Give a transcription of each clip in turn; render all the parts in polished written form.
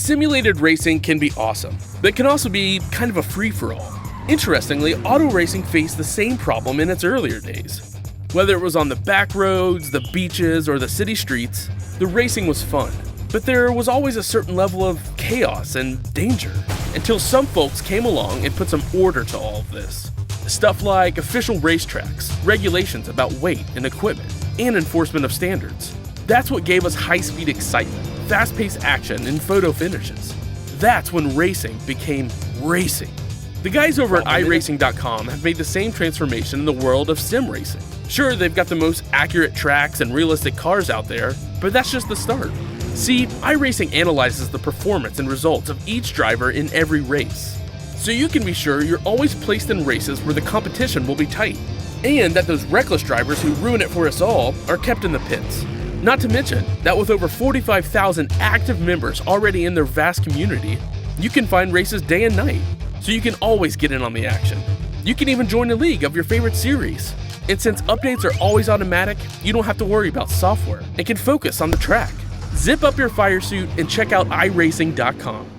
Simulated racing can be awesome, but it can also be kind of a free-for-all. Interestingly, auto racing faced the same problem in its earlier days. Whether it was on the back roads, the beaches, or the city streets, the racing was fun. But there was always a certain level of chaos and danger, until some folks came along and put some order to all of this. Stuff like official racetracks, regulations about weight and equipment, and enforcement of standards. That's what gave us high-speed excitement, fast-paced action, and photo finishes. That's when racing became racing. The guys over at iRacing.com have made the same transformation in the world of sim racing. Sure, they've got the most accurate tracks and realistic cars out there, but that's just the start. See, iRacing analyzes the performance and results of each driver in every race, so you can be sure you're always placed in races where the competition will be tight, and that those reckless drivers who ruin it for us all are kept in the pits. Not to mention that with over 45,000 active members already in their vast community, you can find races day and night, so you can always get in on the action. You can even join a league of your favorite series. And since updates are always automatic, you don't have to worry about software and can focus on the track. Zip up your fire suit and check out iRacing.com.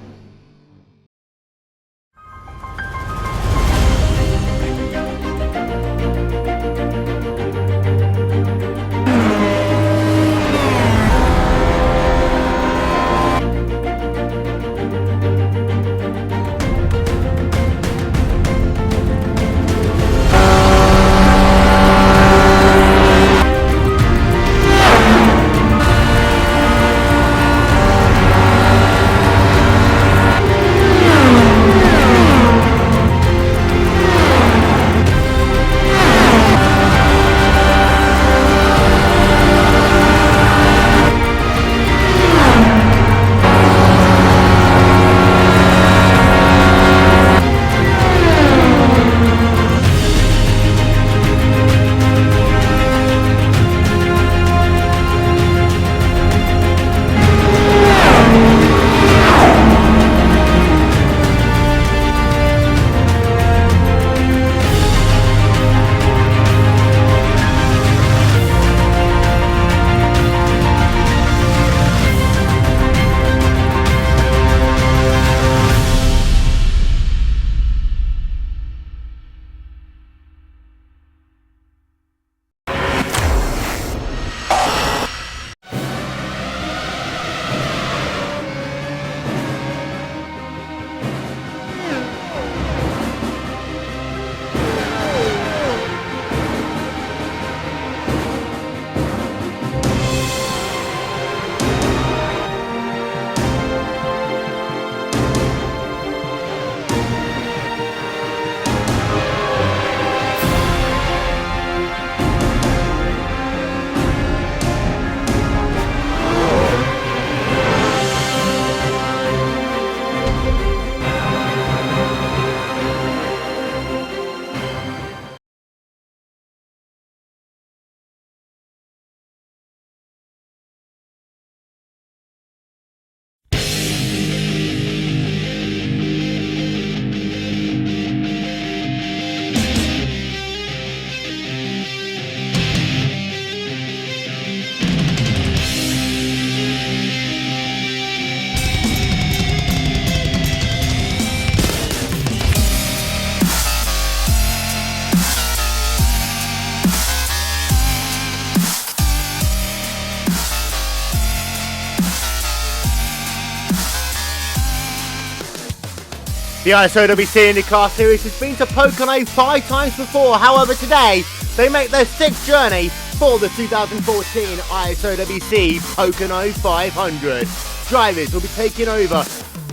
The ISOWC IndyCar Series has been to Pocono 5 times before, however today they make their 6th journey for the 2014 ISOWC Pocono 500. Drivers will be taking over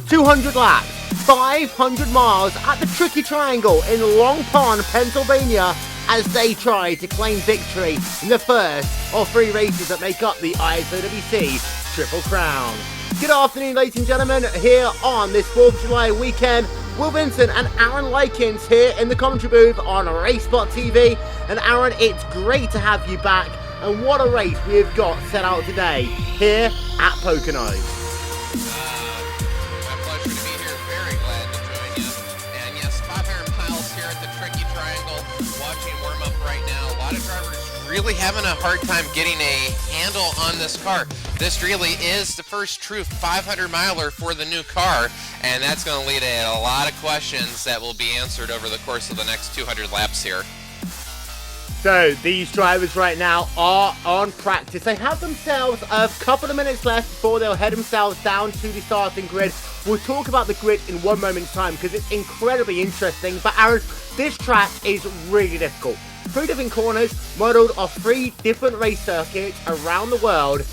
200 laps, 500 miles at the Tricky Triangle in Long Pond, Pennsylvania, as they try to claim victory in the first of 3 races that make up the ISOWC Triple Crown. Good afternoon, ladies and gentlemen, here on this 4th of July weekend. Will Vincent and Aaron Likens here in the commentary booth on RaceSpotTV. And Aaron, it's great to have you back. And what a race we have got set out today here at Pocono. My pleasure to be here. Very glad to join you. And yes, 500 miles here at the Tricky Triangle. Watching warm up right now. A lot of drivers really having a hard time getting a handle on this car. This really is the first true 500-miler for the new car, and that's going to lead to a lot of questions that will be answered over the course of the next 200 laps here. So these drivers right now are on practice. They have themselves a couple of minutes left before they'll head themselves down to the starting grid. We'll talk about the grid in one moment's time because it's incredibly interesting. But Aaron, this track is really difficult. 3 different corners modeled off 3 different race circuits around the world.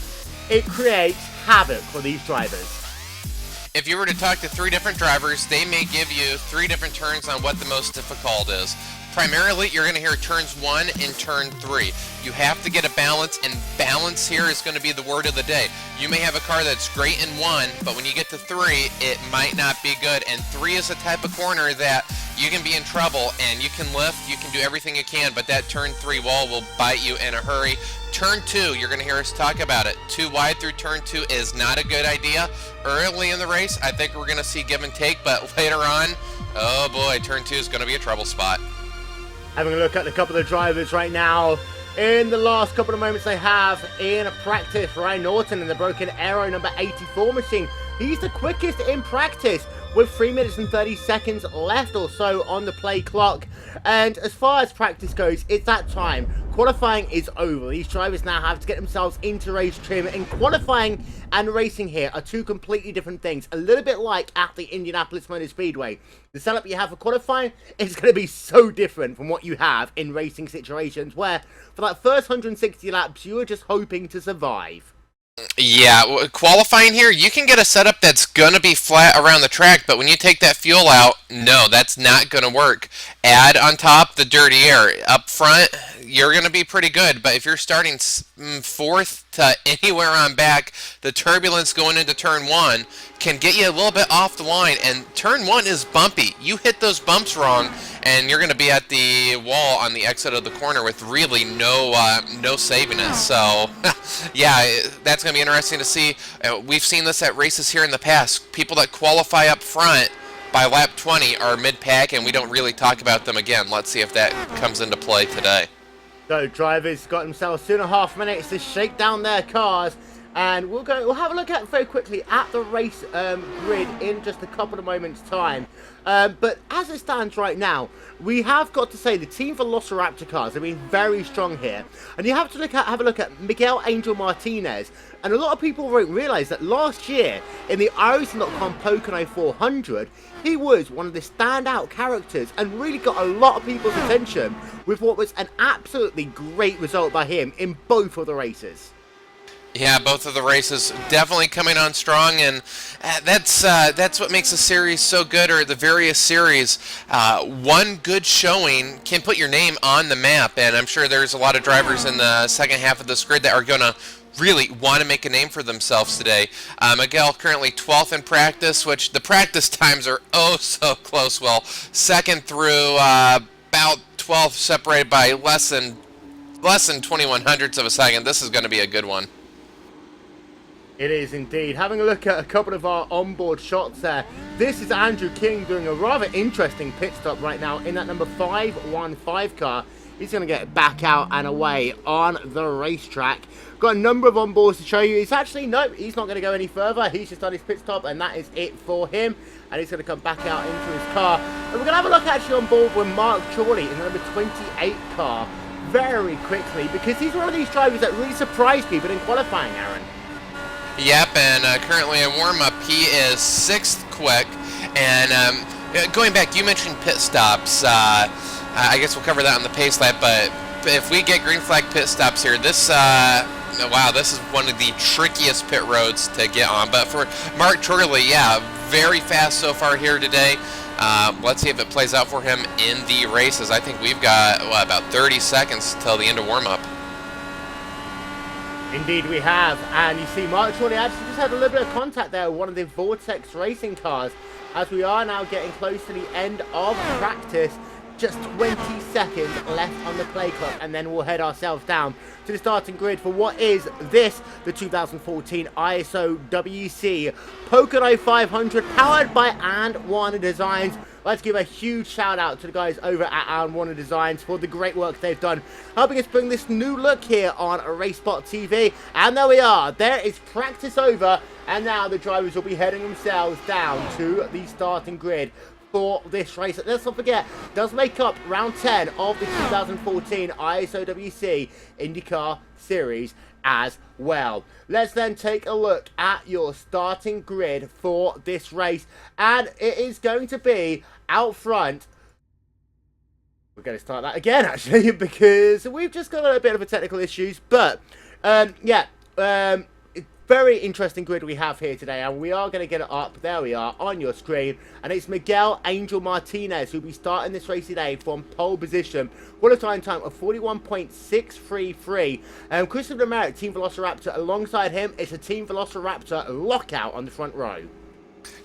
It creates havoc for these drivers. If you were to talk to 3 different drivers, they may give you 3 different turns on what the most difficult is. Primarily, you're going to hear turns 1 and turn 3. You have to get a balance, and balance here is going to be the word of the day. You may have a car that's great in 1, but when you get to 3, it might not be good. And 3 is the type of corner that you can be in trouble, and you can lift, you can do everything you can, but that turn 3 wall will bite you in a hurry. Turn 2, you're going to hear us talk about it. Too wide through turn 2 is not a good idea. Early in the race, I think we're going to see give and take, but later on, oh boy, turn 2 is going to be a trouble spot. Having a look at a couple of drivers right now. In the last couple of moments they have in practice, Ryan Norton in the Broken Arrow number 84 machine. He's the quickest in practice with 3 minutes and 30 seconds left or so on the play clock. And as far as practice goes, it's that time. Qualifying is over. These drivers now have to get themselves into race trim, and qualifying and racing here are 2 completely different things. A little bit like at the Indianapolis Motor Speedway. The setup you have for qualifying is going to be so different from what you have in racing situations where for that first 160 laps you are just hoping to survive. Yeah, qualifying here, you can get a setup that's going to be flat around the track, but when you take that fuel out, no, that's not going to work. Add on top the dirty air. Up front, you're going to be pretty good, but if you're starting 4th to anywhere on back, the turbulence going into turn 1 can get you a little bit off the line, and turn 1 is bumpy. You hit those bumps wrong, and you're going to be at the wall on the exit of the corner with really no saving it. So, yeah, that's going to be interesting to see. We've seen this at races here in the past. People that qualify up front by lap 20 are mid-pack, and we don't really talk about them again. Let's see if that comes into play today. So drivers got themselves 2.5 minutes to shake down their cars, and we'll have a look at very quickly at the race grid in just a couple of moments time. But as it stands right now, we have got to say the Team Velociraptor cars have been very strong here, and you have to have a look at Miguel Angel Martinez. And a lot of people won't realise that last year in the iRacing.com Pocono 400, he was one of the standout characters and really got a lot of people's attention with what was an absolutely great result by him in both of the races. Yeah, both of the races definitely coming on strong, and that's what makes the series so good, or the various series. One good showing can put your name on the map, and I'm sure there's a lot of drivers in the second half of this grid that are going to really want to make a name for themselves today. Miguel currently 12th in practice, which the practice times are oh so close. Well, second through about 12th, separated by less than 21 hundredths of a second. This is going to be a good one. It is indeed. Having a look at a couple of our onboard shots there. This is Andrew King doing a rather interesting pit stop right now in that number 515 car. He's going to get back out and away on the racetrack. Got a number of onboards to show you. He's actually, no, he's not going to go any further. He's just done his pit stop, and that is it for him. And he's going to come back out into his car. And we're going to have a look actually on board with Mark Chorley in the number 28 car very quickly, because he's one of these drivers that really surprised people in qualifying, Aaron. Yep, and currently in warm-up, he is 6th quick. And going back, you mentioned pit stops. I guess we'll cover that on the pace lap, but if we get green flag pit stops here, this, wow, this is one of the trickiest pit roads to get on. But for Mark Chorley, yeah, very fast so far here today. Let's see if it plays out for him in the races. I think we've got, about 30 seconds till the end of warm-up. Indeed we have, and you see Mark Chorley actually just had a little bit of contact there with one of the Vortex racing cars as we are now getting close to the end of practice. Just 20 seconds left on the play clock, and then we'll head ourselves down to the starting grid for what is the 2014 ISOWC Pocono 500, powered by And Warner Designs. I'd like to give a huge shout out to the guys over at Aaron Warner Designs for the great work they've done, helping us bring this new look here on RaceSpotTV. And there we are. There is practice over, and now the drivers will be heading themselves down to the starting grid for this race. Let's not forget, it does make up round 10 of the 2014 ISOWC IndyCar Series as well. Let's then take a look at your starting grid for this race, and it is going to be out front. We're going to start that again, actually, because we've just got a bit of a technical issues, but very interesting grid we have here today, and we are going to get it up. There we are on your screen, and it's Miguel Angel Martinez who'll be starting this race today from pole position. Qualifying time of 41.633. Christopher Merritt, Team Velociraptor, alongside him, it's a Team Velociraptor lockout on the front row.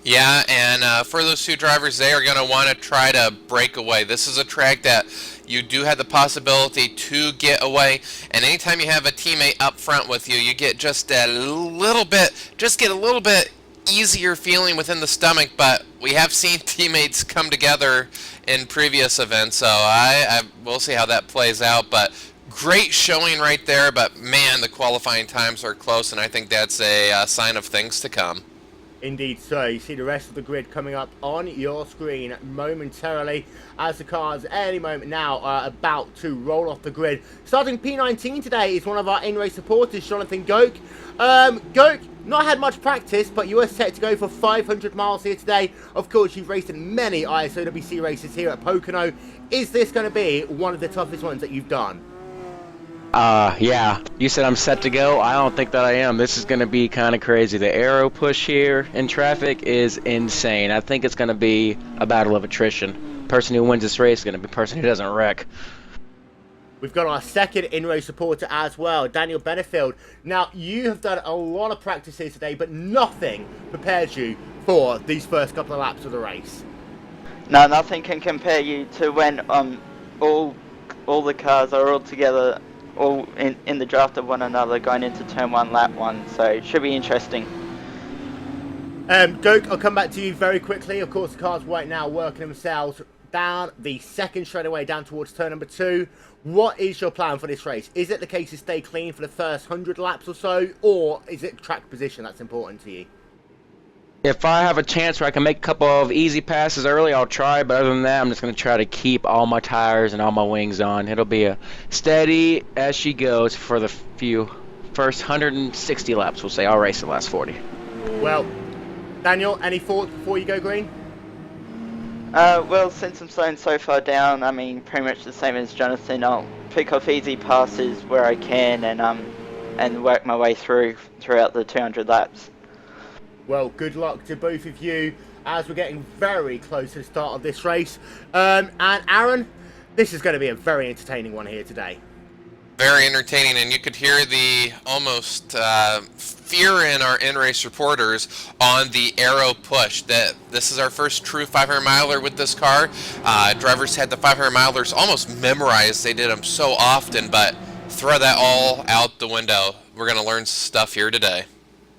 Yeah, and for those two drivers, they are going to want to try to break away. This is a track that you do have the possibility to get away, and anytime you have a teammate up front with you, you get just a little bit easier feeling within the stomach. But we have seen teammates come together in previous events, so we'll see how that plays out. But great showing right there, but man, the qualifying times are close, and I think that's a sign of things to come. Indeed so. You see the rest of the grid coming up on your screen momentarily as the cars any moment now are about to roll off the grid. Starting P19 today is one of our in-race supporters, Jonathan Goke. Goke, not had much practice, but you are set to go for 500 miles here today. Of course, you've raced in many ISOWC races here at Pocono. Is this going to be one of the toughest ones that you've done? Yeah, you said I'm set to go. I don't think that I am. This is going to be kind of crazy. The aero push here in traffic is insane. I think it's going to be a battle of attrition. Person who wins this race is going to be the person who doesn't wreck. We've got our second in-race supporter as well, Daniel Benefield. Now, you have done a lot of practices today, but nothing prepares you for these first couple of laps of the race. No, nothing can compare you to when all the cars are all together, all in the draft of one another going into turn 1, lap 1, so it should be interesting. Goke, I'll come back to you very quickly. Of course, the cars right now working themselves down the second straightaway down towards turn number 2. What is your plan for this race? Is it the case to stay clean for the first 100 laps or so, or is it track position that's important to you? If I have a chance where I can make a couple of easy passes early, I'll try, but other than that, I'm just going to try to keep all my tires and all my wings on. It'll be a steady as she goes for the first 160 laps, we'll say. I'll race the last 40. Well, Daniel, any thoughts before you go green? Well, since I'm slowing so far down, I mean, pretty much the same as Jonathan. I'll pick off easy passes where I can and work my way throughout the 200 laps. Well, good luck to both of you as we're getting very close to the start of this race. And Aaron, this is going to be a very entertaining one here today. Very entertaining, and you could hear the almost fear in our in-race reporters on the aero push. That this is our first true 500-miler with this car. Drivers had the 500-milers almost memorized. They did them so often, but throw that all out the window. We're going to learn stuff here today.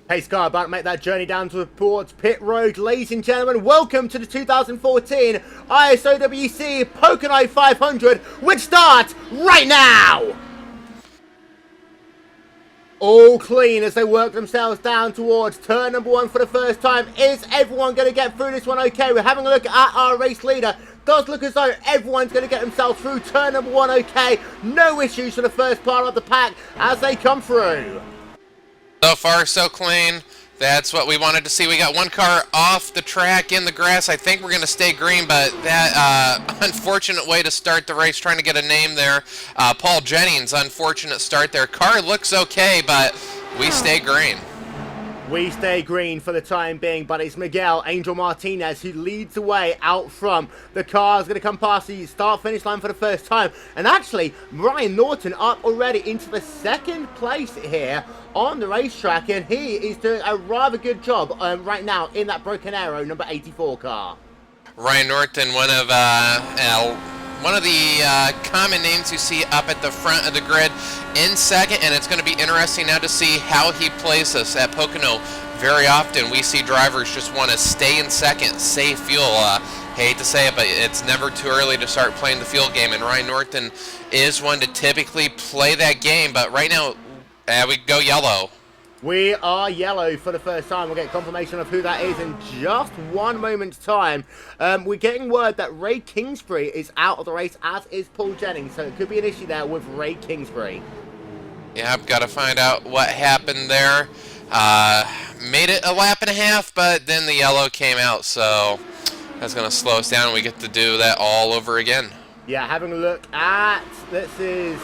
Pace car about to make that journey down towards pit road. Ladies and gentlemen, welcome to the 2014 ISOWC Pocono 500, which starts right now! All clean as they work themselves down towards turn number 1 for the first time. Is everyone going to get through this one okay? We're having a look at our race leader. Does look as though everyone's going to get themselves through turn number 1 okay. No issues for the first part of the pack as they come through. So far, so clean. That's what we wanted to see. We got one car off the track in the grass. I think we're going to stay green, but that unfortunate way to start the race, trying to get a name there. Paul Jennings, unfortunate start there. Car looks okay, but we stay green. We stay green for the time being, but it's Miguel Angel Martinez who leads the way out front. The car's going to come past the start-finish line for the first time. And actually, Ryan Norton up already into the second place here on the racetrack. And he is doing a rather good job right now in that Broken Arrow number 84 car. Ryan Norton, one of the common names you see up at the front of the grid in second, and it's going to be interesting now to see how he plays this at Pocono. Very often we see drivers just want to stay in second, save fuel, hate to say it, but it's never too early to start playing the fuel game, and Ryan Norton is one to typically play that game, but right now, we go yellow. We are yellow for the first time. We'll get confirmation of who that is in just one moment's time. We're getting word that Ray Kingsbury is out of the race, as is Paul Jennings, so it could be an issue there with Ray Kingsbury. Yeah, I've got to find out what happened there. Made it a lap and a half, but then the yellow came out, so that's going to slow us down, and we get to do that all over again. Yeah, having a look at, this is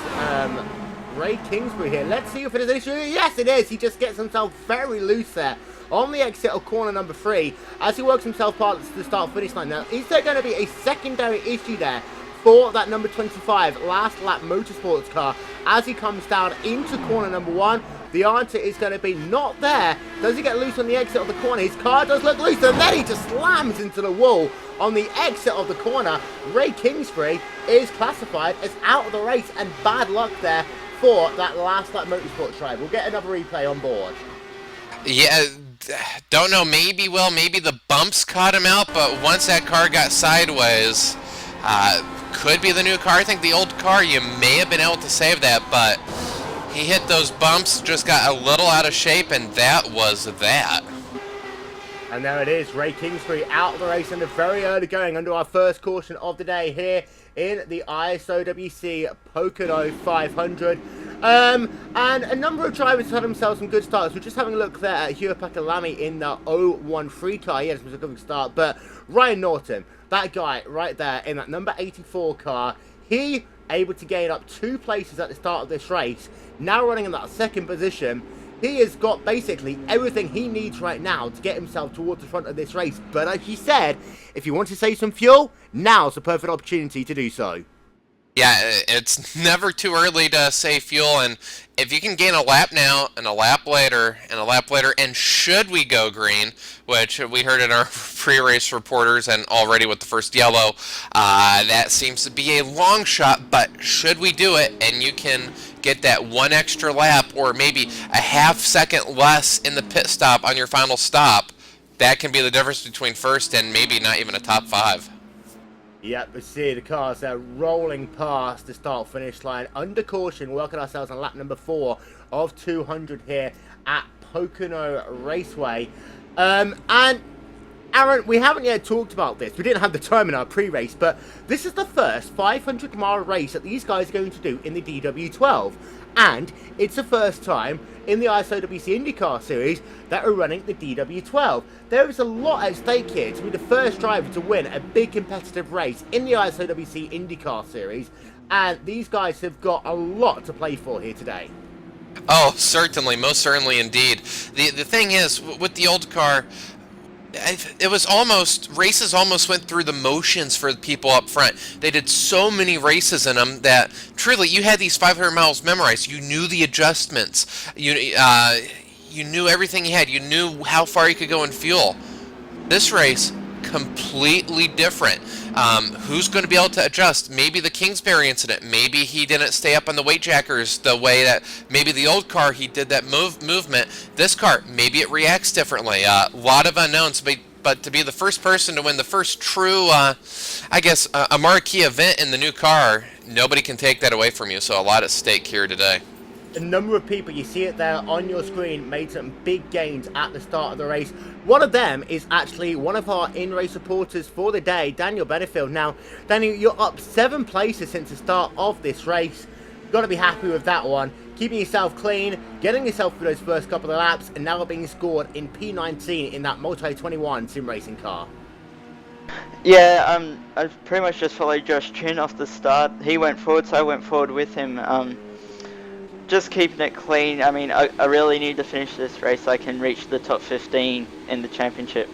Ray Kingsbury here. Let's see if it is an issue. Yes, it is. He just gets himself very loose there on the exit of corner number 3 as he works himself past the start-finish line. Now, is there going to be a secondary issue there for that number 25 last lap motorsports car as he comes down into corner number 1? The answer is going to be not there. Does he get loose on the exit of the corner? His car does look loose, and then he just slams into the wall on the exit of the corner. Ray Kingsbury is classified as out of the race, and bad luck there for that last lap motorsports drive. We'll get another replay on board. Yeah, don't know. Maybe the bumps caught him out, but once that car got sideways, could be the new car. I think the old car, you may have been able to save that, but he hit those bumps, just got a little out of shape, and that was that. And there it is, Ray Kingsbury out of the race in the very early going under our first caution of the day here in the ISOWC Pocono 500. And a number of drivers had themselves some good starts. We're just having a look there at Hugh Pakalami in the 013 car. He had a good start, but Ryan Norton, that guy right there in that number 84 car, he able to gain up 2 places at the start of this race. Now running in that second position. He has got basically everything he needs right now to get himself towards the front of this race. But as he said, if you want to save some fuel, now's the perfect opportunity to do so. Yeah, it's never too early to save fuel, and if you can gain a lap now, and a lap later, and a lap later, and should we go green, which we heard in our pre-race reporters, and already with the first yellow, that seems to be a long shot, but should we do it, and you can get that 1 extra lap, or maybe a half second less in the pit stop on your final stop, that can be the difference between first and maybe not even a top 5. Yep, we see the cars there rolling past the start-finish line under caution, working ourselves on lap number 4 of 200 here at Pocono Raceway. And Aaron, we haven't yet talked about this. We didn't have the time in our pre-race, but this is the first 500-mile race that these guys are going to do in the DW12. And it's the first time in the ISOWC IndyCar series that are running the DW12. There is a lot at stake here to be the first driver to win a big competitive race in the ISOWC IndyCar series, and these guys have got a lot to play for here today. Oh, certainly, most certainly indeed. The thing is, with the old car, it was almost, races almost went through the motions for the people up front. They did so many races in them that truly you had these 500 miles memorized. You knew the adjustments. You knew everything you had. You knew how far you could go in fuel. This race, completely different. Who's going to be able to adjust? Maybe the Kingsbury incident. Maybe he didn't stay up on the weight jackers the way that maybe the old car he did that movement. This car, maybe it reacts differently. A lot of unknowns, but to be the first person to win the first true, I guess, a marquee event in the new car, nobody can take that away from you. So a lot at stake here today. A number of people, you see it there on your screen, made some big gains at the start of the race. One of them is actually one of our in-race supporters for the day, Daniel Benefield. Now, Daniel, you're up 7 places since the start of this race. You've got to be happy with that one. Keeping yourself clean, getting yourself through those first couple of laps, and now being scored in P19 in that Multi-21 sim racing car. Yeah, I pretty much just followed Josh Chin off the start. He went forward, so I went forward with him. Just keeping it clean. I mean, I really need to finish this race so I can reach the top 15 in the championship.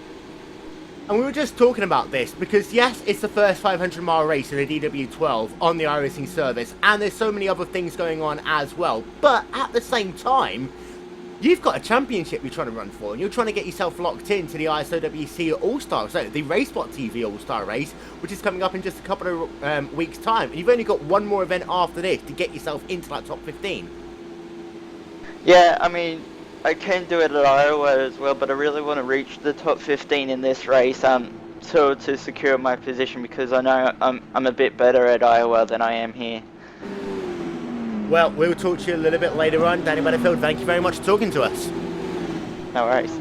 And we were just talking about this because, yes, it's the first 500-mile race in the DW12 on the iRacing service, and there's so many other things going on as well. But at the same time, you've got a championship you're trying to run for, and you're trying to get yourself locked into the ISOWC All-Star, so the RaceSpotTV All-Star race, which is coming up in just a couple of weeks' time. And you've only got one more event after this to get yourself into that top 15. Yeah, I mean, I can do it at Iowa as well, but I really want to reach the top 15 in this race. to secure my position, because I know I'm a bit better at Iowa than I am here. Well, we'll talk to you a little bit later on. Danny Butterfield, thank you very much for talking to us. No worries.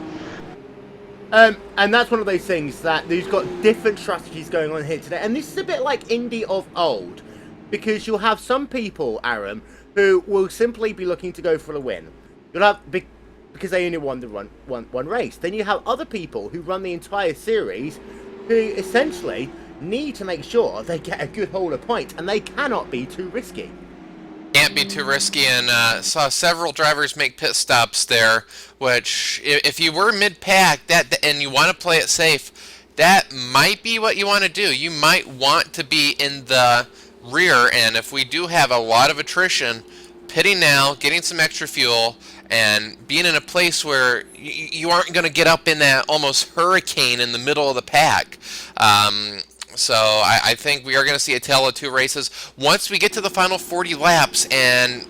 And that's one of those things that there's got different strategies going on here today. And this is a bit like Indy of old, because you'll have some people, Aaron, who will simply be looking to go for a win. You'll have, because they only won one race. Then you have other people who run the entire series who essentially need to make sure they get a good hold of points, and they cannot be too risky. Can't be too risky, and saw several drivers make pit stops there, which if you were mid-pack and you want to play it safe, that might be what you want to do. You might want to be in the rear, and if we do have a lot of attrition, pitting now, getting some extra fuel, and being in a place where you aren't going to get up in that almost hurricane in the middle of the pack. So I think we are going to see a tale of two races. Once we get to the final 40 laps and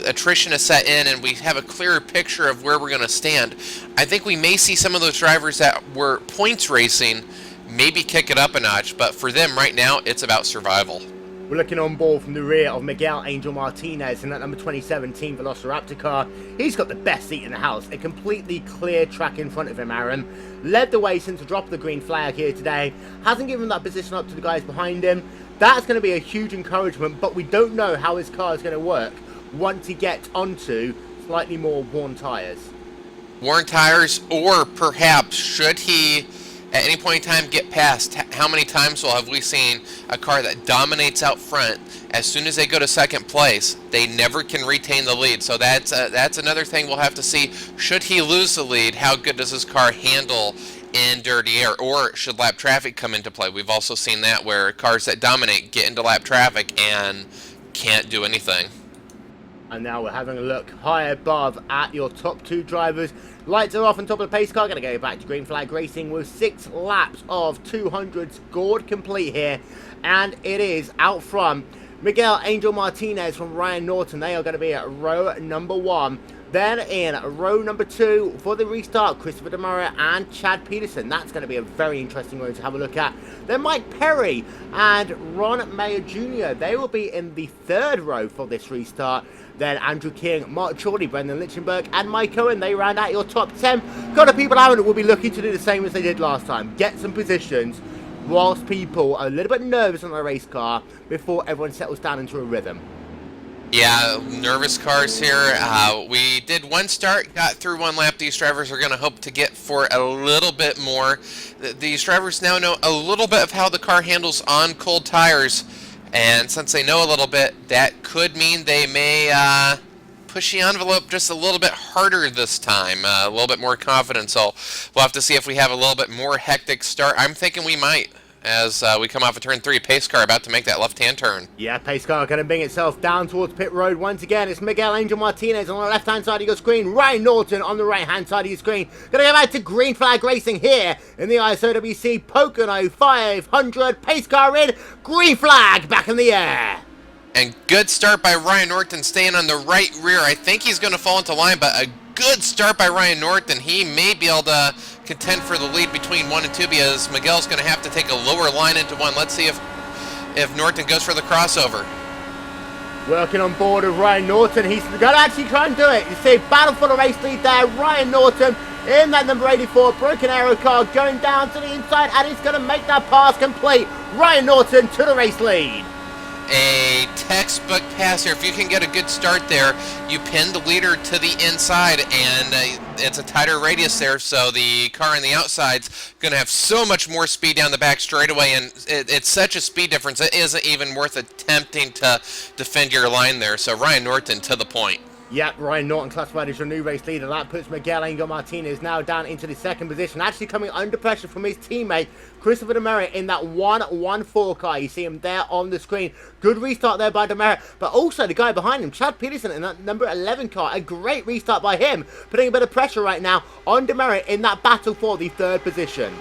attrition is set in and we have a clearer picture of where we're going to stand, I think we may see some of those drivers that were points racing maybe kick it up a notch. But for them right now, it's about survival. We're looking on board from the rear of Miguel Angel Martinez in that number 27 Team Velociraptor car. He's got the best seat in the house. A completely clear track in front of him, Aaron. Led the way since the drop of the green flag here today. Hasn't given that position up to the guys behind him. That's going to be a huge encouragement, but we don't know how his car is going to work once he gets onto slightly more worn tyres. Worn tires, or perhaps should he at any point in time get past, how many times have we seen a car that dominates out front, as soon as they go to second place, they never can retain the lead. So that's another thing we'll have to see. Should he lose the lead, how good does his car handle in dirty air, or should lap traffic come into play? We've also seen that where cars that dominate get into lap traffic and can't do anything. And now we're having a look high above at your top two drivers. Lights are off on top of the pace car. Going to go back to green flag racing with 6 laps of 200 scored complete here. And it is out from Miguel Angel Martinez from Ryan Norton. They are going to be at row number 1. Then in row number 2 for the restart, Christopher DeMora and Chad Peterson. That's going to be a very interesting row to have a look at. Then Mike Perry and Ron Mayer Jr. They will be in the 3rd row for this restart. Then Andrew King, Mark Chorley, Brendan Lichtenberg and Mike Owen. They round out your top 10. Got a people out that will be looking to do the same as they did last time. Get some positions whilst people are a little bit nervous on their race car before everyone settles down into a rhythm. Yeah, nervous cars here. We did one start, got through one lap. These drivers are going to hope to get for a little bit more. These drivers now know a little bit of how the car handles on cold tires. And since they know a little bit, that could mean they may push the envelope just a little bit harder this time. A little bit more confident. So we'll have to see if we have a little bit more hectic start. I'm thinking we might, as we come off of turn 3. Pace car about to make that left-hand turn. Yeah, pace car going to bring itself down towards pit road once again. It's Miguel Angel Martinez on the left-hand side of your screen. Ryan Norton on the right-hand side of your screen. Going to go back to green flag racing here in the ISOWC Pocono 500. Pace car in, green flag back in the air. And good start by Ryan Norton, staying on the right rear. I think he's going to fall into line, but a good start by Ryan Norton. He may be able to contend for the lead between 1 and 2, because Miguel's going to have to take a lower line into 1. Let's see if Norton goes for the crossover. Working on board with Ryan Norton. He's going to actually try and do it. You see, battle for the race lead there. Ryan Norton in that number 84 broken arrow car going down to the inside, and he's going to make that pass complete. Ryan Norton to the race lead. A textbook pass here. If you can get a good start there, you pin the leader to the inside, and it's a tighter radius there, so the car on the outside's going to have so much more speed down the back straightaway, and it's such a speed difference, it isn't even worth attempting to defend your line there. So Ryan Norton to the point. Yep, Ryan Norton classified as your new race leader. That puts Miguel Angel Martinez now down into the 2nd position, actually coming under pressure from his teammate Christopher DeMera in that 1-1-4 car. You see him there on the screen. Good restart there by DeMera, but also the guy behind him, Chad Peterson, in that number 11 car. A great restart by him, putting a bit of pressure right now on DeMera in that battle for the 3rd position.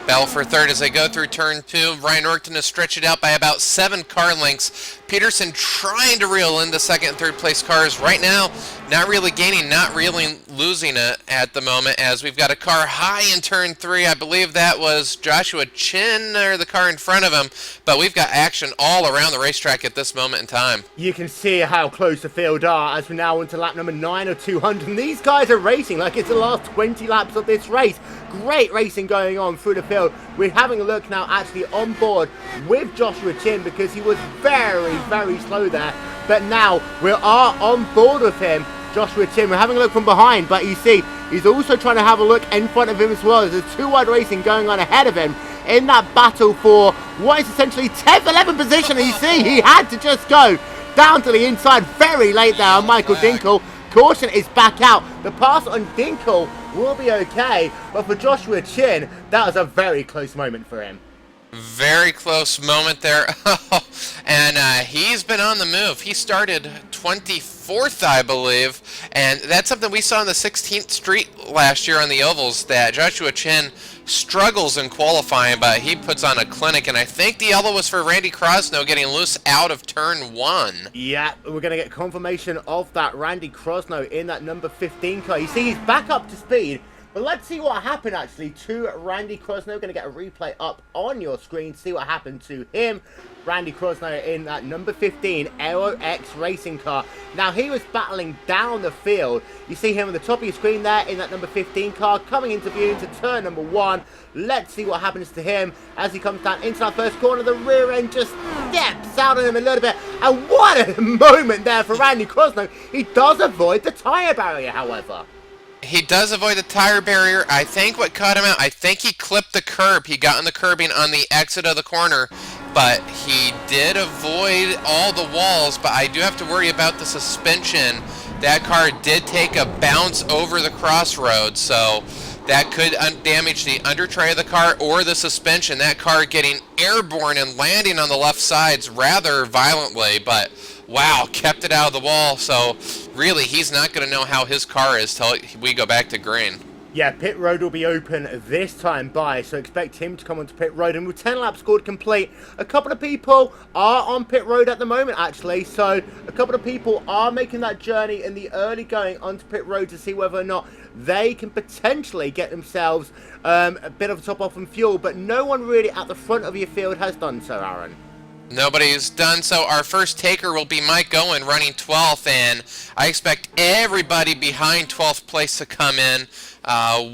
Battle for third as they go through turn 2. Ryan Orton to stretch it out by about 7 car lengths. Peterson trying to reel in the second and third place cars. Right now, not really gaining, not really losing it at the moment, as we've got a car high in turn 3. I believe that was Joshua Chin, or the car in front of him. But we've got action all around the racetrack at this moment in time. You can see how close the field are as we're now onto lap number 9 of 200. And these guys are racing like it's the last 20 laps of this race. Great racing going on through the field. We're having a look now actually on board with Joshua Chin because he was very, very slow there. But now we are on board with him, Joshua Chin. We're having a look from behind, but you see he's also trying to have a look in front of him as well. There's 2 wide racing going on ahead of him in that battle for what is essentially 10th, 11th position. And you see he had to just go down to the inside very late there on Michael Dinkel. Caution is back out. The pass on Dinkel will be okay, but for Joshua Chin, that was a very close moment for him. Very close moment there. And he's been on the move. He started 24th, I believe, and that's something we saw on the 16th Street last year on the ovals, that Joshua Chin struggles in qualifying, but he puts on a clinic. And I think the yellow was for Randy Crosno getting loose out of turn 1. Yeah, we're going to get confirmation of that. Randy Crosno in that number 15 car. You see he's back up to speed. But let's see what happened actually to Randy Crosno. Going to get a replay up on your screen. See what happened to him. Randy Crosno in that number 15 Aero X racing car. Now he was battling down the field. You see him on the top of your screen there in that number 15 car coming into view into turn number 1. Let's see what happens to him as he comes down into that first corner. The rear end just steps out on him a little bit. And what a moment there for Randy Crosno. He does avoid the tyre barrier, however. He does avoid the tire barrier. I think what caught him out, I think he clipped the curb. He got on the curbing on the exit of the corner, but he did avoid all the walls. But I do have to worry about the suspension. That car did take a bounce over the crossroads, so that could damage the under tray of the car or the suspension. That car getting airborne and landing on the left sides rather violently, but wow, kept it out of the wall. So really, he's not going to know how his car is till we go back to green. Yeah, pit road will be open this time by, so expect him to come onto pit road. And with 10 laps scored complete, a couple of people are on pit road at the moment, actually. So a couple of people are making that journey in the early going onto pit road to see whether or not they can potentially get themselves a bit of a top off on fuel. But no one really at the front of your field has done so, Aaron. Nobody's done so. Our first taker will be Mike Owen running 12th, and I expect everybody behind 12th place to come in.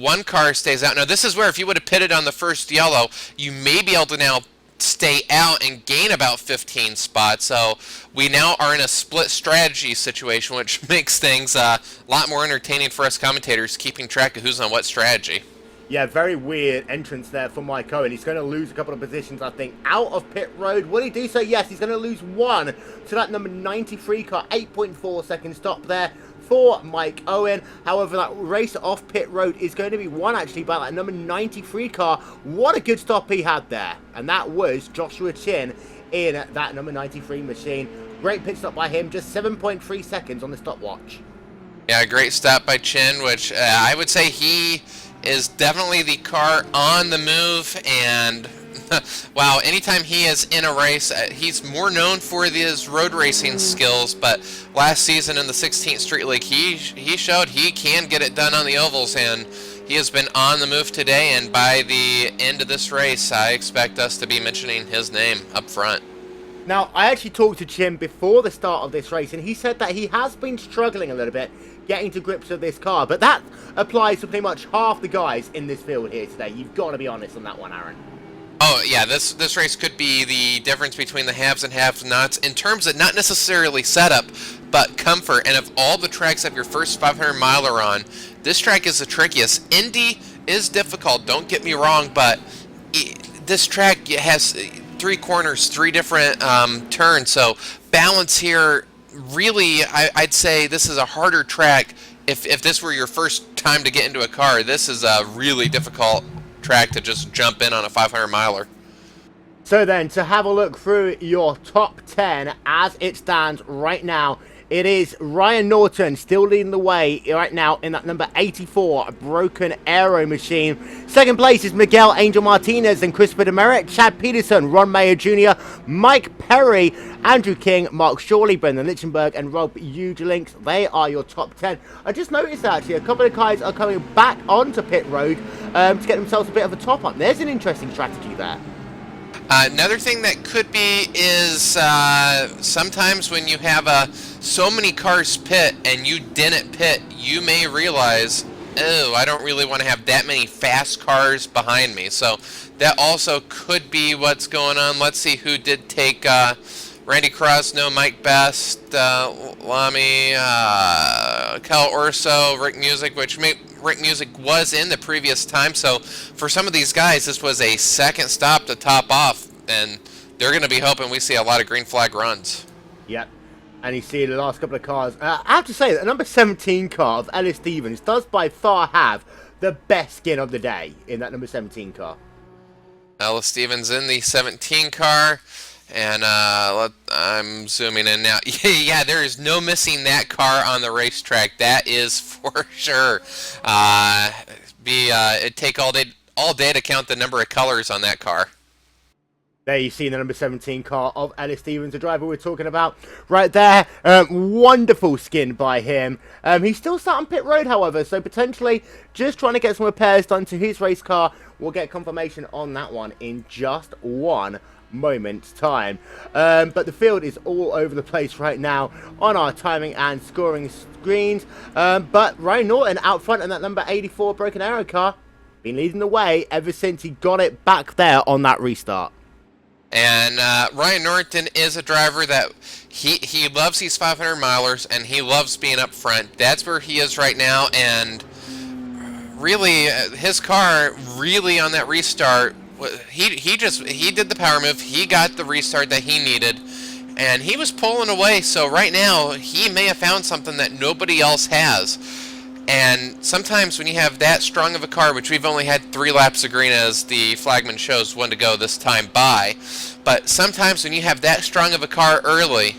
One car stays out. Now, this is where if you would have pitted on the first yellow, you may be able to now stay out and gain about 15 spots. So we now are in a split strategy situation, which makes things a lot more entertaining for us commentators, keeping track of who's on what strategy. Yeah, very weird entrance there for Mike Owen. He's going to lose a couple of positions, I think, out of pit road. Will he do so? Yes, he's going to lose 1 to that number 93 car. 8.4 second stop there for Mike Owen. However, that race off pit road is going to be won actually by that number 93 car. What a good stop he had there. And that was Joshua Chin in that number 93 machine. Great pit stop by him. Just 7.3 seconds on the stopwatch. Yeah, great stop by Chin, which I would say he is definitely the car on the move. And wow, anytime he is in a race, he's more known for his road racing skills, but last season in the 16th Street League, he showed he can get it done on the ovals, and he has been on the move today. And by the end of this race, I expect us to be mentioning his name up front. Now, I actually talked to Jim before the start of this race, and he said that he has been struggling a little bit getting to grips with this car, but that applies to pretty much half the guys in this field here today. You've got to be honest on that one, Aaron. Oh, yeah, this race could be the difference between the haves and have-nots in terms of not necessarily setup, but comfort. And if all the tracks have your first 500-miler on, this track is the trickiest. Indy is difficult, don't get me wrong, but this track has 3 corners, 3 different turns, so balance here, really, I'd say this is a harder track. If this were your first time to get into a car, this is a really difficult track to just jump in on a 500-miler. So then, to have a look through your top 10 as it stands right now It is Ryan Norton still leading the way right now in that number 84 Broken Arrow machine. Second place is Miguel Angel Martinez and Christopher Demerit, Chad Peterson, Ron Mayer Jr., Mike Perry, Andrew King, Mark Shawley, Brendan Lichtenberg, and Rob Ugelinks. They are your top 10. I just noticed actually a couple of guys are coming back onto pit road to get themselves a bit of a top up. There's an interesting strategy there. Another thing that could be is sometimes when you have so many cars pit and you didn't pit, you may realize, oh, I don't really want to have that many fast cars behind me. So that also could be what's going on. Let's see who did take Randy Krosno, Mike Best, Lamy, Cal Orso, Rick Music, which Rick Music was in the previous time. So for some of these guys, this was a second stop to top off, and they're going to be hoping we see a lot of green flag runs. Yep. And you see the last couple of cars. I have to say that the number 17 car of Ellis Stevens does by far have the best skin of the day in that number 17 car. Ellis Stevens in the 17 car. And I'm zooming in now. Yeah, there is no missing that car on the racetrack. That is for sure. It'd take all day to count the number of colors on that car. There you see the number 17 car of Ellis Stevens, the driver we're talking about right there. Wonderful skin by him. He's still sat on pit road, however, so potentially just trying to get some repairs done to his race car. We'll get confirmation on that one in just one moment's time. But the field is all over the place right now on our timing and scoring screens. But Ryan Norton out front in that number 84 Broken Arrow car, been leading the way ever since he got it back there on that restart. And Ryan Norton is a driver that he loves these 500 milers, and he loves being up front. That's where he is right now, and really his car really on that restart, he did the power move. He got the restart that he needed, and he was pulling away. So right now he may have found something that nobody else has. And sometimes when you have that strong of a car, which we've only had 3 laps of green as the flagman shows when to go this time by, but sometimes when you have that strong of a car early,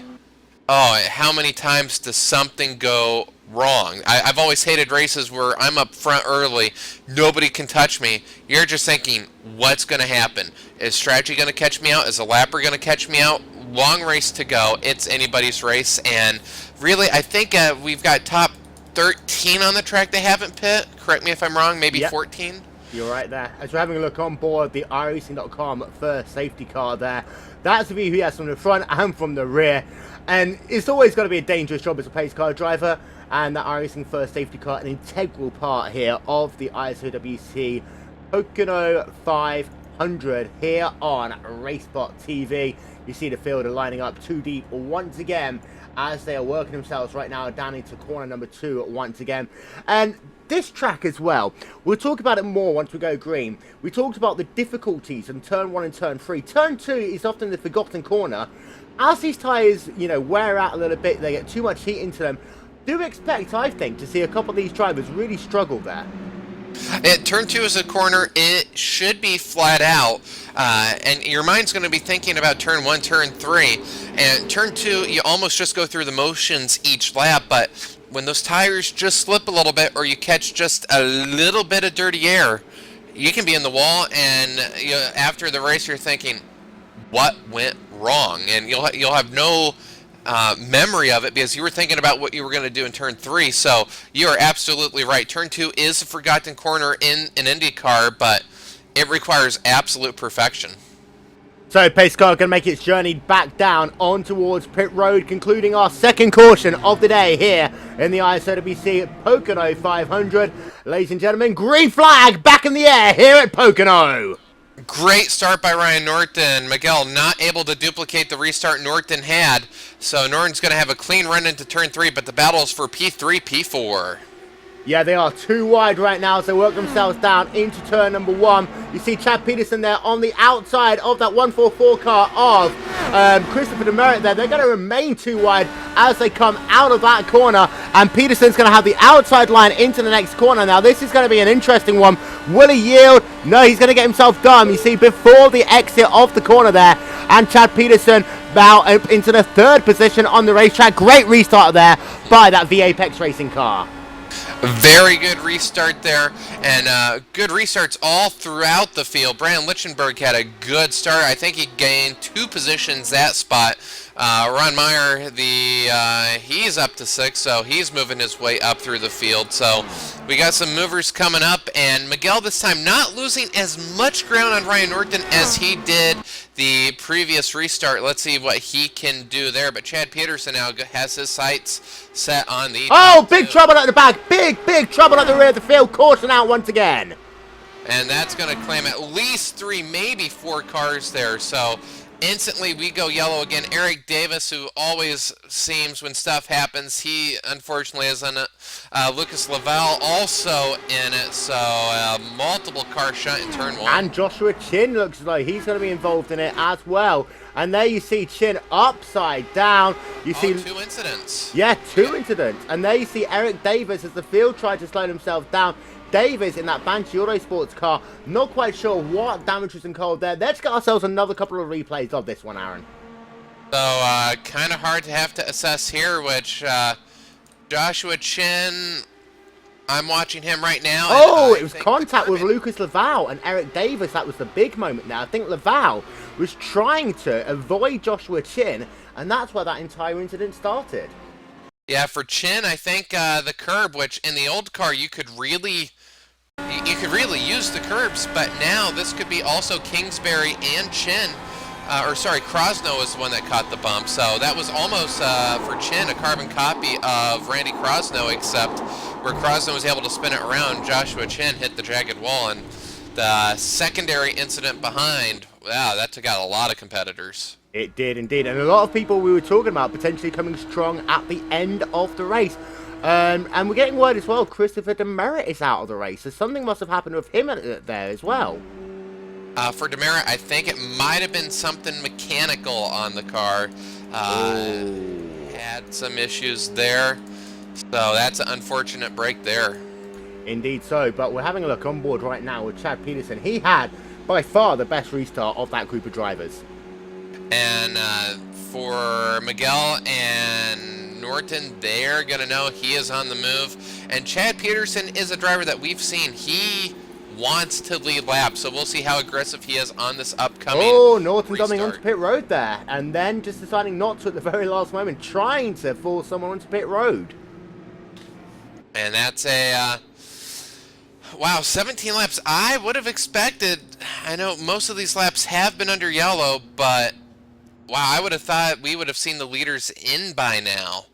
oh, how many times does something go wrong? I've always hated races where I'm up front early, nobody can touch me. You're just thinking, what's going to happen? Is strategy going to catch me out? Is a lapper going to catch me out? Long race to go. It's anybody's race. And really, I think we've got top 13 on the track they haven't pit. Correct me if I'm wrong, maybe yep. 14? You're right there. As we're having a look on board the iRacing.com first safety car there, that's the view he has from the front and from the rear. And it's always going to be a dangerous job as a pace car driver, and that iRacing first safety car, an integral part here of the ISOWC Pocono 500 here on RaceSpotTV. You see the field are lining up too deep once again as they are working themselves right now down into corner number 2 once again. And this track as well, we'll talk about it more once we go green. We talked about the difficulties in turn 1 and turn 3. Turn 2 is often the forgotten corner. As these tyres, wear out a little bit, they get too much heat into them. Do expect, I think, to see a couple of these drivers really struggle there. Turn 2 is a corner. It should be flat out, and your mind's going to be thinking about turn 1, turn 3, and turn 2, you almost just go through the motions each lap, but when those tires just slip a little bit or you catch just a little bit of dirty air, you can be in the wall, and after the race you're thinking, what went wrong? And you'll have no memory of it because you were thinking about what you were going to do in turn 3. So you are absolutely right. Turn 2 is a forgotten corner in an IndyCar, but it requires absolute perfection. So pace car going to make its journey back down on towards pit road, concluding our second caution of the day here in the ISOWC Pocono 500. Ladies and gentlemen, green flag back in the air here at Pocono. Great start by Ryan Norton. Miguel not able to duplicate the restart Norton had. So Norton's going to have a clean run into turn 3, but the battle is for P3, P4. Yeah, they are too wide right now, so they work themselves down into turn number 1. You see Chad Peterson there on the outside of that 144 car of Christopher Demerit there. They're going to remain too wide as they come out of that corner, and Peterson's going to have the outside line into the next corner. Now, this is going to be an interesting one. Will he yield? No, he's going to get himself done. You see, before the exit of the corner there, and Chad Peterson Laval up into the 3rd position on the racetrack. Great restart there by that V-Apex Racing car. Very good restart there, and good restarts all throughout the field. Brandon Lichtenberg had a good start. I think he gained 2 positions that spot. Ron Meyer, he's up to 6, so he's moving his way up through the field. So we got some movers coming up, and Miguel this time not losing as much ground on Ryan Norton as he did the previous restart. Let's see what he can do there. But Chad Peterson now has his sights set on the... Oh, big trouble at the back. Big trouble at the rear of the field. Caution out once again. And that's going to claim at least 3, maybe 4 cars there. So instantly we go yellow again. Eric Davis, who always seems when stuff happens, he unfortunately is in it. Lucas Laval also in it. So multiple car shut in turn 1. And Joshua Chin looks like he's going to be involved in it as well. And there you see Chin upside down. You see 2 incidents. Yeah, 2 incidents. And there you see Eric Davis as the field tried to slow himself down. Davis in that Banshee Autosports car, not quite sure what damage was incurred there. Let's get ourselves another couple of replays of this one, Aaron. So kind of hard to have to assess here, which Joshua Chin, I'm watching him right now. Oh, it was contact with Lucas Laval and Eric Davis. That was the big moment there. I think Laval was trying to avoid Joshua Chin, and that's where that entire incident started. Yeah, for Chin, I think the curb, which in the old car you could really use the curbs, but now this could be also Kingsbury and Chin, Krosno was the one that caught the bump, so that was almost for Chin a carbon copy of Randy Krosno, except where Krosno was able to spin it around, Joshua Chin hit the jagged wall, and the secondary incident behind, wow, that took out a lot of competitors. It did indeed, and a lot of people we were talking about potentially coming strong at the end of the race. And we're getting word as well, Christopher Demerit is out of the race, so something must have happened with him there as well. For Demerit, I think it might have been something mechanical on the car. Had some issues there, so that's an unfortunate break there. Indeed so, but we're having a look on board right now with Chad Peterson. He had by far the best restart of that group of drivers. And for Miguel and Norton, they're going to know he is on the move. And Chad Peterson is a driver that we've seen. He wants to lead laps, so we'll see how aggressive he is on this upcoming Norton coming onto pit road there, and then just deciding not to at the very last moment, trying to force someone onto pit road. And that's a... wow, 17 laps. I would have expected... I know most of these laps have been under yellow, but... wow, I would have thought we would have seen the leaders in by now.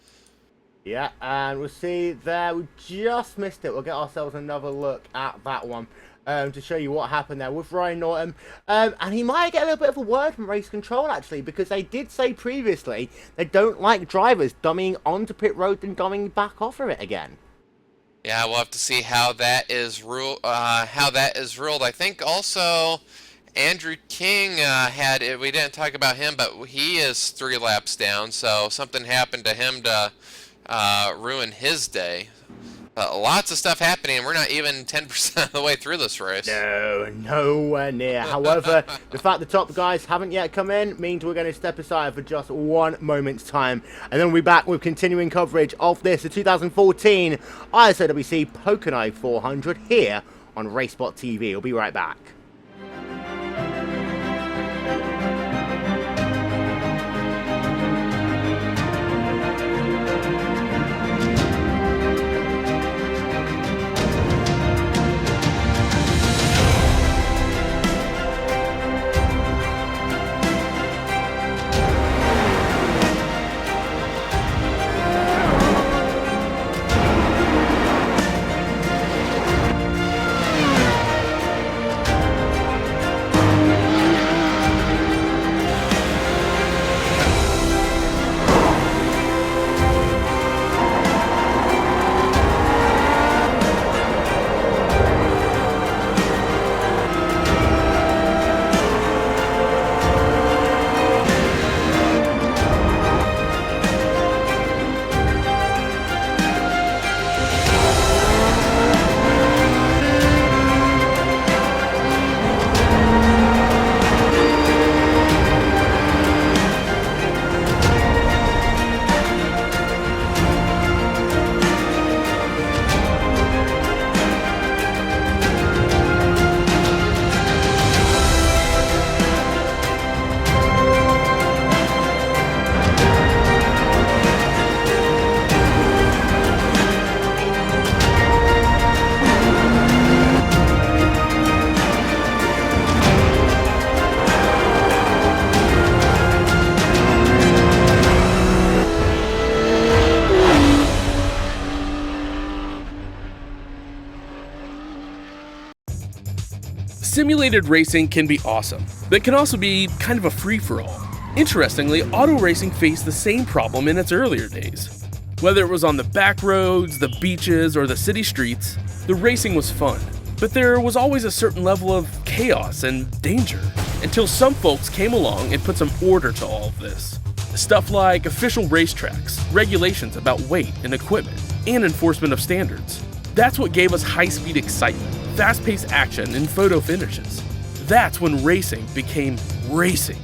Yeah, and we'll see there. We just missed it. We'll get ourselves another look at that one to show you what happened there with Ryan Norton. And he might get a little bit of a word from race control, actually, because they did say previously they don't like drivers dummying onto pit road and dummying back off of it again. Yeah, we'll have to see how that is ruled. I think also... Andrew King had it. We didn't talk about him, but he is 3 laps down, so something happened to him to ruin his day. Lots of stuff happening, and we're not even 10% of the way through this race. No, nowhere near. However, the fact the top guys haven't yet come in means we're going to step aside for just 1 moment's time. And then we'll be back with continuing coverage of this, the 2014 ISOWC Pocono 400 here on RaceSpotTV. We'll be right back. Simulated racing can be awesome, but it can also be kind of a free-for-all. Interestingly, auto racing faced the same problem in its earlier days. Whether it was on the back roads, the beaches, or the city streets, the racing was fun. But there was always a certain level of chaos and danger, until some folks came along and put some order to all of this. Stuff like official racetracks, regulations about weight and equipment, and enforcement of standards. That's what gave us high-speed excitement, fast-paced action, and photo finishes. That's when racing became racing.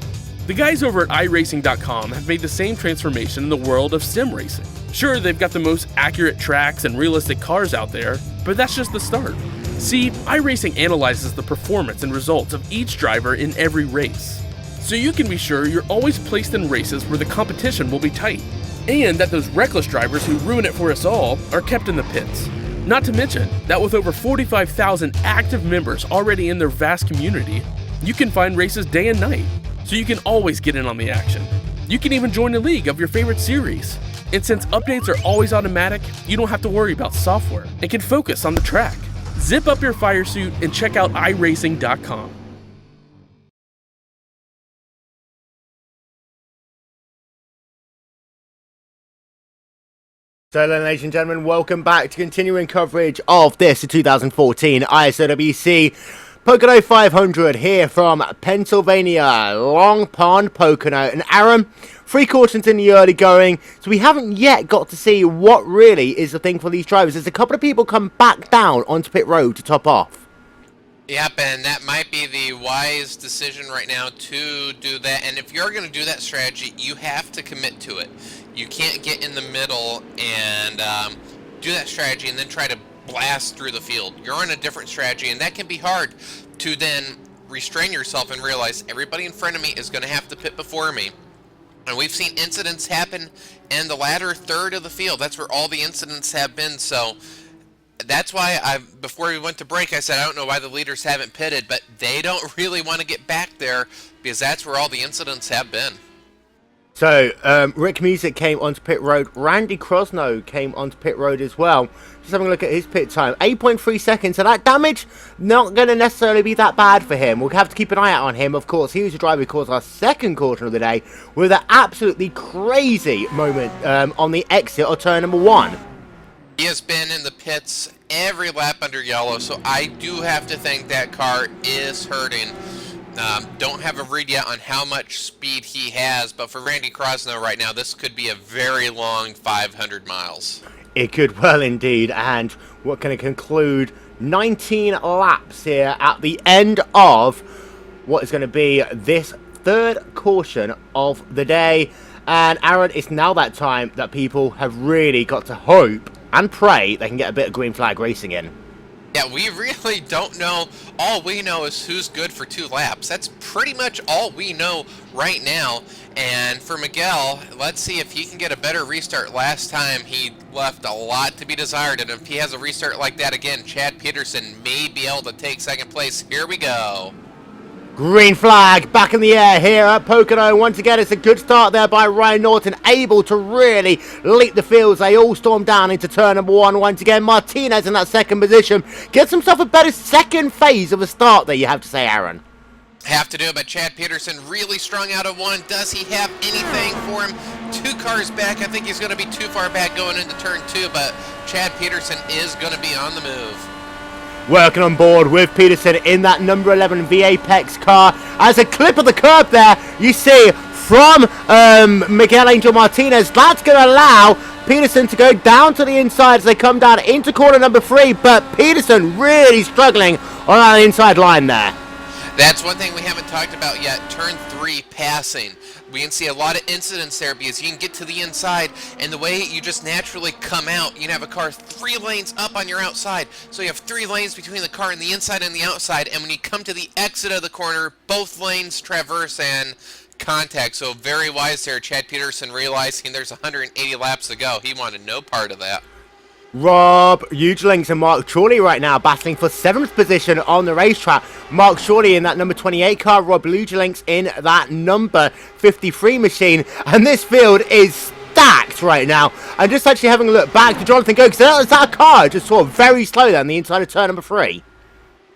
The guys over at iRacing.com have made the same transformation in the world of sim racing. Sure, they've got the most accurate tracks and realistic cars out there, but that's just the start. See, iRacing analyzes the performance and results of each driver in every race, so you can be sure you're always placed in races where the competition will be tight, and that those reckless drivers who ruin it for us all are kept in the pits. Not to mention that with over 45,000 active members already in their vast community, you can find races day and night, so you can always get in on the action. You can even join a league of your favorite series. And since updates are always automatic, you don't have to worry about software and can focus on the track. Zip up your fire suit and check out iRacing.com. So then, ladies and gentlemen, welcome back to continuing coverage of this 2014 ISOWC Pocono 500 here from Pennsylvania, Long Pond, Pocono. And Aaron, 3 cautions in the early going, so we haven't yet got to see what really is the thing for these drivers. There's a couple of people come back down onto pit road to top off. Yep, and that might be the wise decision right now to do that. And if you're going to do that strategy, you have to commit to it. You can't get in the middle and do that strategy and then try to blast through the field. You're on a different strategy, and that can be hard to then restrain yourself and realize everybody in front of me is going to have to pit before me. And we've seen incidents happen in the latter third of the field. That's where all the incidents have been. So that's why before we went to break, I said I don't know why the leaders haven't pitted, but they don't really want to get back there because that's where all the incidents have been. So, Rick Music came onto pit road. Randy Crosno came onto pit road as well. Just having a look at his pit time. 8.3 seconds. So that damage, not going to necessarily be that bad for him. We'll have to keep an eye out on him. Of course, he was the driver who caused our second caution of the day with an absolutely crazy moment on the exit of turn number 1. He has been in the pits every lap under yellow, so I do have to think that car is hurting. Don't have a read yet on how much speed he has, but for Randy Crosno right now, this could be a very long 500 miles. It could well indeed, and we're going to conclude 19 laps here at the end of what is going to be this third caution of the day. And Aaron, it's now that time that people have really got to hope and pray they can get a bit of green flag racing in. Yeah, we really don't know. All we know is who's good for 2 laps. That's pretty much all we know right now. And for Miguel, let's see if he can get a better restart. Last time he left a lot to be desired, and if he has a restart like that again, Chad Peterson may be able to take second place. Here we go. Green flag back in the air here at Pocono. Once again, it's a good start there by Ryan Norton, able to really leap the fields. They all storm down into turn number 1. Once again, Martinez in that second position. Gets himself a better second phase of a start there, you have to say, Aaron. Have to do it, but Chad Peterson really strung out of 1. Does he have anything for him? 2 cars back. I think he's going to be too far back going into turn 2, but Chad Peterson is going to be on the move. Working on board with Peterson in that number 11 V-Apex car. As a clip of the curb there, you see from Miguel Angel Martinez, that's going to allow Peterson to go down to the inside as they come down into corner number 3, but Peterson really struggling on that inside line there. That's one thing we haven't talked about yet, turn 3 passing. We can see a lot of incidents there because you can get to the inside, and the way you just naturally come out, you can have a car 3 lanes up on your outside. So you have 3 lanes between the car and the inside and the outside, and when you come to the exit of the corner, both lanes traverse and contact. So very wise there, Chad Peterson, realizing there's 180 laps to go. He wanted no part of that. Rob Eugelinks and Mark Chorley right now battling for 7th position on the racetrack. Mark Chorley in that number 28 car, Rob Eugelinks in that number 53 machine. And this field is stacked right now. I'm just actually having a look back to Jonathan Go, because that car just sort of very slow down the inside of turn number 3.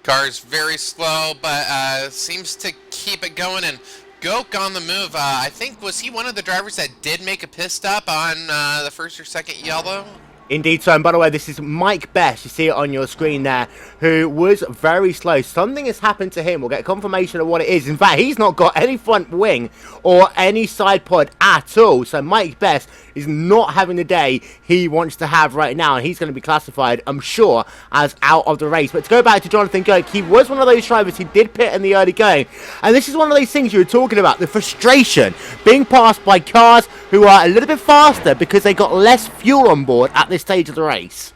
Car's very slow, but seems to keep it going. And Goke on the move. I think, was he one of the drivers that did make a pit stop on the first or second yellow? Indeed so, and by the way, this is Mike Best, you see it on your screen there, who was very slow. Something has happened to him. We'll get confirmation of what it is. In fact, he's not got any front wing or any side pod at all. So Mike Best is not having the day he wants to have right now, and he's going to be classified, I'm sure, as out of the race. But to go back to Jonathan Goke, he was one of those drivers who did pit in the early going, and this is one of those things you were talking about, the frustration, being passed by cars who are a little bit faster because they got less fuel on board at this stage of the race.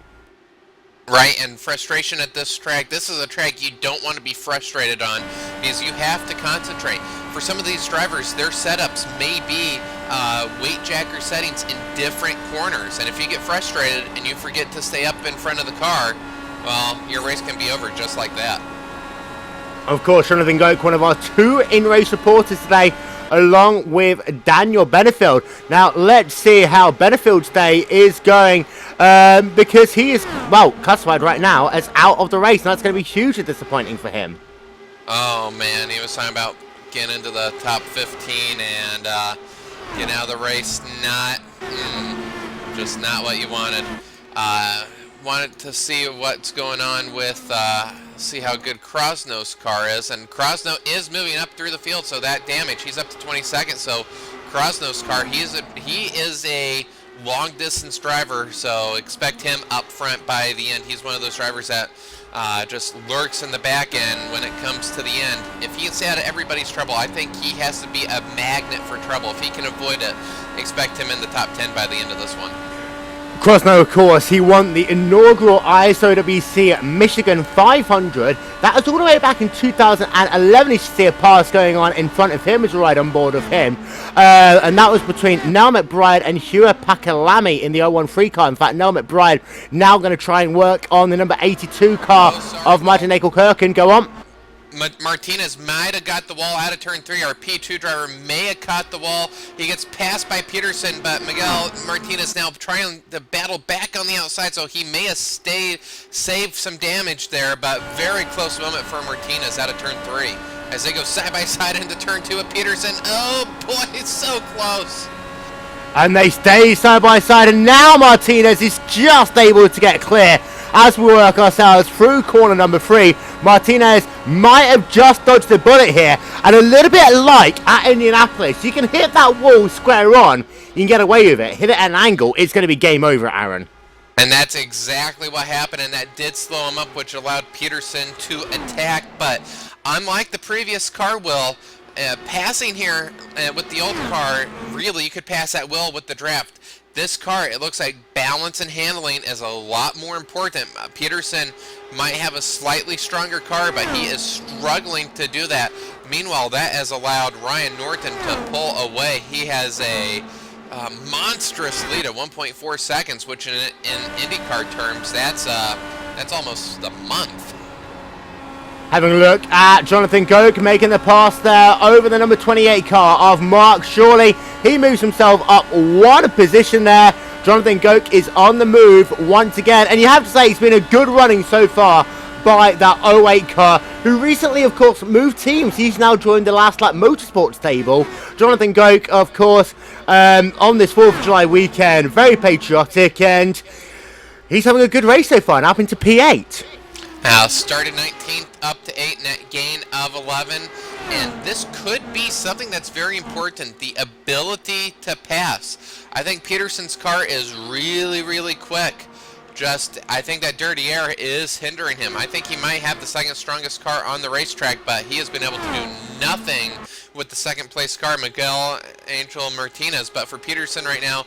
Right, and frustration at this track. This is a track you don't want to be frustrated on because you have to concentrate. For some of these drivers, their setups may be weight jacker settings in different corners, and if you get frustrated and you forget to stay up in front of the car, well, your race can be over just like that. Of course, Jonathan Goke, one of our two in-race reporters today, along with Daniel Benefield. Now, let's see how Benefield's day is going, because he is, well, classified right now as out of the race, and that's going to be hugely disappointing for him. Oh, man, he was talking about getting into the top 15 and getting out of the race. Just not what you wanted. Wanted to see what's going on with, see how good Krosno's car is, and Krosno is moving up through the field, so that damage, he's up to 22nd, so Krosno's car, he is a long distance driver, so expect him up front by the end. He's one of those drivers that just lurks in the back end when it comes to the end. If he gets out of everybody's trouble, I think he has to be a magnet for trouble. If he can avoid it, expect him in the top 10 by the end of this one. Krosno, of course, he won the inaugural ISOWC Michigan 500. That was all the way back in 2011. You see a pass going on in front of him as a ride on board of him. And that was between Nell McBride and Hugh Pakalami in the 013 car. In fact, Nell McBride now going to try and work on the number 82 car of Martin Eichelkirchen. Go on. Martinez might have got the wall out of turn 3. Our P2 driver may have caught the wall. He gets passed by Peterson, but Miguel Martinez now trying to battle back on the outside, so he may have saved some damage there, but very close moment for Martinez out of turn 3. As they go side by side into turn 2 with Peterson. Oh boy, it's so close. And they stay side by side, and now Martinez is just able to get clear as we work ourselves through corner number 3. Martinez might have just dodged the bullet here, and a little bit like at Indianapolis, you can hit that wall square on, you can get away with it. Hit it at an angle, it's going to be game over, Aaron. And that's exactly what happened, and that did slow him up, which allowed Peterson to attack. But unlike the previous car, Will, passing here with the old car, really you could pass at will with the draft. This car, it looks like balance and handling is a lot more important. Peterson might have a slightly stronger car, but he is struggling to do that. Meanwhile, that has allowed Ryan Norton to pull away. He has a monstrous lead of 1.4 seconds, which in IndyCar terms, that's almost a month. Having a look at Jonathan Goke making the pass there over the number 28 car of Mark Shawley. He moves himself up one position there. Jonathan Goke is on the move once again. And you have to say it's been a good running so far by that 08 car, who recently, of course, moved teams. He's now joined the Last Lap Motorsports stable. Jonathan Goke, of course, on this 4th of July weekend, very patriotic, and he's having a good race so far, now up into P8. Started 19th up to 8, net gain of 11, and this could be something that's very important, the ability to pass. I think Peterson's car is really, really quick. I think that dirty air is hindering him. I think he might have the second strongest car on the racetrack, but he has been able to do nothing with the second place car, Miguel Angel Martinez. But for Peterson right now,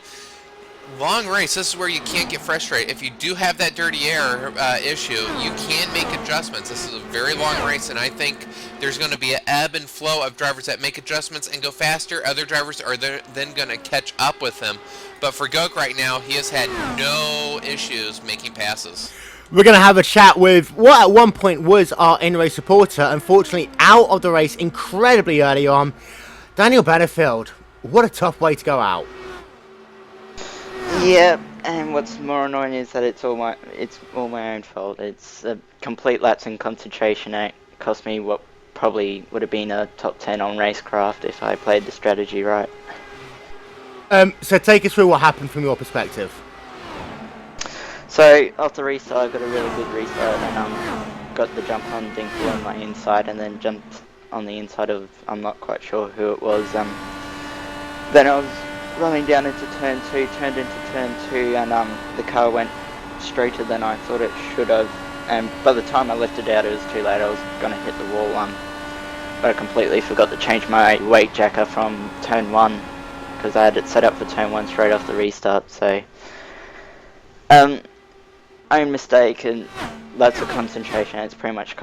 long race, this is where you can't get frustrated. If you do have that dirty air issue, you can make adjustments. This is a very long race, and I think there's going to be an ebb and flow of drivers that make adjustments and go faster. Other drivers are then going to catch up with them. But for Goke right now, he has had no issues making passes. We're going to have a chat with what at one point was our in-race supporter, unfortunately out of the race incredibly early on, Daniel Benefield. What a tough way to go out. Yeah, And what's more annoying is that it's all my own fault. It's a complete lapse in concentration. It cost me what probably would have been a top 10 on racecraft if I played the strategy right. So take us through what happened from your perspective. So off the restart, I got a really good restart and got the jump on Dinkle on my inside, and then jumped on the inside of, I'm not quite sure who it was. Then I was running down into turn 2, turned into turn 2, and the car went straighter than I thought it should have. And by the time I lifted out, it was too late. I was going to hit the wall. But I completely forgot to change my weight jacker from turn 1, because I had it set up for turn 1 straight off the restart. So, own mistake and lots of concentration. It's pretty much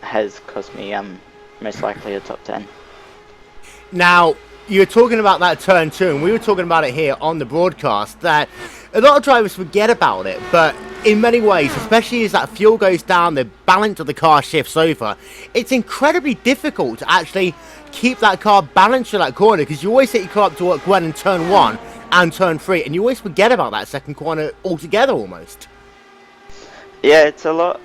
has cost me most likely a top 10. Now, you were talking about that turn 2, and we were talking about it here on the broadcast, that a lot of drivers forget about it, but in many ways, especially as that fuel goes down, the balance of the car shifts over, it's incredibly difficult to actually keep that car balanced for that corner, because you always set your car up to work well in turn 1 and turn 3, and you always forget about that second corner altogether almost. Yeah, it's a lot.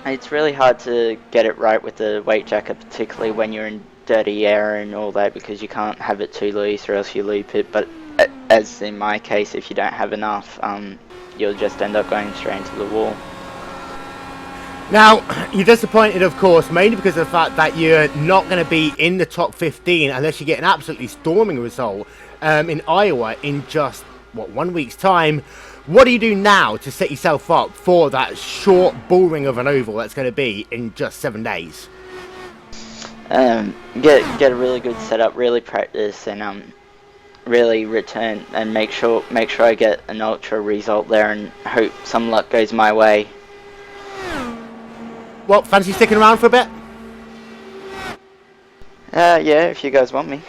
It's really hard to get it right with the weight jacket, particularly when you're in dirty air and all that, because you can't have it too loose or else you loop it. But as in my case, if you don't have enough, you'll just end up going straight into the wall. Now, you're disappointed, of course, mainly because of the fact that you're not going to be in the top 15 unless you get an absolutely storming result in Iowa in just, 1 week's time. What do you do now to set yourself up for that short bull ring of an oval that's going to be in just 7 days? Get a really good setup, really practice, and really return and make sure I get an ultra result there, and hope some luck goes my way. Well, fancy sticking around for a bit? Yeah, if you guys want me.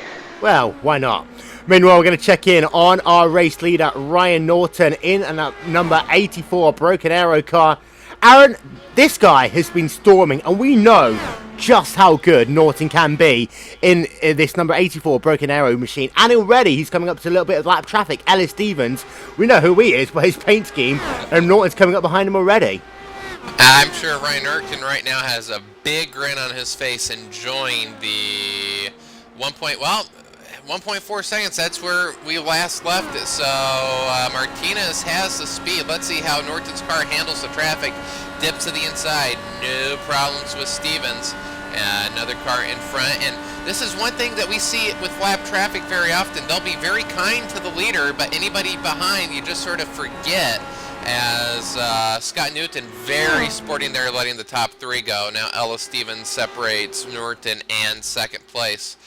Well, why not? Meanwhile, we're going to check in on our race leader, Ryan Norton, in a number 84 Broken Arrow car. Aaron, this guy has been storming, and we know just how good Norton can be in this number 84 Broken Arrow machine. And already he's coming up to a little bit of lap traffic. Ellis Stevens, we know who he is by his paint scheme, and Norton's coming up behind him already. I'm sure Ryan Norton right now has a big grin on his face, enjoying the 1.4 seconds. That's where we last left it. So Martinez has the speed. Let's see how Norton's car handles the traffic. Dips to the inside. No problems with Stevens. Another car in front. And this is one thing that we see with lap traffic very often. They'll be very kind to the leader, but anybody behind, you just sort of forget. As Scott Newton very sporting there, letting the top 3 go. Now Ellis Stevens separates Norton and second place,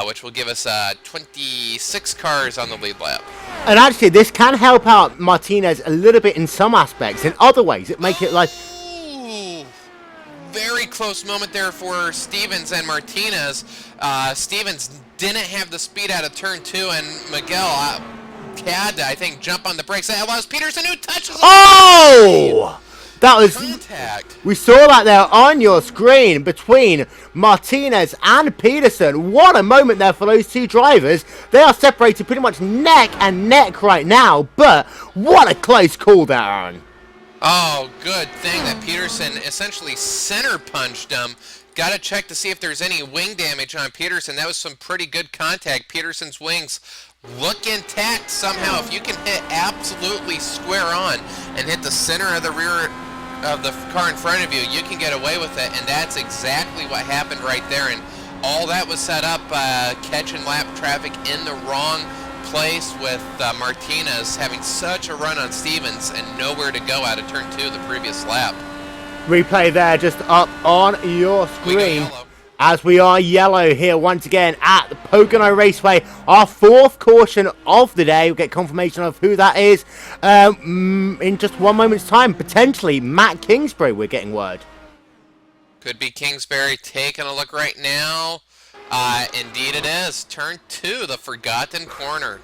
which will give us 26 cars on the lead lap. And actually, this can help out Martinez a little bit in some aspects. In other ways, it makes it like... Ooh, very close moment there for Stevens and Martinez. Stevens didn't have the speed out of turn 2, and Miguel... had to, I think, jump on the brakes. That allows Peterson, who touches... Oh! That was... contact. We saw that there on your screen between Martinez and Peterson. What a moment there for those two drivers. They are separated pretty much neck and neck right now, but what a close call there, Aaron. Oh, good thing that Peterson essentially center punched him. Got to check to see if there's any wing damage on Peterson. That was some pretty good contact. Peterson's wings look intact somehow. If you can hit absolutely square on and hit the center of the rear of the car in front of you, you can get away with it, and that's exactly what happened right there. And all that was set up, catching lap traffic in the wrong place, with Martinez having such a run on Stevens and nowhere to go out of turn 2 the previous lap. Replay there just up on your screen. As we are yellow here once again at the Pocono Raceway. Our 4th caution of the day. We'll get confirmation of who that is in just 1 moment's time. Potentially Matt Kingsbury, we're getting word. Could be Kingsbury. Taking a look right now. Indeed it is. Turn 2, the forgotten corner.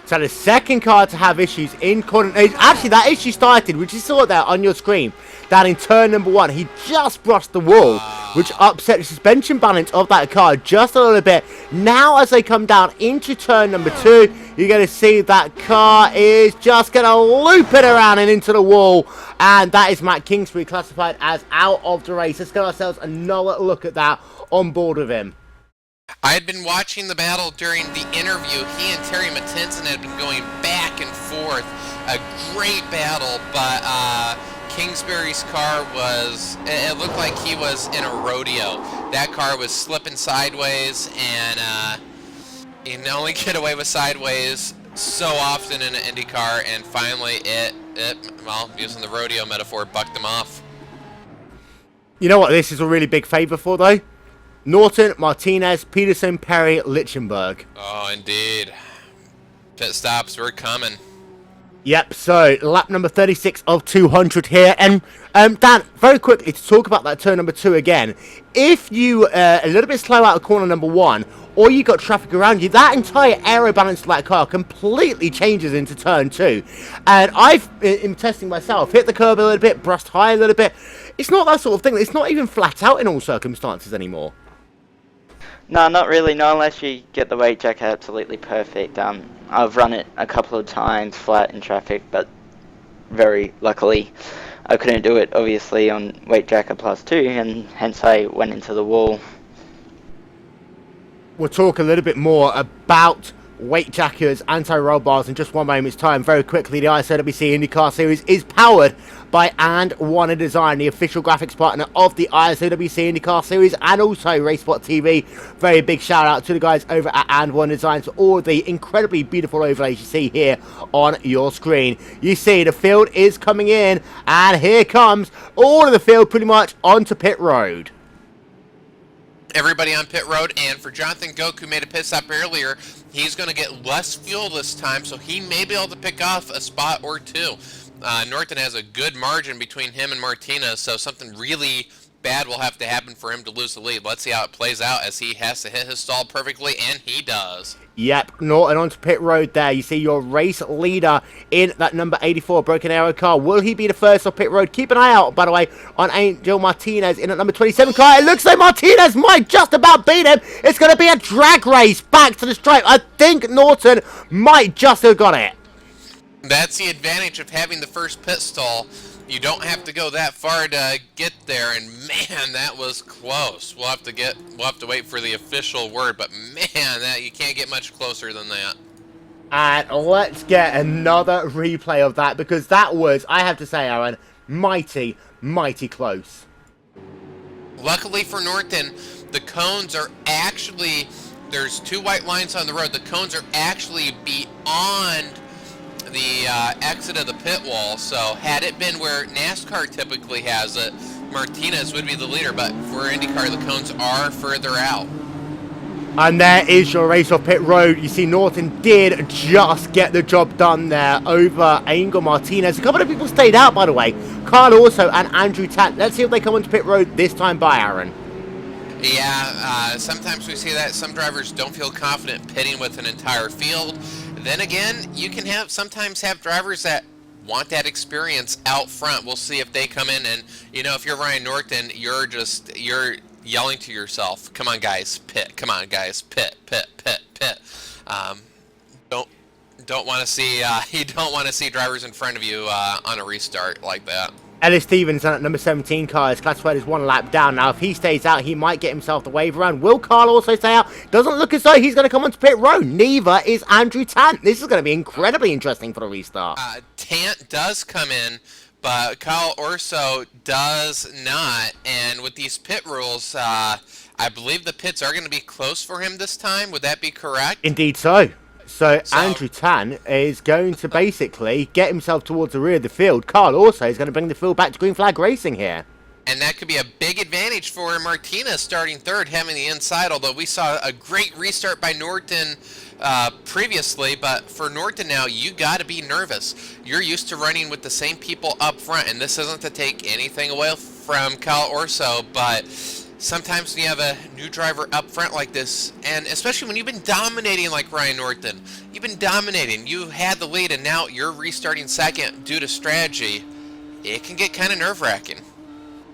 So the second car to have issues in corner... Actually, that issue started, which you saw there on your screen, that in turn number 1, he just brushed the wall, which upset the suspension balance of that car just a little bit. Now, as they come down into turn number 2, you're going to see that car is just going to loop it around and into the wall. And that is Matt Kingsbury classified as out of the race. Let's get ourselves another look at that on board with him. I had been watching the battle during the interview. He and Terry Mattinson had been going back and forth. A great battle, but Kingsbury's car it looked like he was in a rodeo. That car was slipping sideways, and you can only get away with sideways so often in an IndyCar, and finally well, using the rodeo metaphor, bucked him off. You know what this is a really big favour for, though? Norton, Martinez, Peterson, Perry, Lichtenberg. Oh, indeed. Pit stops were coming. Yep, so lap number 36 of 200 here. And Dan, very quickly to talk about that turn number 2 again. If you a little bit slow out of corner number 1, or you got traffic around you, that entire aero balance of that car completely changes into turn 2. And I've, in testing myself, hit the curb a little bit, brushed high a little bit. It's not that sort of thing. It's not even flat out in all circumstances anymore. No, not really. No, unless you get the weight jacket absolutely perfect. I've run it a couple of times flat in traffic, but very luckily I couldn't do it obviously on weight jacket plus 2, and hence I went into the wall. We'll talk a little bit more about weight jackets, anti-roll bars in just one moment's time. Very quickly, the ISOWC IndyCar Series is powered by And One Design, the official graphics partner of the ISOWC IndyCar Series, and also RaceSpotTV. Very big shout out to the guys over at And One Design for all the incredibly beautiful overlays you see here on your screen. You see the field is coming in, and here comes all of the field pretty much onto pit road. Everybody on pit road, and for Jonathan Goke, who made a pit stop earlier, he's going to get less fuel this time, so he may be able to pick off a spot or two. Norton has a good margin between him and Martinez, so something really bad will have to happen for him to lose the lead. Let's see how it plays out, as he has to hit his stall perfectly, and he does. Yep, Norton onto pit road there. You see your race leader in that number 84 Broken Arrow car. Will he be the first off pit road? Keep an eye out, by the way, on Angel Martinez in that number 27 car. It looks like Martinez might just about beat him. It's going to be a drag race back to the stripe. I think Norton might just have got it. That's the advantage of having the first pit stall. You don't have to go that far to get there, and man, that was close. We'll have to wait for the official word, but man, that you can't get much closer than that. And let's get another replay of that, because that was, I have to say, Aaron, mighty, mighty close. Luckily for Norton, the cones are actually, there's 2 white lines on the road. The cones are actually beyond the exit of the pit wall, so had it been where NASCAR typically has it, Martinez would be the leader, but for IndyCar, the cones are further out. And there is your race off pit road. You see Norton did just get the job done there over Angel Martinez. A couple of people stayed out, by the way. Carl also and Andrew Tat. Let's see if they come onto pit road this time by Aaron. Yeah, sometimes we see that. Some drivers don't feel confident pitting with an entire field. Then again, you can sometimes have drivers that want that experience out front. We'll see if they come in, and you know, if you're Ryan Norton, you're yelling to yourself, "Come on, guys, pit! Come on, guys, pit, pit, pit, pit!" Don't want to see you don't want to see drivers in front of you on a restart like that. Ellis Stevens at number 17 car is classified as 1 lap down. Now, if he stays out, he might get himself the wave around. Will Carl also stay out? Doesn't look as though he's going to come onto pit road. Neither is Andrew Tant. This is going to be incredibly interesting for the restart. Tant does come in, but Kyle Orso does not. And with these pit rules, I believe the pits are going to be close for him this time. Would that be correct? Indeed so. So Andrew Tan is going to basically get himself towards the rear of the field. Carl also is going to bring the field back to green flag racing here. And that could be a big advantage for Martinez starting third, having the inside, although we saw a great restart by Norton previously. But for Norton now, you got to be nervous. You're used to running with the same people up front, and this isn't to take anything away from Kyle Orso, but sometimes when you have a new driver up front like this, and especially when you've been dominating like Ryan Norton, you've been dominating, you had the lead, and now you're restarting second due to strategy, it can get kind of nerve-wracking.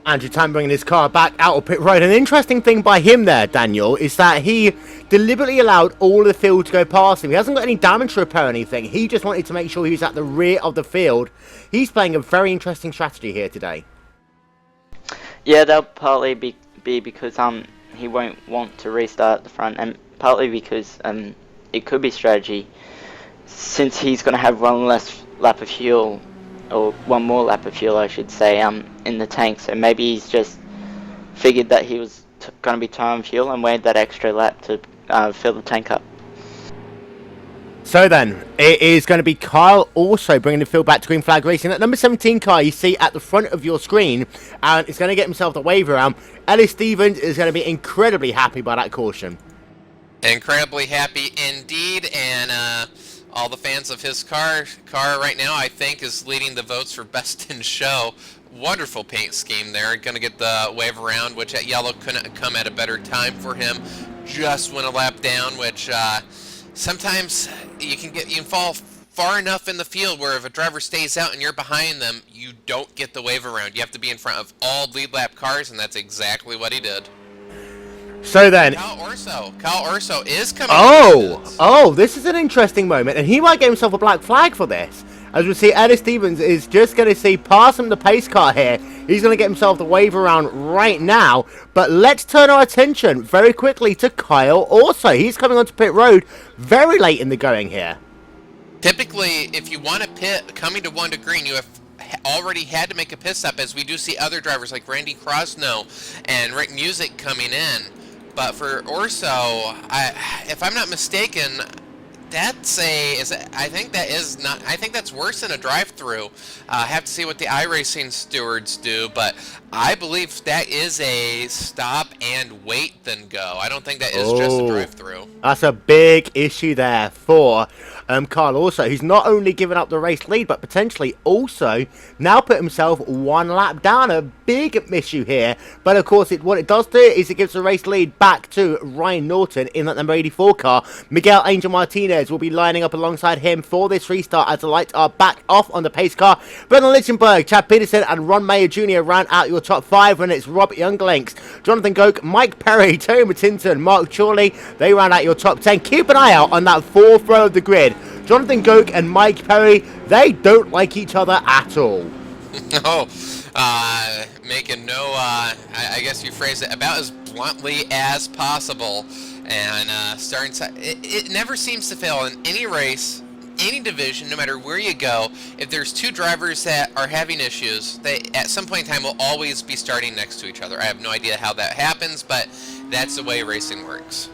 Andrew Tan bringing his car back out of pit road. An interesting thing by him there, Daniel, is that he deliberately allowed all of the field to go past him. He hasn't got any damage to repair or anything. He just wanted to make sure he was at the rear of the field. He's playing a very interesting strategy here today. Yeah, that'll partly be because he won't want to restart at the front, and partly because it could be strategy, since he's going to have one less lap of fuel, or one more lap of fuel I should say, in the tank. So maybe he's just figured that he was going to be tight on fuel and waited that extra lap to fill the tank up. So then, it is going to be Kyle also bringing the field back to Green Flag Racing. That number 17 car you see at the front of your screen, and it's going to get himself the wave around. Ellis Stevens is going to be incredibly happy by that caution. Incredibly happy indeed, and all the fans of his car right now, I think, is leading the votes for best in show. Wonderful paint scheme there. Going to get the wave around, which at yellow couldn't come at a better time for him. Just went a lap down, which sometimes you can fall far enough in the field where if a driver stays out and you're behind them, you don't get the wave around. You have to be in front of all lead lap cars, and that's exactly what he did. So then, Kyle Urso is coming. This is an interesting moment, and he might get himself a black flag for this. As we see, Ellis Stevens is just going to see past him the pace car here. He's going to get himself the wave around right now. But let's turn our attention very quickly to Kyle also. He's coming onto pit road very late in the going here. Typically, if you want to pit coming to 1 to green, you have already had to make a pit stop, as we do see other drivers like Randy Crosno and Rick Music coming in. But for Orso, if I'm not mistaken, I think that's worse than a drive-through. I have to see what the iRacing stewards do, but I believe that is a stop and wait then go. I don't think that is just a drive-through. That's a big issue there for Kyle also. He's not only given up the race lead, but potentially also now put himself one lap down. A big issue here. But of course, what it does do is it gives the race lead back to Ryan Norton in that number 84 car. Miguel Angel Martinez will be lining up alongside him for this restart as the lights are back off on the pace car. Brendan Lichtenberg, Chad Peterson and Ron Mayer Jr. round out your top 5 when it's Rob Younglinks, Jonathan Goke, Mike Perry, Terry Matinton, Mark Chorley. They round out your top 10. Keep an eye out on that 4th row of the grid. Jonathan Goke and Mike Perry, they don't like each other at all. Making no, I guess you phrase it about as bluntly as possible. And it never seems to fail in any race, any division, no matter where you go. If there's 2 drivers that are having issues, they at some point in time will always be starting next to each other. I have no idea how that happens, but that's the way racing works.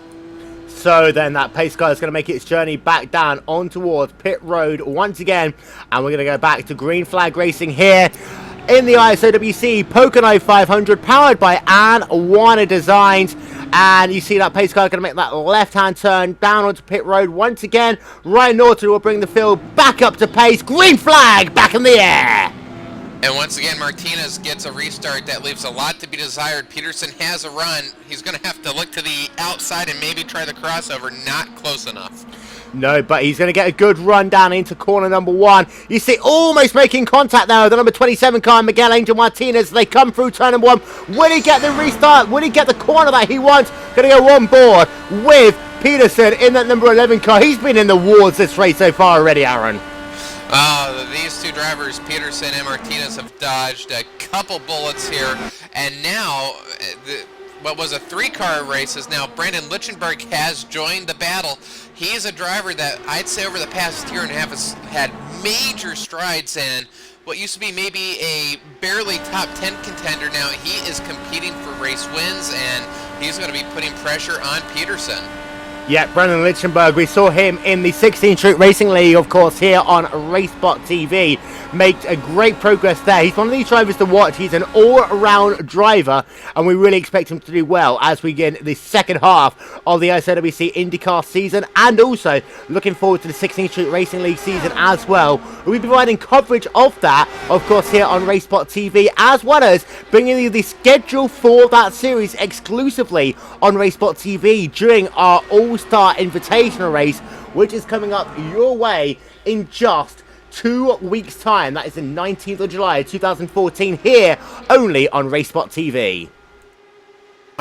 So then that pace car is going to make its journey back down on towards pit road once again. And we're going to go back to Green Flag Racing here in the ISOWC Pocono 500, powered by Ann Warner Designs. And you see that pace car going to make that left-hand turn down onto pit road once again. Ryan Norton will bring the field back up to pace. Green flag back in the air. And once again, Martinez gets a restart. That leaves a lot to be desired. Peterson has a run. He's going to have to look to the outside and maybe try the crossover. Not close enough. No, but he's going to get a good run down into corner number 1. You see, almost making contact now. The number 27 car, Miguel Angel Martinez. They come through turn number 1. Will he get the restart? Will he get the corner that he wants? Going to go on board with Peterson in that number 11 car. He's been in the wars this race so far already, Aaron. These 2 drivers, Peterson and Martinez, have dodged a couple bullets here. And now, what was a 3-car race is now Brandon Lichtenberg has joined the battle. He is a driver that I'd say over the past year and a half has had major strides in what used to be maybe a barely top 10 contender. Now he is competing for race wins, and he's going to be putting pressure on Peterson. Yeah, Brendan Lichtenberg, we saw him in the 16th Street Racing League, of course, here on RaceSpotTV. Make a great progress there. He's one of these drivers to watch. He's an all-around driver, and we really expect him to do well as we get the second half of the ISOWC IndyCar season, and also looking forward to the 16th Street Racing League season as well. We'll be providing coverage of that, of course, here on RaceSpotTV, as well as bringing you the schedule for that series exclusively on RaceSpotTV during our All-Star Invitational race, which is coming up your way in just 2 weeks' time. That is the 19th of July 2014 here only on RaceSpotTV.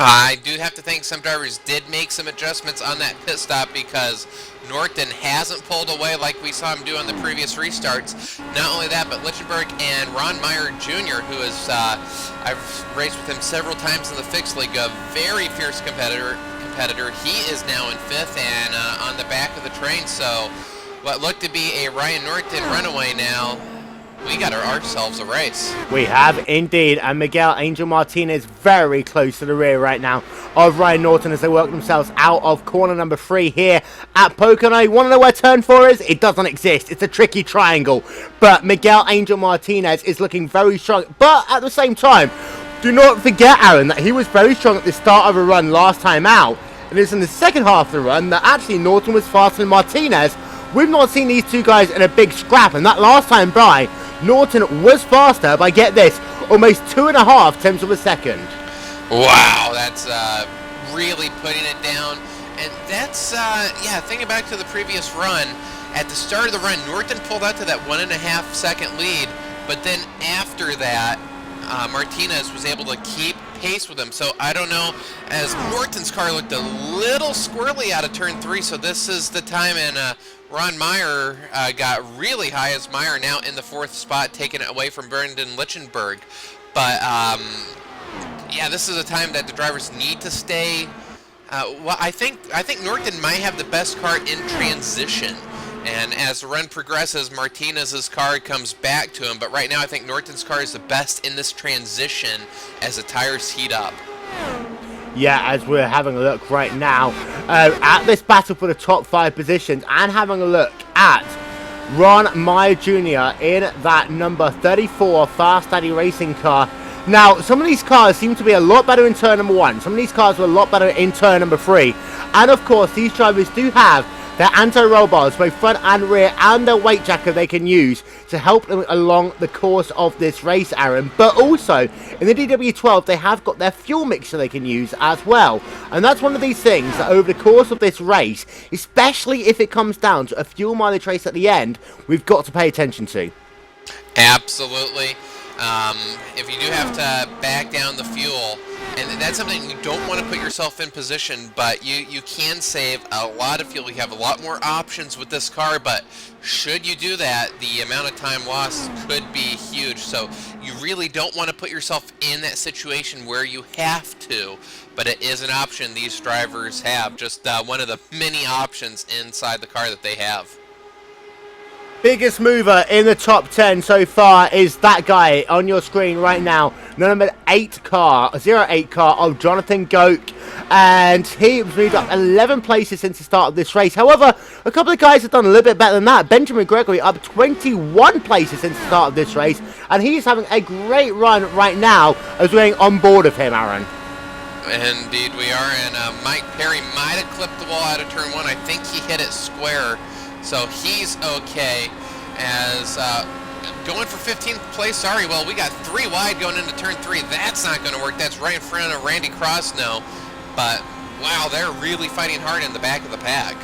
I do have to think some drivers did make some adjustments on that pit stop because Norton hasn't pulled away like we saw him do on the previous restarts. Not only that, but Lichtenberg and Ron Meyer Jr., who is, I've raced with him several times in the fixed league, a very fierce competitor. He is now in 5th and on the back of the train, so what looked to be a Ryan Norton runaway now. We got ourselves a race. We have indeed, and Miguel Angel Martinez very close to the rear right now of Ryan Norton as they work themselves out of corner number 3 here at Pocono. You want to know where turn 4 is? It doesn't exist. It's a tricky triangle. But Miguel Angel Martinez is looking very strong. But at the same time, do not forget, Aaron, that he was very strong at the start of a run last time out. And it's in the second half of the run that actually Norton was faster than Martinez. We've not seen these two guys in a big scrap, and that last time by, Norton was faster by, get this, almost 2.5 tenths of a second. Wow, that's really putting it down. And that's, yeah, thinking back to the previous run, at the start of the run, Norton pulled out to that 1.5 second lead, but then after that, Martinez was able to keep pace with him. So I don't know, as Norton's car looked a little squirrely out of turn 3, so this is the time, and Ron Meyer got really high as Meyer now in the 4th spot, taking it away from Brendan Lichtenberg. But yeah, this is a time that the drivers need to stay. Well, I think Norton might have the best car in transition. And as the run progresses, Martinez's car comes back to him. But right now, I think Norton's car is the best in this transition as the tires heat up. Yeah, as we're having a look right now at this battle for the top 5 positions and having a look at Ron Meyer Jr. in that number 34 Fast Daddy Racing car. Now, some of these cars seem to be a lot better in turn number 1. Some of these cars were a lot better in turn number 3. And of course, these drivers do have their anti-roll bars, both front and rear, and their weight jacket they can use to help them along the course of this race, Aaron. But also, in the DW12, they have got their fuel mixer they can use as well. And that's one of these things that over the course of this race, especially if it comes down to a fuel mileage race at the end, we've got to pay attention to. Absolutely. If you do have to back down the fuel, and that's something you don't want to put yourself in position, but you can save a lot of fuel. You have a lot more options with this car, but should you do that, the amount of time lost could be huge. So you really don't want to put yourself in that situation where you have to, but it is an option these drivers have, just one of the many options inside the car that they have. Biggest mover in the top 10 so far is that guy on your screen right now, the number 08 car of Jonathan Goke, and he was moved up 11 places since the start of this race. However, a couple of guys have done a little bit better than that. Benjamin Gregory up 21 places since the start of this race, and he's having a great run right now as we're going on board of him, Aaron. Indeed we are, and Mike Perry might have clipped the wall out of turn 1. I think he hit it square. So he's okay, as going for 15th place. Sorry, well, we got 3 wide going into turn 3. That's not going to work. That's right in front of Randy Crosno. But, wow, they're really fighting hard in the back of the pack.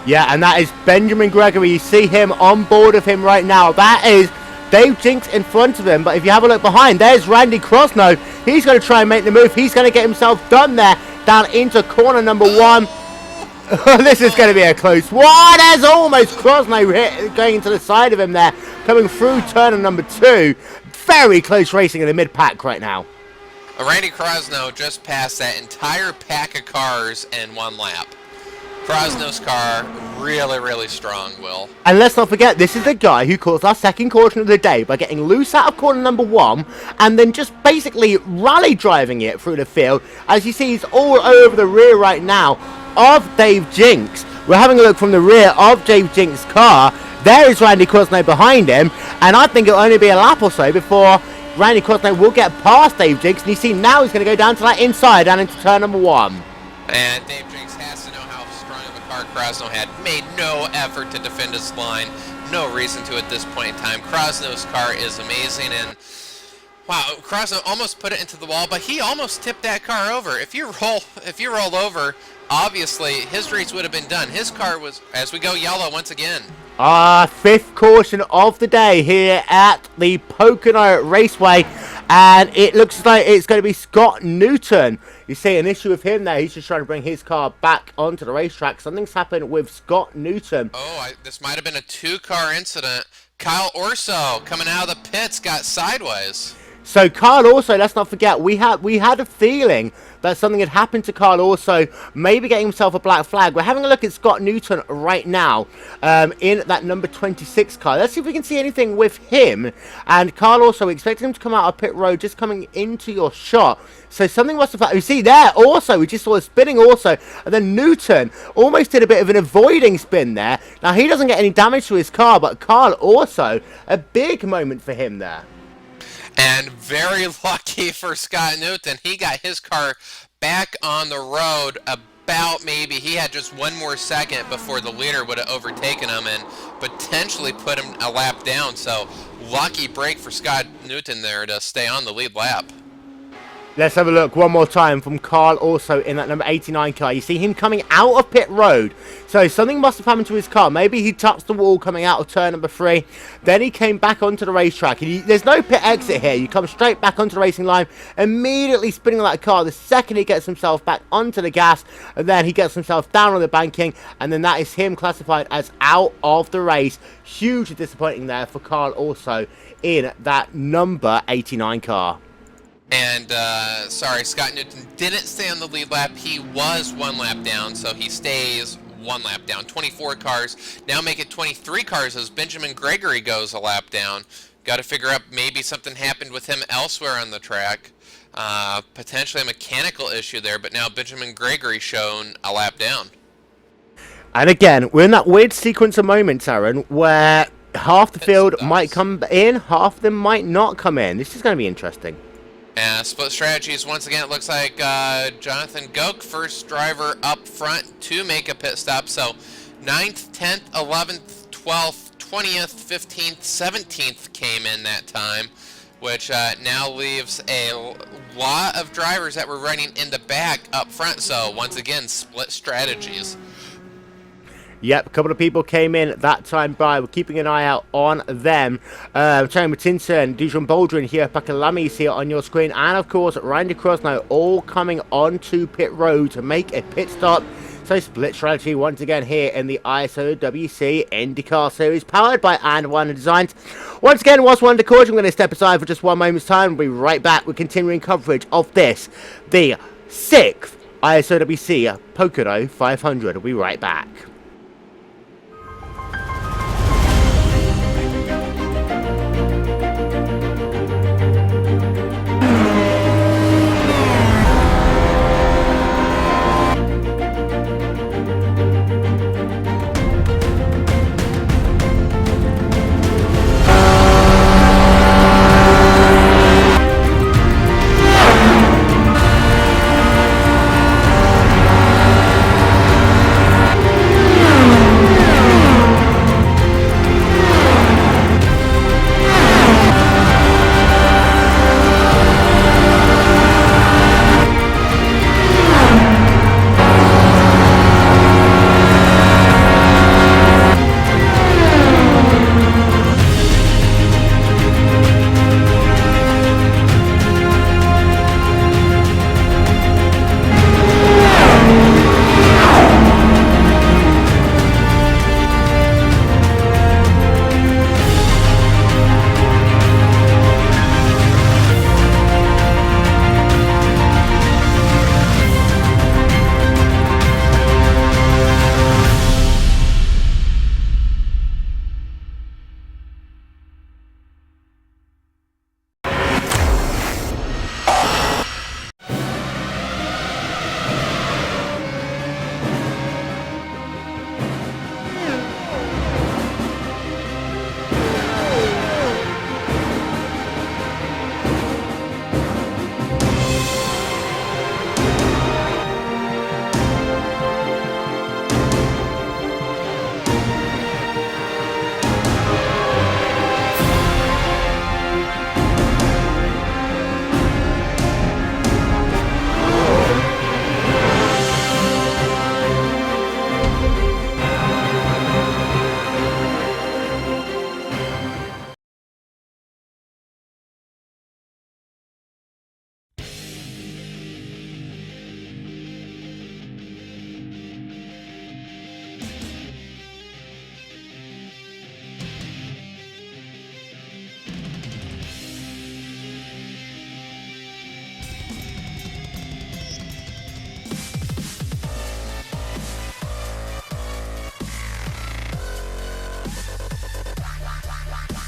Yeah, and that is Benjamin Gregory. You see him on board of him right now. That is Dave Jinks in front of him. But if you have a look behind, there's Randy Crosno. He's going to try and make the move. He's going to get himself done there down into corner number 1. This is going to be a close one. There's almost Crosno hit going into the side of him there, coming through turn number 2. Very close racing in the mid-pack right now. Randy Crosno just passed that entire pack of cars in 1 lap. Crosno's car really, really strong, Will. And let's not forget, this is the guy who caused our second caution of the day by getting loose out of corner number 1 and then just basically rally driving it through the field. As you see, he's all over the rear right now of Dave Jinks. We're having a look from the rear of Dave Jinks' car. There is Randy Crosno behind him, and I think it'll only be a lap or so before Randy Crosno will get past Dave Jinks, and you see now he's going to go down to that inside, down into turn number 1. And Dave Jinks has to know how strong of a car Crosno had. Made no effort to defend his line. No reason to at this point in time. Crosno's car is amazing, and wow, Crosno almost put it into the wall, but he almost tipped that car over. If you roll over, obviously his race would have been done. His car was, as we go yellow once again. Fifth caution of the day here at the Pocono Raceway, and it looks like it's going to be Scott Newton. You see an issue with him there. He's just trying to bring his car back onto the racetrack. Something's happened with Scott Newton. Oh, this might have been a two-car incident. Kyle Orso coming out of the pits got sideways. So Carl Orso, let's not forget, we had a feeling that something had happened to Carl Orso, maybe getting himself a black flag. We're having a look at Scott Newton right now in that number 26 car. Let's see if we can see anything with him. And Carl Orso, we expected him to come out of pit road, just coming into your shot. So something must have happened. You see there, also, we just saw a spinning Orso, and then Newton almost did a bit of an avoiding spin there. Now, he doesn't get any damage to his car, but Carl Orso, a big moment for him there. And very lucky for Scott Newton, he got his car back on the road about maybe he had just one more second before the leader would have overtaken him and potentially put him a lap down. So lucky break for Scott Newton there to stay on the lead lap. Let's have a look one more time from Carl Orso in that number 89 car. You see him coming out of pit road. So something must have happened to his car. Maybe he touched the wall coming out of turn number 3. Then he came back onto the racetrack. There's no pit exit here. You come straight back onto the racing line, immediately spinning like a car the second he gets himself back onto the gas. And then he gets himself down on the banking. And then that is him classified as out of the race. Hugely disappointing there for Carl Orso in that number 89 car. And, sorry, Scott Newton didn't stay on the lead lap. He was one lap down, so he stays one lap down. 24 cars. Now make it 23 cars as Benjamin Gregory goes a lap down. Got to figure out maybe something happened with him elsewhere on the track. Potentially a mechanical issue there, but now Benjamin Gregory shown a lap down. And again, we're in that weird sequence of moments, Aaron, where half the field might come in, half of them might not come in. This is going to be interesting. Split strategies, once again, it looks like Jonathan Goke, first driver up front to make a pit stop. So 9th, 10th, 11th, 12th, 20th, 15th, 17th came in that time, which now leaves a lot of drivers that were running in the back up front. So once again, split strategies. Yep, a couple of people came in that time by. We're keeping an eye out on them. Terry Matinson, Dijon Baldwin here, Pakalami is here on your screen. And of course, Randy Crosno all coming onto pit road to make a pit stop. So split strategy once again here in the ISOWC IndyCar Series, powered by And1 Designs. Once again, whilst we're under caution, I'm going to step aside for just one moment's time. We'll be right back with continuing coverage of this, the 6th ISOWC Pocono 500. We'll be right back.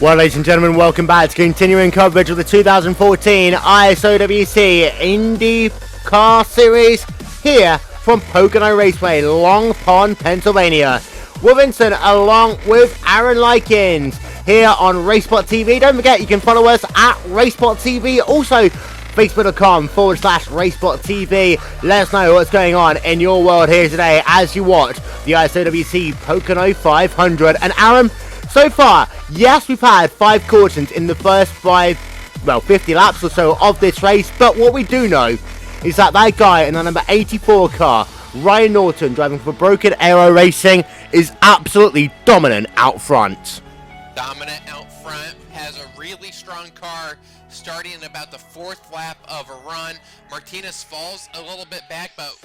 Well, ladies and gentlemen, welcome back to continuing coverage of the 2014 ISOWC IndyCar Series here from Pocono Raceway, Long Pond, Pennsylvania. Will Vincent along with Aaron Likens here on RaceSpotTV. Don't forget, you can follow us at RaceSpotTV. Also, Facebook.com/RaceSpotTV. Let us know what's going on in your world here today as you watch the ISOWC Pocono 500. And Aaron, so far, yes, we've had 5 cautions in the first 50 laps or so of this race, but what we do know is that guy in the number 84 car, Ryan Norton, driving for Broken Arrow Racing, is absolutely dominant out front. Dominant out front, has a really strong car, starting in about the 4th lap of a run. Martinez falls a little bit back, but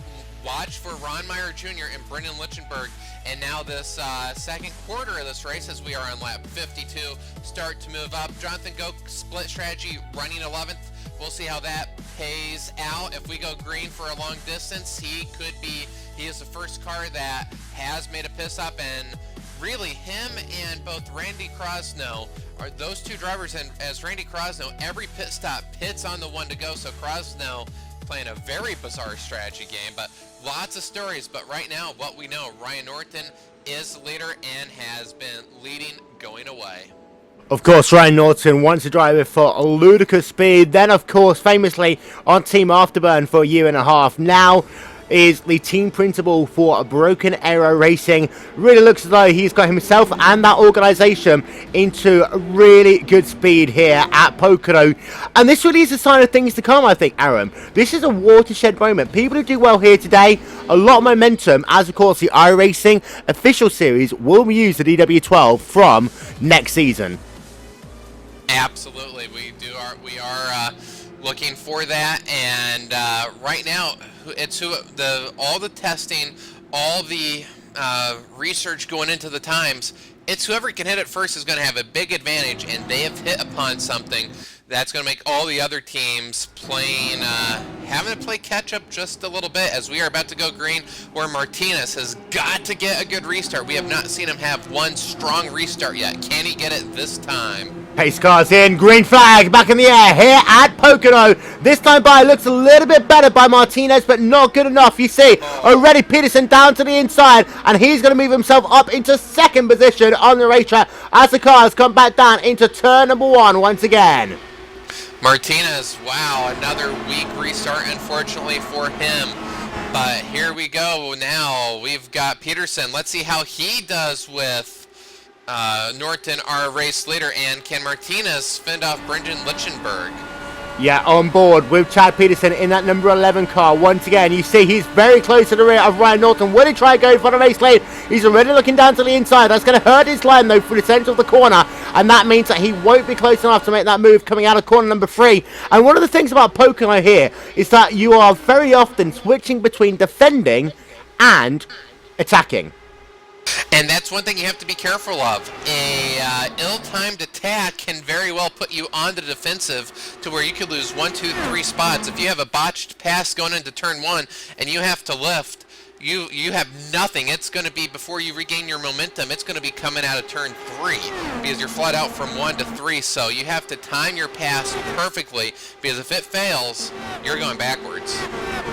watch for Ron Meyer Jr. and Brendan Lichtenberg. And now this second quarter of this race, as we are on lap 52, start to move up. Jonathan Goke, split strategy, running 11th. We'll see how that pays out. If we go green for a long distance, he is the first car that has made a pit stop, and really him and both Randy Crosno are those two drivers. And as Randy Crosno, every pit stop pits on the one to go, so Crosno playing a very bizarre strategy game, but lots of stories. But right now, what we know, Ryan Norton is the leader and has been leading going away. Of course, Ryan Norton wants to drive it for ludicrous speed. Then, of course, famously on Team Afterburn for a year and a half. Now is the team principal for Broken Arrow Racing. Really looks as though he's got himself and that organisation into really good speed here at Pocono. And this really is a sign of things to come, I think, Aaron. This is a watershed moment. People who do well here today, a lot of momentum, as of course the iRacing official series will use the DW12 from next season. Absolutely, we are looking for that, and right now it's all the testing, all the research going into the times. It's whoever can hit it first is going to have a big advantage, and they have hit upon something that's going to make all the other teams having to play catch up just a little bit, as we are about to go green, where Martinez has got to get a good restart. We have not seen him have one strong restart yet. Can he get it this time? Pace cars in, green flag back in the air here at Pocono. This time by looks a little bit better by Martinez, but not good enough. You see already Peterson down to the inside, and he's going to move himself up into second position on the racetrack as the cars come back down into turn number 1 once again. Martinez, wow, another weak restart, unfortunately for him. But here we go now. We've got Peterson. Let's see how he does with Norton, our race leader, and can Martinez fend off Brendan Lichtenberg? Yeah, on board with Chad Peterson in that number 11 car. Once again, you see he's very close to the rear of Ryan Norton. Will he try going for the race lane? He's already looking down to the inside. That's going to hurt his line, though, through the centre of the corner. And that means that he won't be close enough to make that move coming out of corner number 3. And one of the things about Pocono here is that you are very often switching between defending and attacking. And that's one thing you have to be careful of. A ill-timed attack can very well put you on the defensive to where you could lose 1, 2, 3 spots. If you have a botched pass going into turn 1 and you have to lift, you have nothing. It's going to be, before you regain your momentum, it's going to be coming out of turn 3 because you're flat out from 1 to 3. So you have to time your pass perfectly, because if it fails, you're going backwards.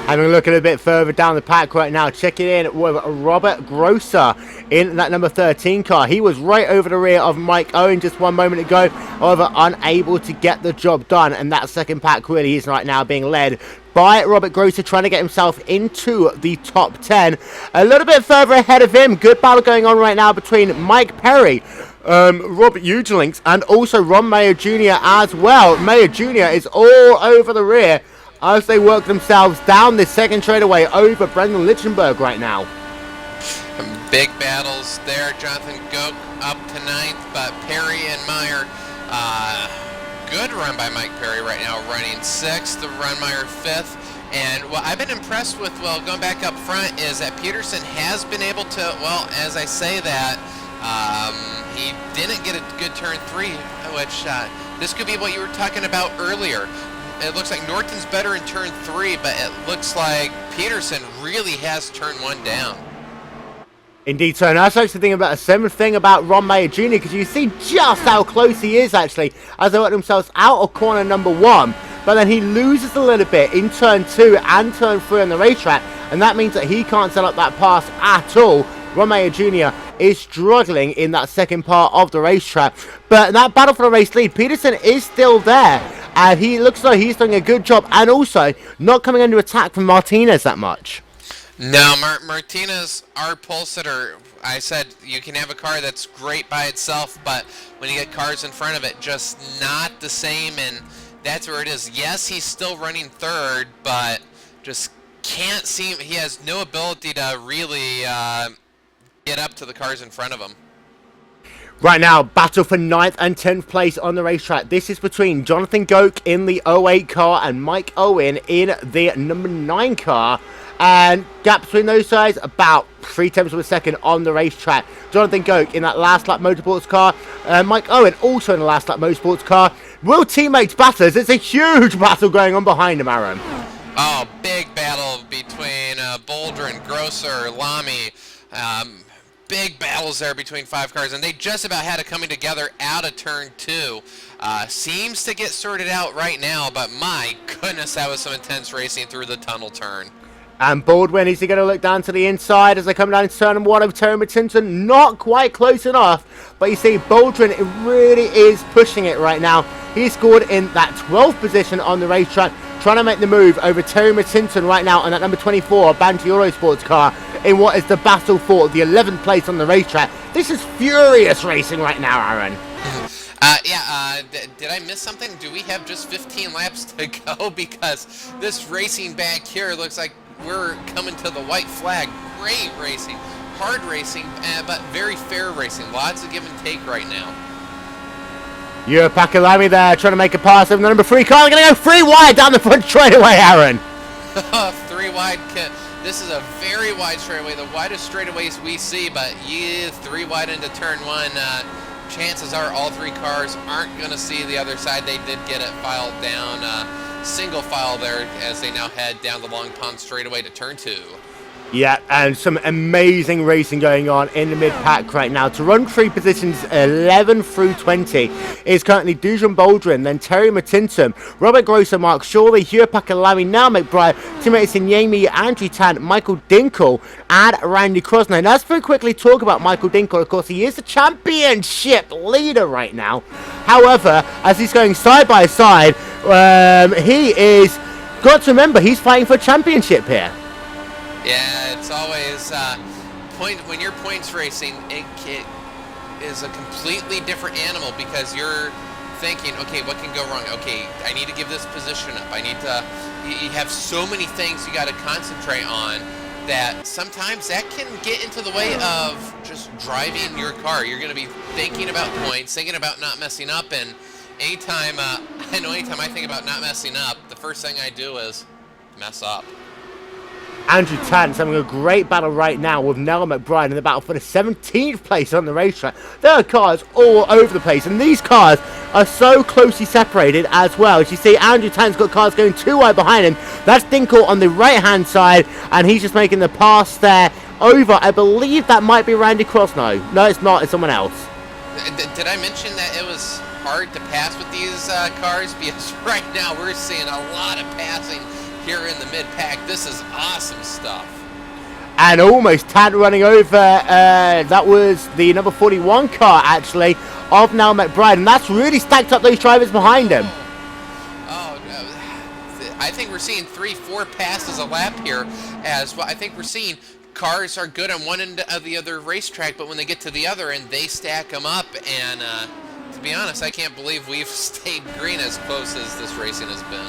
Having a look at a bit further down the pack right now, checking in with Robert Grosser in that number 13 car. He was right over the rear of Mike Owen just one moment ago, however unable to get the job done, and that second pack really is right now being led by Robert Grosser, trying to get himself into the top 10. A little bit further ahead of him, good battle going on right now between Mike Perry, Robert Eugelinks, and also Ron Mayer Jr. as well. Mayer Jr. is all over the rear as they work themselves down this second straightaway over Brendan Lichtenberg right now. Some big battles there. Jonathan Goke up to 9th, but Perry and Meyer, good run by Mike Perry right now, running 6th, the Ron Meyer 5th. And what I've been impressed with, going back up front, is that Peterson has been able to, as I say that, he didn't get a good turn 3, which this could be what you were talking about earlier. It looks like Norton's better in turn 3, but it looks like Peterson really has turn 1 down. Indeed, so. And I was actually thinking about a similar thing about Ron Mayer Jr. because you see just how close he is actually as they work themselves out of corner number 1. But then he loses a little bit in turn 2 and turn 3 on the racetrack, and that means that he can't set up that pass at all. Ron Mayer Jr. is struggling in that second part of the racetrack. But in that battle for the race lead, Peterson is still there, and he looks like he's doing a good job, and also not coming under attack from Martinez that much. No, Martinez, our pole sitter, I said you can have a car that's great by itself, but when you get cars in front of it, just not the same, and that's where it is. Yes, he's still running third, but just can't seem, he has no ability to really get up to the cars in front of him. Right now, battle for 9th and 10th place on the racetrack. This is between Jonathan Goke in the 08 car and Mike Owen in the number 9 car. And gap between those guys, about 0.3 of a second on the racetrack. Jonathan Goke in that last lap motorsports car. Mike Owen also in the last lap motorsports car. Will teammates battles? It's a huge battle going on behind him, Aaron. Oh, big battle between Boldrin, Grosser, Lamy. Big battles there between 5 cars, and they just about had it coming together out of turn 2. Seems to get sorted out right now, but my goodness, that was some intense racing through the tunnel turn. And Baldwin, is he going to look down to the inside as they come down into turn 1 of Terry Matinson? Not quite close enough, but you see Baldwin really is pushing it right now. He scored in that 12th position on the racetrack, trying to make the move over Terry Matinson right now on that number 24 Banty Autosports car in what is the battle for the 11th place on the racetrack. This is furious racing right now, Aaron. Did I miss something? Do we have just 15 laps to go? Because this racing back here looks like we're coming to the white flag. Great racing, hard racing, but very fair racing. Lots of give and take right now. Pakalami there trying to make a pass over the number 3 car. They're going to go 3 wide down the front straightaway, Aaron. 3 wide. This is a very wide straightaway, the widest straightaways we see, but 3 wide into turn 1. Chances are all 3 cars aren't going to see the other side. They did get it filed down, single file there as they now head down the Long Pond straightaway to turn 2. Yeah, and some amazing racing going on in the mid-pack right now. To run 3 positions 11 through 20 is currently Dujan Baldwin, then Terry Matinson, Robert Grosser, Mark Shawley, Hugh Pakalami, now McBride, teammates Inyemi, Andrew Tant, Michael Dinkle, and Randy Crosno. Now, let's very quickly talk about Michael Dinkle. Of course, he is the championship leader right now. However, as he's going side by side, he is, got to remember, he's fighting for a championship here. Yeah, it's always when you're points racing, it is a completely different animal because you're thinking, okay, what can go wrong? Okay, I need to give this position up. I need to. You have so many things you got to concentrate on that sometimes that can get into the way of just driving your car. You're going to be thinking about points, thinking about not messing up, and anytime I think about not messing up, the first thing I do is mess up. Andrew Tant's having a great battle right now with Nell McBride in the battle for the 17th place on the racetrack. There are cars all over the place, and these cars are so closely separated as well. As you see, Andrew Tant's got cars going 2 wide behind him. That's Dinkle on the right-hand side, and he's just making the pass there over. I believe that might be Randy Crosno. No, it's not. It's someone else. Did I mention that it was hard to pass with these cars? Because right now we're seeing a lot of passing here in the mid-pack. This is awesome stuff. And almost Tant running over, that was the number 41 car, actually, of Nell McBride. And that's really stacked up those drivers behind him. I think we're seeing 3-4 passes a lap here as well. I think we're seeing cars are good on one end of the other racetrack, but when they get to the other end, they stack them up. And to be honest, I can't believe we've stayed green as close as this racing has been.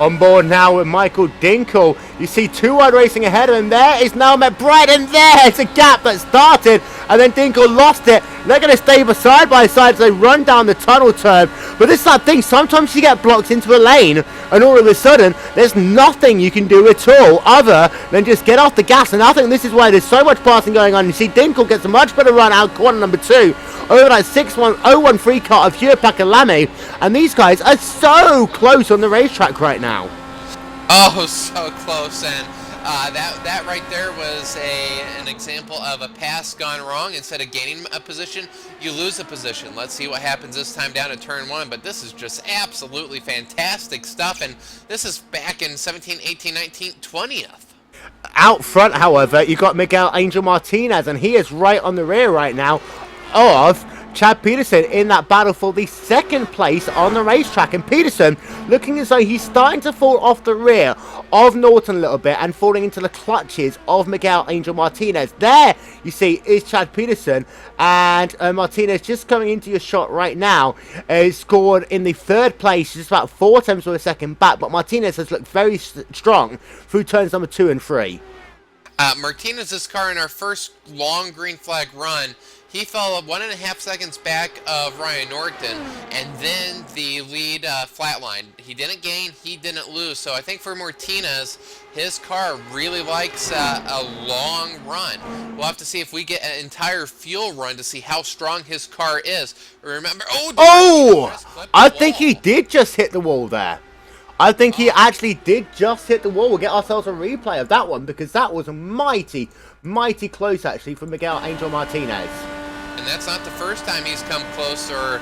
On board now with Michael Dinkle. You see 2 wide racing ahead of him. There is now McBride, and there's a gap that started, and then Dinkle lost it. They're going to stay side by side as they run down the tunnel turn. But this is that thing, sometimes you get blocked into a lane, and all of a sudden, there's nothing you can do at all other than just get off the gas. And I think this is why there's so much passing going on. You see Dinkle gets a much better run out corner number 2 over that 61013 car of Hugh Pakalami, and these guys are so close on the racetrack right now. Oh, so close, and That right there was an example of a pass gone wrong. Instead of gaining a position, you lose a position. Let's see what happens this time down to turn 1. But this is just absolutely fantastic stuff. And this is back in 17, 18, 19, 20th. Out front, however, you got Miguel Angel Martinez, and he is right on the rear right now of Chad Peterson in that battle for the second place on the racetrack. And Peterson looking as though he's starting to fall off the rear of Norton a little bit and falling into the clutches of Miguel Angel Martinez. There you see is Chad Peterson, and Martinez just coming into your shot right now is scored in the third place, just about 4 tenths of a second back, but Martinez has looked very strong through turns number 2 and 3. Martinez's car in our first long green flag run, he fell 1.5 seconds back of Ryan Norton, and then the lead flatlined. He didn't gain, he didn't lose. So I think for Martinez, his car really likes a long run. We'll have to see if we get an entire fuel run to see how strong his car is. Remember, I think he did just hit the wall there. I think he actually did just hit the wall. We'll get ourselves a replay of that one, because that was mighty, mighty close actually from Miguel Angel Martinez. And that's not the first time he's come close or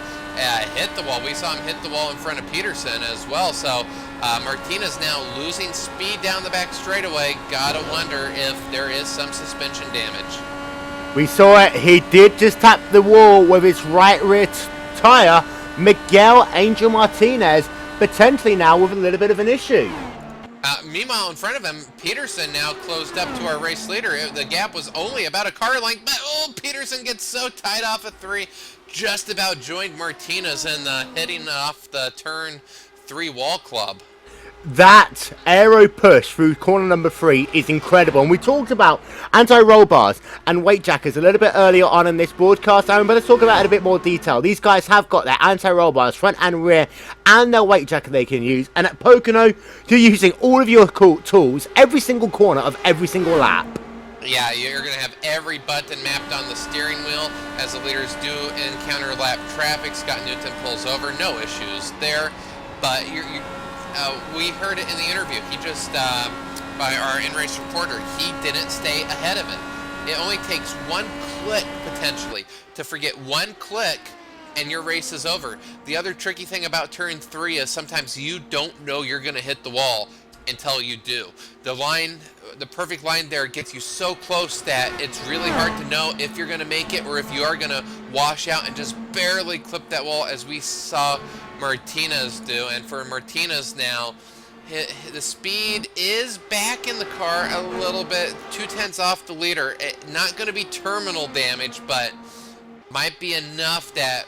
hit the wall. We saw him hit the wall in front of Peterson as well. So Martinez now losing speed down the back straightaway. Gotta wonder if there is some suspension damage. We saw it. He did just tap the wall with his right rear tire. Miguel Angel Martinez potentially now with a little bit of an issue. Meanwhile, in front of him, Peterson now closed up to our race leader. The gap was only about a car length, but Peterson gets so tight off of 3, just about joined Martinez in hitting off the turn 3 wall club. That aero push through corner number 3 is incredible. And we talked about anti-roll bars and weight jackers a little bit earlier on in this broadcast, Aaron, but let's talk about it in a bit more detail. These guys have got their anti-roll bars, front and rear, and their weight jacker they can use. And at Pocono, you're using all of your tools every single corner of every single lap. Yeah, you're going to have every button mapped on the steering wheel as the leaders do encounter lap traffic. Scott Newton pulls over, no issues there. But we heard it in the interview. He just, by our in-race reporter, he didn't stay ahead of it. It only takes one click, potentially, to forget one click, and your race is over. The other tricky thing about turn 3 is sometimes you don't know you're going to hit the wall until you do. The perfect line there gets you so close that it's really hard to know if you're going to make it or if you are going to wash out and just barely clip that wall, as we saw Martinez do. And for Martinez now, the speed is back in the car a little bit, 2 tenths off the leader. Not going to be terminal damage, but might be enough that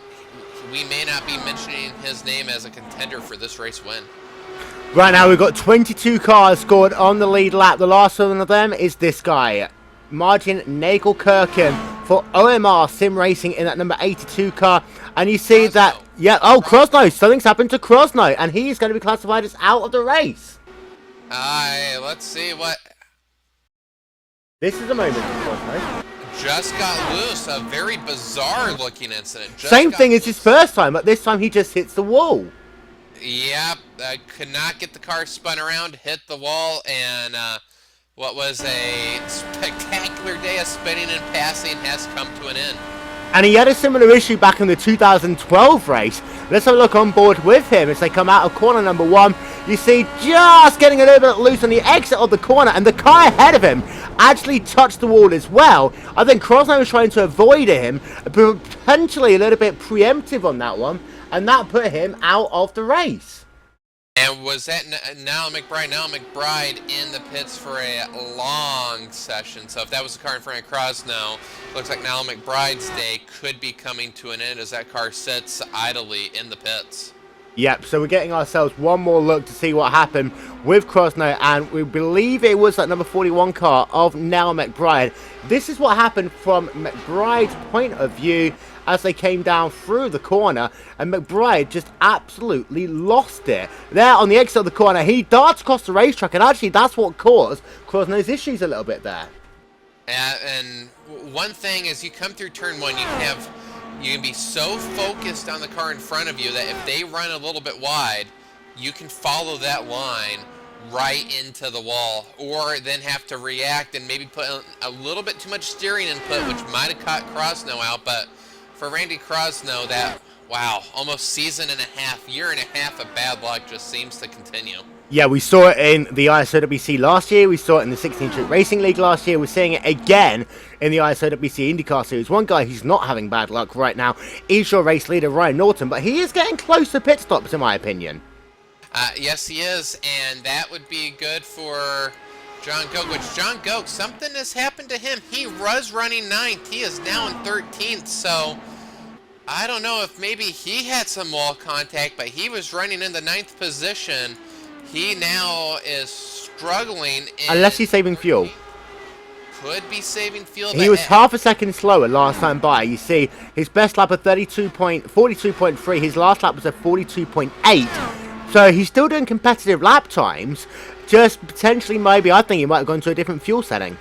we may not be mentioning his name as a contender for this race win. Right now we've got 22 cars scored on the lead lap. The last one of them is this guy, Martin Nagelkirchen for OMR Sim Racing in that number 82 car. And you see that, Krosno, something's happened to Krosno, and he's going to be classified as out of the race. Let's see what... This is the moment for Krosno. Just got loose, a very bizarre looking incident. Same thing as his first time, but this time he just hits the wall. Yep, could not get the car spun around, hit the wall, and what was a spectacular day of spinning and passing has come to an end. And he had a similar issue back in the 2012 race. Let's have a look on board with him as they come out of corner number 1. You see just getting a little bit loose on the exit of the corner, and the car ahead of him actually touched the wall as well. I think Krosno was trying to avoid him, potentially a little bit preemptive on that one, and that put him out of the race. And was that Niall McBride? Niall McBride in the pits for a long session. So if that was the car in front of Krosno, looks like Niall McBride's day could be coming to an end as that car sits idly in the pits. Yep, so we're getting ourselves one more look to see what happened with Krosno, and we believe it was that number 41 car of Niall McBride. This is what happened from McBride's point of view as they came down through the corner, and McBride just absolutely lost it. There on the exit of the corner, he darts across the racetrack, and actually that's what caused Krosno's issues a little bit there. And one thing is, you come through turn 1, you can be so focused on the car in front of you that if they run a little bit wide, you can follow that line right into the wall, or then have to react and maybe put a little bit too much steering input, which might have caught Krosno out. But for Randy Krosno, that, wow, almost season and a half, year and a half of bad luck just seems to continue. Yeah, we saw it in the ISOWC last year. We saw it in the 16 Street Racing League last year. We're seeing it again in the ISOWC IndyCar Series. One guy who's not having bad luck right now is your race leader, Ryan Norton, but he is getting close to pit stops, in my opinion. Yes, he is, and that would be good for John Goke, which John Goke, something has happened to him. He was running 9th. He is now in 13th, so I don't know if maybe he had some wall contact, but he was running in the 9th position. He now is struggling. Unless he's saving fuel. Could be saving fuel. He was half a second slower last time by. You see, his best lap of 42.3. His last lap was at 42.8. So he's still doing competitive lap times. Just potentially, maybe, I think he might have gone to a different fuel setting.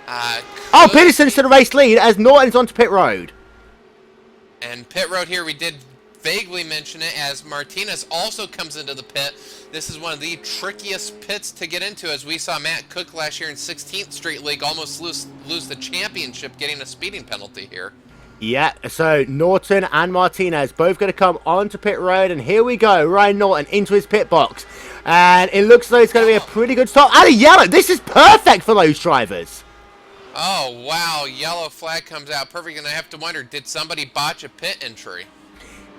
Oh, Peterson's to the race lead as Norton's onto pit road. And pit road here, we did vaguely mention it, as Martinez also comes into the pit. This is one of the trickiest pits to get into, as we saw Matt Cook last year in 16th Street League almost lose the championship getting a speeding penalty here. Yeah, so Norton and Martinez both going to come onto pit road, and here we go. Ryan Norton into his pit box, and it looks like it's going to be a pretty good stop. And a yellow. This is perfect for those drivers. Oh, wow. Yellow flag comes out perfect, and I have to wonder, did somebody botch a pit entry?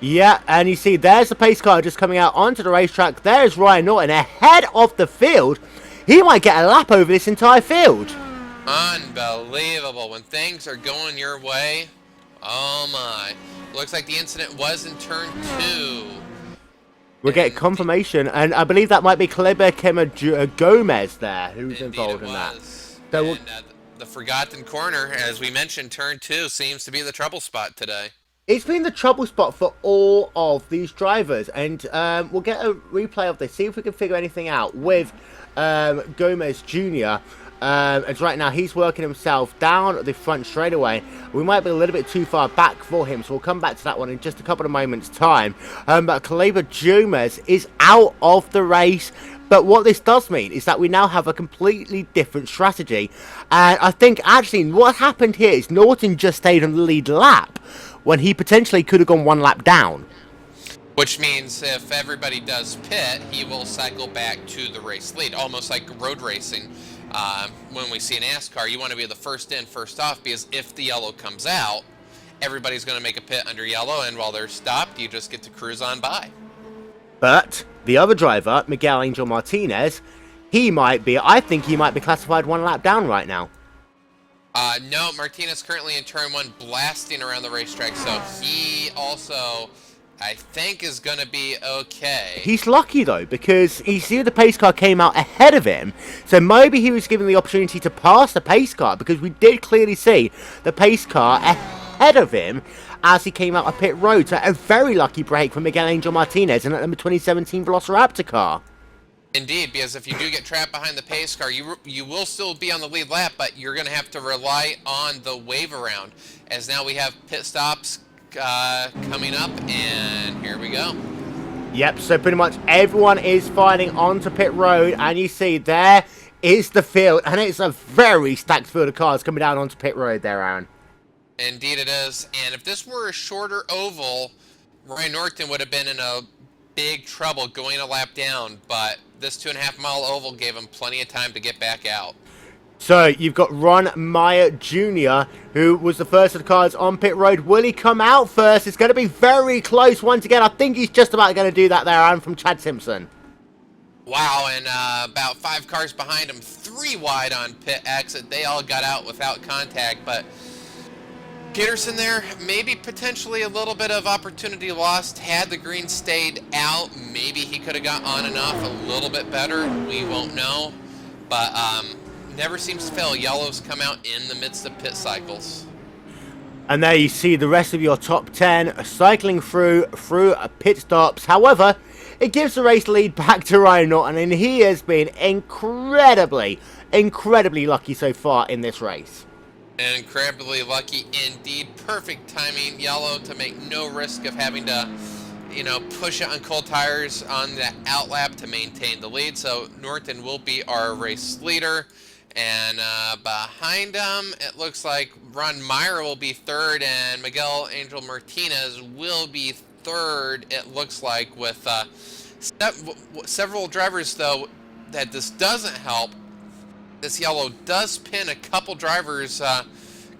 Yeah, and you see there's the pace car just coming out onto the racetrack. There's Ryan Norton ahead of the field. He might get a lap over this entire field. Unbelievable. When things are going your way, oh my. Looks like the incident was in turn 2. We'll get confirmation, and I believe that might be Kleber Gomez there who's involved in that. So and, the forgotten corner, as we mentioned, turn 2 seems to be the trouble spot today. It's been the trouble spot for all of these drivers, and we'll get a replay of this, see if we can figure anything out with Gomez Jr. As right now he's working himself down the front straightaway. We might be a little bit too far back for him, so we'll come back to that one in just a couple of moments' time. But Kleber Gomez is out of the race. But what this does mean is that we now have a completely different strategy. And I think actually what happened here is Norton just stayed on the lead lap when he potentially could have gone one lap down. Which means if everybody does pit, he will cycle back to the race lead, almost like road racing. When we see an NASCAR, you want to be the first in, first off, because if the yellow comes out, everybody's going to make a pit under yellow, and while they're stopped, you just get to cruise on by. But the other driver, Miguel Angel Martinez, I think he might be classified one lap down right now. No, Martinez currently in turn 1 blasting around the racetrack, so he also, I think, is going to be okay. He's lucky though, because you see the pace car came out ahead of him, so maybe he was given the opportunity to pass the pace car, because we did clearly see the pace car ahead of him as he came out of pit road. So a very lucky break for Miguel Angel Martinez in that number 2017 Velociraptor car. Indeed, because if you do get trapped behind the pace car, you will still be on the lead lap, but you're going to have to rely on the wave around, as now we have pit stops coming up, and here we go. Yep, so pretty much everyone is filing onto pit road, and you see there is the field, and it's a very stacked field of cars coming down onto pit road there, Aaron. Indeed it is, and if this were a shorter oval, Ryan Norton would have been in a big trouble going a lap down, but this 2.5-mile oval gave him plenty of time to get back out. So you've got Ron Meyer Jr., who was the first of the cars on pit road. Will he come out first? It's going to be very close once again. I think he's just about going to do that there, Aaron, from Chad Simpson. Wow, and about 5 cars behind him, 3 wide on pit exit. They all got out without contact, but Peterson there, maybe potentially a little bit of opportunity lost. Had the green stayed out, maybe he could have got on and off a little bit better. We won't know, but never seems to fail. Yellows come out in the midst of pit cycles. And there you see the rest of your top 10 cycling through pit stops. However, it gives the race lead back to Ryan Norton, and he has been incredibly lucky so far in this race. And incredibly lucky indeed. Perfect timing, yellow, to make no risk of having to push it on cold tires on the outlap to maintain the lead. So Norton will be our race leader. And behind him, it looks like Ron Meyer will be third, and Miguel Angel Martinez will be third, it looks like, with several drivers, though, that this doesn't help. This yellow does pin a couple drivers.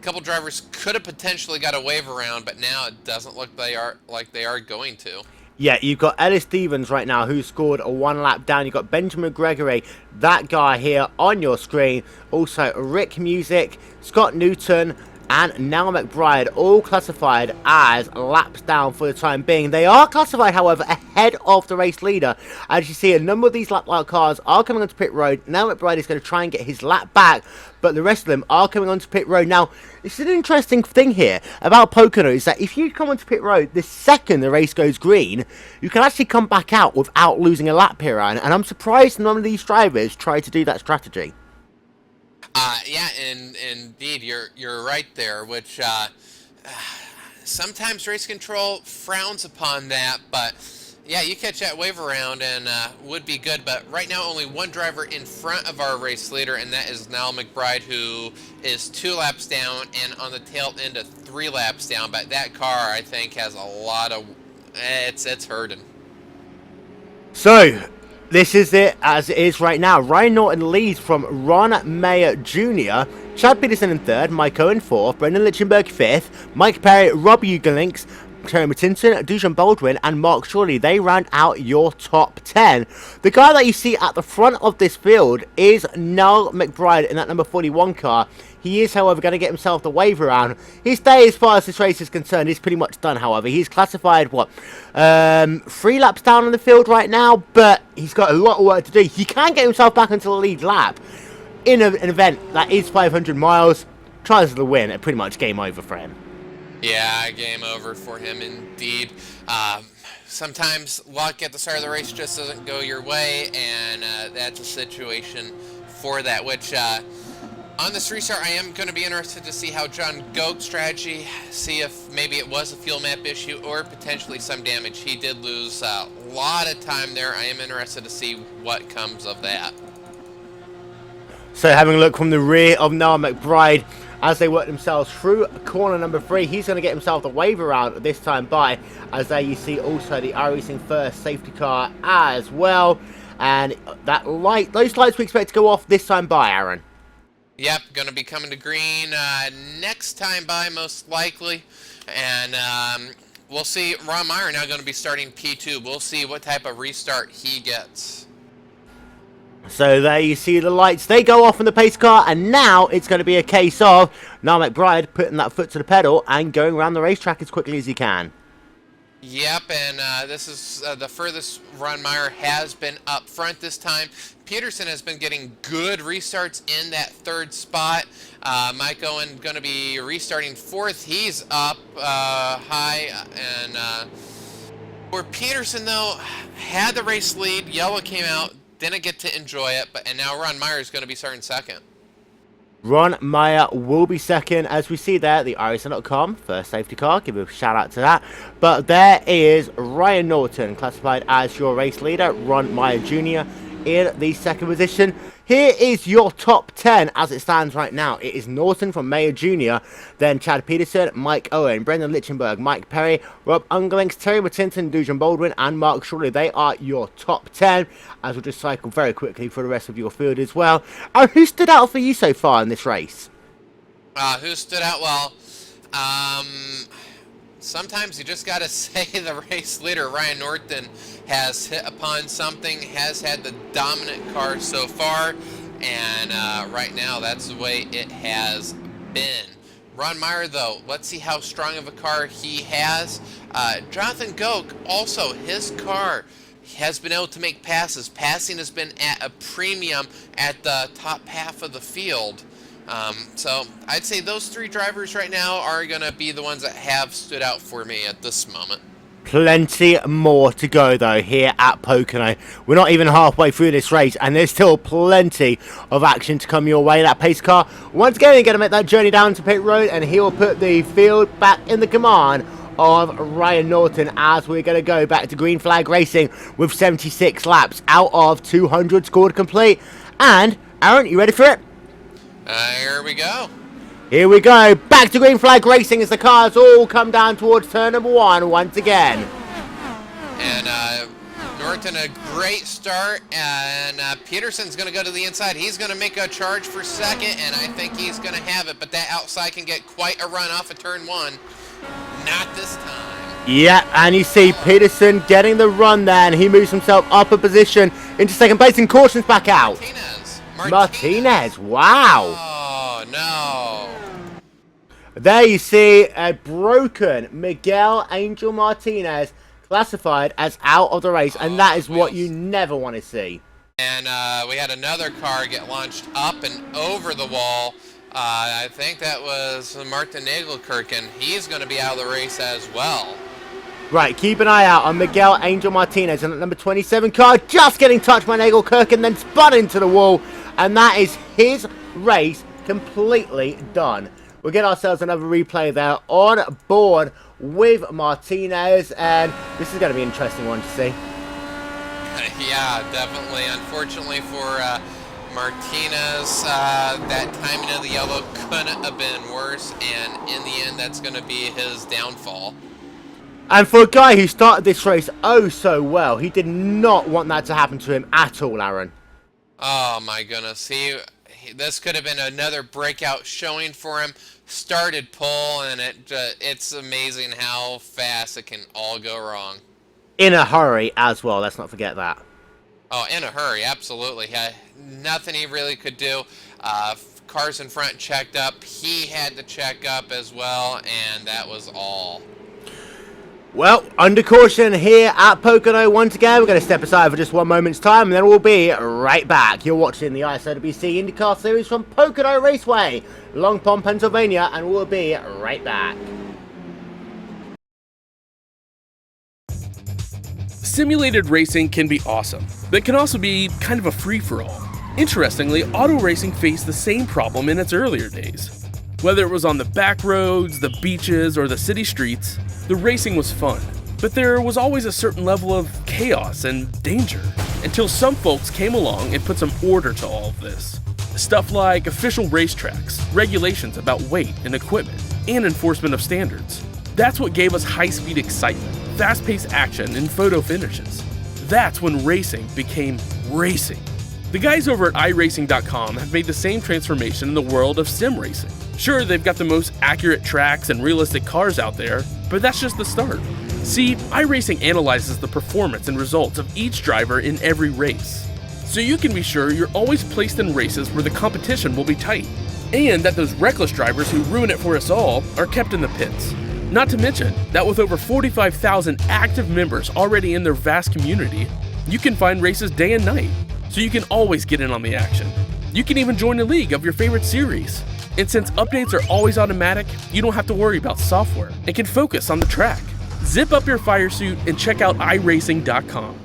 Couple drivers could have potentially got a wave around, but now it doesn't look they are going to. Yeah, you've got Ellis Stevens right now, who scored a 1 lap down. You've got Benjamin Gregory, that guy here on your screen. Also, Rick Music, Scott Newton, and Nell McBride, all classified as laps down for the time being. They are classified, however, ahead of the race leader. As you see, a number of these lap cars are coming onto pit road. Nell McBride is going to try and get his lap back, but the rest of them are coming onto pit road. Now, this is an interesting thing here about Pocono, is that if you come onto pit road the second the race goes green, you can actually come back out without losing a lap here, and I'm surprised none of these drivers try to do that strategy. Yeah, and indeed, you're right there. Which sometimes race control frowns upon that, but yeah, you catch that wave around and would be good. But right now, only one driver in front of our race leader, and that is Nell McBride, who is 2 laps down, and on the tail end of 3 laps down. But that car, I think, has a lot of it's hurting. So, this is it as it is right now. Ryan Norton leads from Ron Mayer Jr., Chad Peterson in 3rd, Mike Owen 4th, Brendan Lichtenberg 5th, Mike Perry, Rob Eugelinks, Terry Mattinson, Dujan Baldwin, and Mark Shorley. They round out your top 10. The guy that you see at the front of this field is Nell McBride in that number 41 car. He is, however, going to get himself the wave around. His day, as far as this race is concerned, is pretty much done, however. He's classified, 3 laps down on the field right now, but he's got a lot of work to do. He can get himself back into the lead lap in an event that is 500 miles. Tries the win, and pretty much game over for him. Yeah, game over for him indeed. Sometimes luck at the start of the race just doesn't go your way, and that's a situation for that, which on this restart, I am going to be interested to see how John Goke's strategy, see if maybe it was a fuel map issue or potentially some damage. He did lose a lot of time there. I am interested to see what comes of that. So having a look from the rear of Noah McBride as they work themselves through corner number 3, he's going to get himself the wave around this time by, as there you see also the iRacing first safety car as well. And that light, those lights we expect to go off this time by, Aaron. Yep, going to be coming to green next time by, most likely. And we'll see. Ron Meyer now going to be starting P2. We'll see what type of restart he gets. So there you see the lights. They go off in the pace car, and now it's going to be a case of Niall McBride putting that foot to the pedal and going around the racetrack as quickly as he can. Yep, and this is the furthest Ron Meyer has been up front this time. Peterson has been getting good restarts in that 3rd spot. Mike Owen going to be restarting 4th. He's up high. And where Peterson, though, had the race lead. Yellow came out. Didn't get to enjoy it. And now Ron Meyer is going to be starting 2nd. Ron Meyer will be 2nd, as we see there, the iRacing.com first safety car. Give a shout out to that. But there is Ryan Norton, classified as your race leader. Ron Meyer Jr. in the 2nd position. Here is your top 10 as it stands right now. It is Norton from Mayer Jr., then Chad Peterson, Mike Owen, Brendan Lichtenberg, Mike Perry, Rob Ungelinks, Terry Mattinson, Dujan Baldwin, and Mark Shorley. They are your top 10, as we'll just cycle very quickly for the rest of your field as well. And who stood out for you so far in this race? Who stood out? Well, sometimes you just got to say the race leader, Ryan Norton, has hit upon something, has had the dominant car so far, and right now that's the way it has been. Ron Meyer, though, let's see how strong of a car he has. Jonathan Goke, also, his car has been able to make passes. Passing has been at a premium at the top half of the field. So I'd say those 3 drivers right now are going to be the ones that have stood out for me at this moment. Plenty more to go though here at Pocono. We're not even halfway through this race and there's still plenty of action to come your way. That pace car once again going to make that journey down to pit road, and he will put the field back in the command of Ryan Norton as we're going to go back to green flag racing with 76 laps out of 200 scored complete. And, Aaron, you ready for it? Here we go. Here we go. Back to green flag racing as the cars all come down towards turn number 1 once again. And Norton, a great start, and Peterson's going to go to the inside. He's going to make a charge for second, and I think he's going to have it, but that outside can get quite a run off of turn 1. Not this time. Yeah, and you see Peterson getting the run there, and he moves himself up a position into second place, and cautions back out. Martinez, wow. Oh, no. There you see a broken Miguel Angel Martinez classified as out of the race, and that is what you never want to see. And we had another car get launched up and over the wall. I think that was Martin Nagelkirchen. He's going to be out of the race as well. Right, keep an eye out on Miguel Angel Martinez, and at number 27 car just getting touched by Nagelkirchen, then spun into the wall, and that is his race completely done. We'll get ourselves another replay there on board with Martinez, and this is going to be an interesting one to see. Yeah, definitely. Unfortunately for Martinez, that timing of the yellow couldn't have been worse, and in the end, that's going to be his downfall. And for a guy who started this race oh so well, he did not want that to happen to him at all, Aaron. Oh my goodness, this could have been another breakout showing for him. Started pole, and it's amazing how fast it can all go wrong. In a hurry as well, let's not forget that. Oh, in a hurry, absolutely. Nothing he really could do. Cars in front checked up. He had to check up as well, and that was all. Well, under caution here at Pocono once again. We're going to step aside for just 1 moment's time, and then we'll be right back. You're watching the ISOWC IndyCar Series from Pocono Raceway, Long Pond, Pennsylvania, and we'll be right back. Simulated racing can be awesome, but it can also be kind of a free-for-all. Interestingly, auto racing faced the same problem in its earlier days. Whether it was on the back roads, the beaches, or the city streets, the racing was fun, but there was always a certain level of chaos and danger, until some folks came along and put some order to all of this. Stuff like official racetracks, regulations about weight and equipment, and enforcement of standards. That's what gave us high-speed excitement, fast-paced action, and photo finishes. That's when racing became racing. The guys over at iRacing.com have made the same transformation in the world of sim racing. Sure, they've got the most accurate tracks and realistic cars out there, but that's just the start. See, iRacing analyzes the performance and results of each driver in every race, so you can be sure you're always placed in races where the competition will be tight, and that those reckless drivers who ruin it for us all are kept in the pits. Not to mention that with over 45,000 active members already in their vast community, you can find races day and night, so you can always get in on the action. You can even join a league of your favorite series. And since updates are always automatic, you don't have to worry about software and can focus on the track. Zip up your fire suit and check out iRacing.com.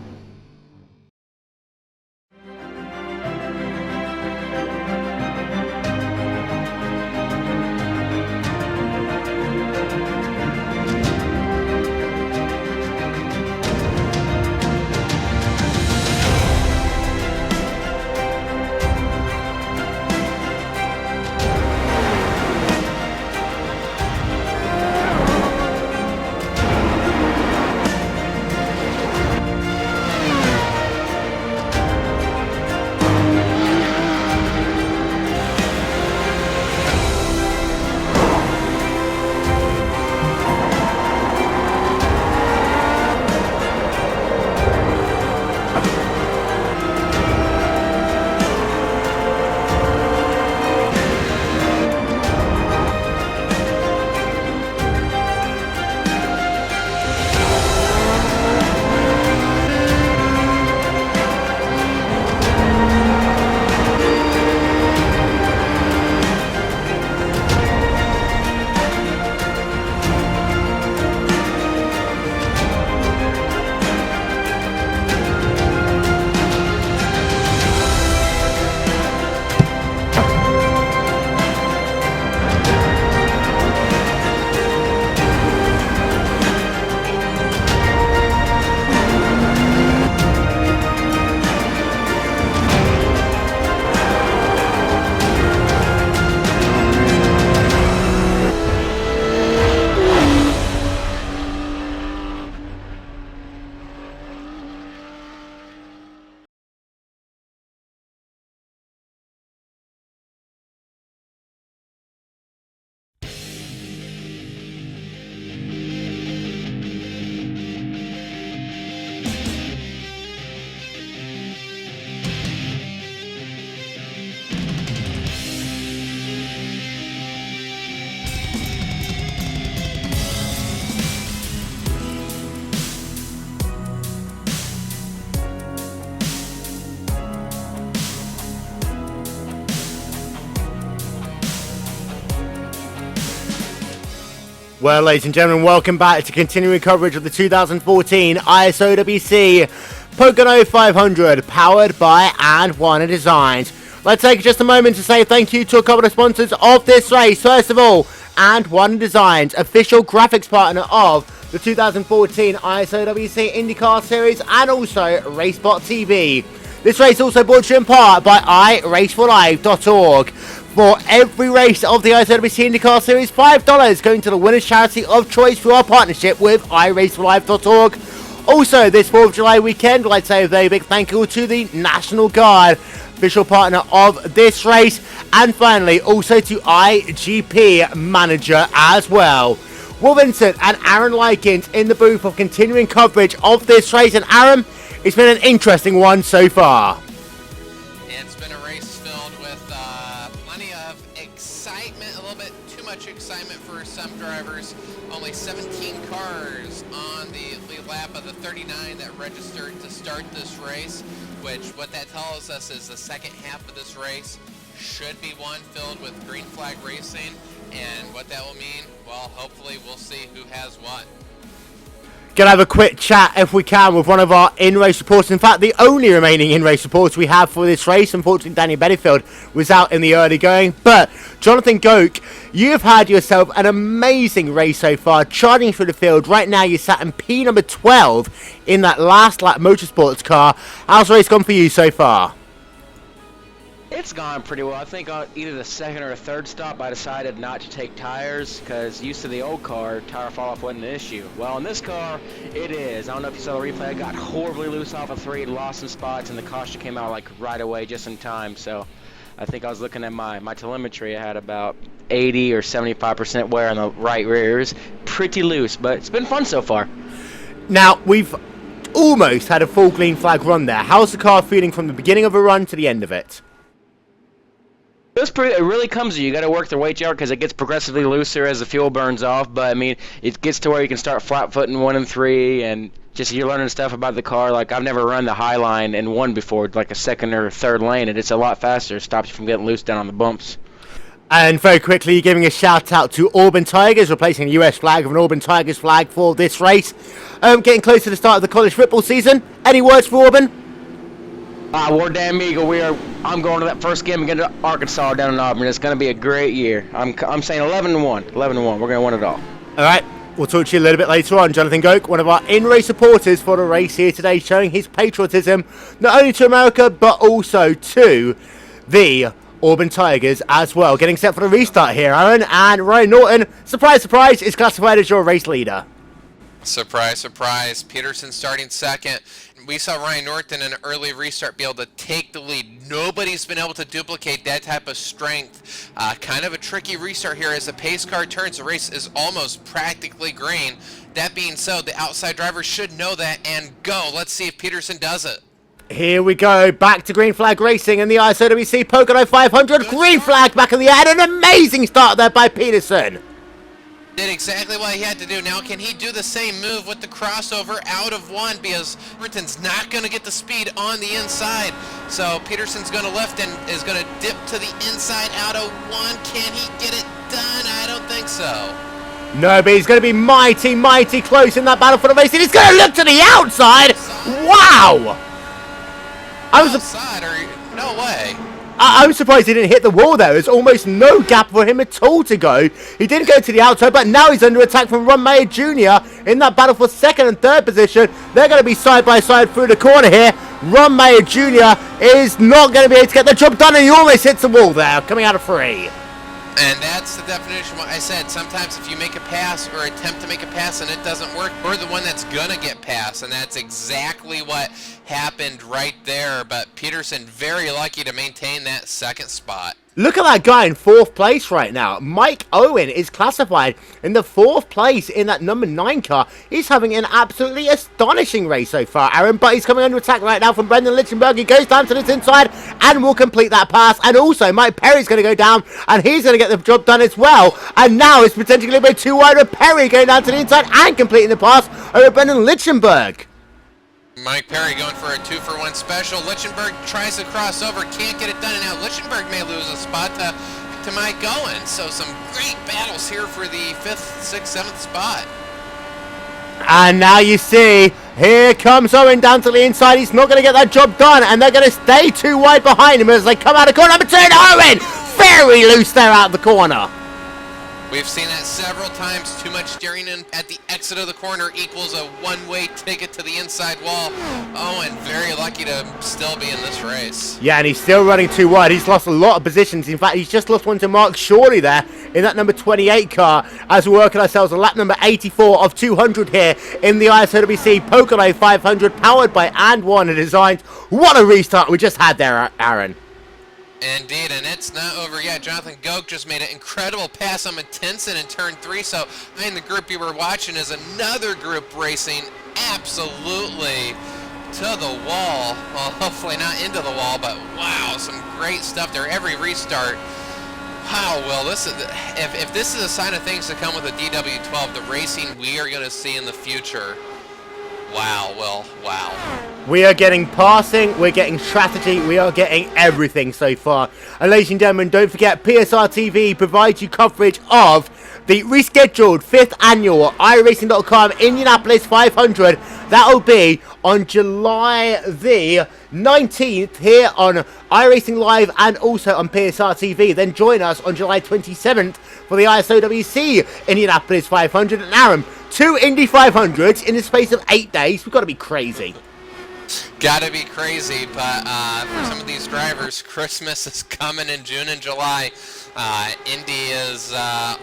Well, ladies and gentlemen, welcome back to continuing coverage of the 2014 ISOWC Pocono 500, powered by And1 Designs. Let's take just a moment to say thank you to a couple of sponsors of this race. First of all, And1 Designs, official graphics partner of the 2014 ISOWC IndyCar Series and also RaceSpotTV. This race also brought to you in part by iRacing.org. For every race of the ISOWC IndyCar Series, $5 going to the winner's charity of choice through our partnership with iRacing.org. Also, this 4th of July weekend, I'd like to say a very big thank you to the National Guard, official partner of this race. And finally, also to IGP Manager as well. Will Vincent and Aaron Likens in the booth of continuing coverage of this race. And Aaron, it's been an interesting one so far. It's been a race filled with plenty of excitement, a little bit too much excitement for some drivers. Only 17 cars on the lead lap of the 39 that registered to start this race, which what that tells us is the second half of this race should be one filled with green flag racing. And what that will mean, well, hopefully we'll see who has what. Gonna have a quick chat, if we can, with one of our in-race reporters. In fact, the only remaining in-race reporter we have for this race. Unfortunately, Danny Bettyfield was out in the early going. But, Jonathan Goke, you've had yourself an amazing race so far, charging through the field. Right now, you're sat in P number 12 in that last lap motorsports car. How's the race gone for you so far? It's gone pretty well. I think on either the second or third stop, I decided not to take tires because used to the old car, tire fall off wasn't an issue. Well, in this car, it is. I don't know if you saw the replay. I got horribly loose off of 3, lost some spots, and the caution came out like right away, just in time. So I think I was looking at my telemetry. I had about 80 or 75% wear on the right rear. It was pretty loose, but it's been fun so far. Now, we've almost had a full green flag run there. How's the car feeling from the beginning of a run to the end of it? It really comes to you. You got to work the weight yard because it gets progressively looser as the fuel burns off. But I mean, it gets to where you can start flat footing 1 and 3, and just you're learning stuff about the car. Like I've never run the high line in 1 before, like a second or third lane, and it's a lot faster. It stops you from getting loose down on the bumps. And very quickly, giving a shout out to Auburn Tigers, replacing the US flag with an Auburn Tigers flag for this race. Getting close to the start of the college football season. Any words for Auburn? War Damn Eagle, I'm going to that first game against Arkansas down in Auburn. It's going to be a great year. I'm saying 11-1. 11-1. We're going to win it all. All right. We'll talk to you a little bit later on. Jonathan Goke, one of our in-race supporters for the race here today, showing his patriotism not only to America but also to the Auburn Tigers as well. Getting set for the restart here, Aaron, and Ryan Norton, surprise, surprise, is classified as your race leader. Surprise, surprise. Peterson starting second. We saw Ryan Norton in an early restart be able to take the lead. Nobody's been able to duplicate that type of strength. Kind of a tricky restart here as the pace car turns. The race is almost practically green. That being so, the outside driver should know that and go. Let's see if Peterson does it. Here we go, back to green flag racing in the ISOWC Pocono 500. Green flag back in the air. An amazing start there by Peterson. Did exactly what he had to do. Now, can he do the same move with the crossover out of 1? Because Norton's not going to get the speed on the inside. So Peterson's going to lift and is going to dip to the inside out of 1. Can he get it done? I don't think so. No, but he's going to be mighty, mighty close in that battle for the race. And he's going to look to the outside. Wow. Outside? No way. I'm surprised he didn't hit the wall there. There's almost no gap for him at all to go. He didn't go to the outside, but now he's under attack from Ron Mayer Jr. in that battle for second and third position. They're going to be side by side through the corner here. Ron Mayer Jr. is not going to be able to get the job done, and he almost hits the wall there, coming out of 3. And that's the definition of what I said. Sometimes if you make a pass or attempt to make a pass and it doesn't work, we're the one that's going to get past. And that's exactly what happened right there. But Peterson very lucky to maintain that second spot. Look at that guy in 4th place right now. Mike Owen is classified in the 4th place in that number 9 car. He's having an absolutely astonishing race so far, Aaron, but he's coming under attack right now from Brendan Lichtenberg. He goes down to this inside and will complete that pass. And also, Mike Perry's going to go down and he's going to get the job done as well. And now it's potentially going to be too wide with Perry going down to the inside and completing the pass over Brendan Lichtenberg. Mike Perry going for a 2-for-1 special. Lichtenberg tries to cross over, can't get it done, and now Lichtenberg may lose a spot to to my going. So some great battles here for the 5th, 6th, 7th spot. And now you see, here comes Owen down to the inside. He's not going to get that job done, and they're going to stay too wide behind him as they come out of corner number 2. Owen, very loose there out of the corner. We've seen that several times. Too much steering in at the exit of the corner equals a one-way ticket to the inside wall. Owen, very lucky to still be in this race. Yeah, and he's still running too wide. He's lost a lot of positions. In fact, he's just lost one to Mark Shorley there in that number 28 car as we're working ourselves on lap number 84 of 200 here in the ISOWC Pocono 500 powered by And1 and designed. What a restart we just had there, Aaron. Indeed, and it's not over yet. Jonathan Goke just made an incredible pass on Mattinson in turn 3, so behind the group you were watching is another group racing absolutely to the wall. Well, hopefully not into the wall, but wow, some great stuff there. Every restart. Wow, well, this is, if this is a sign of things to come with the DW12, the racing we are going to see in the future. Wow, well, wow. We are getting passing, we're getting strategy, we are getting everything so far. And ladies and gentlemen, don't forget, PSR TV provides you coverage of the rescheduled 5th annual iRacing.com Indianapolis 500. That'll be on July the 19th here on iRacing Live and also on PSR TV. Then join us on July 27th for the ISOWC Indianapolis 500. And Aaron, 2 Indy 500s in the space of 8 days. We've got to be crazy. Gotta be crazy, but for some of these drivers, Christmas is coming in June and July. Indy is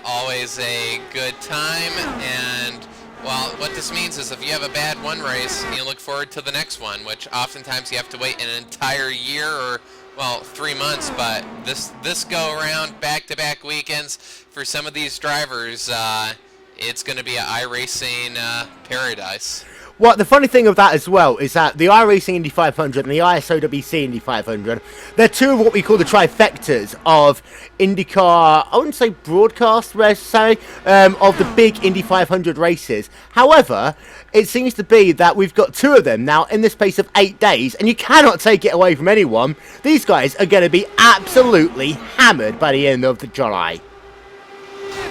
always a good time, and well, what this means is if you have a bad one race, you look forward to the next one, which oftentimes you have to wait an entire year or, well, 3 months, but this go around back-to-back weekends for some of these drivers, it's going to be an iRacing paradise. Well, the funny thing of that as well is that the iRacing Indy 500 and the ISOWC Indy 500, they're two of what we call the trifectas of IndyCar, I wouldn't say broadcast, of the big Indy 500 races. However, it seems to be that we've got 2 of them now in the space of 8 days, and you cannot take it away from anyone. These guys are going to be absolutely hammered by the end of the July.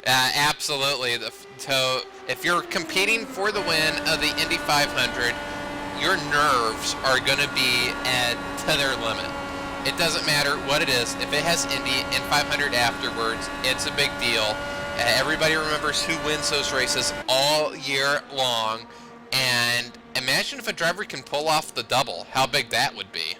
Absolutely. So if you're competing for the win of the Indy 500, your nerves are going to be to their limit. It doesn't matter what it is. If it has Indy and 500 afterwards, it's a big deal. Everybody remembers who wins those races all year long. And imagine if a driver can pull off the double, how big that would be.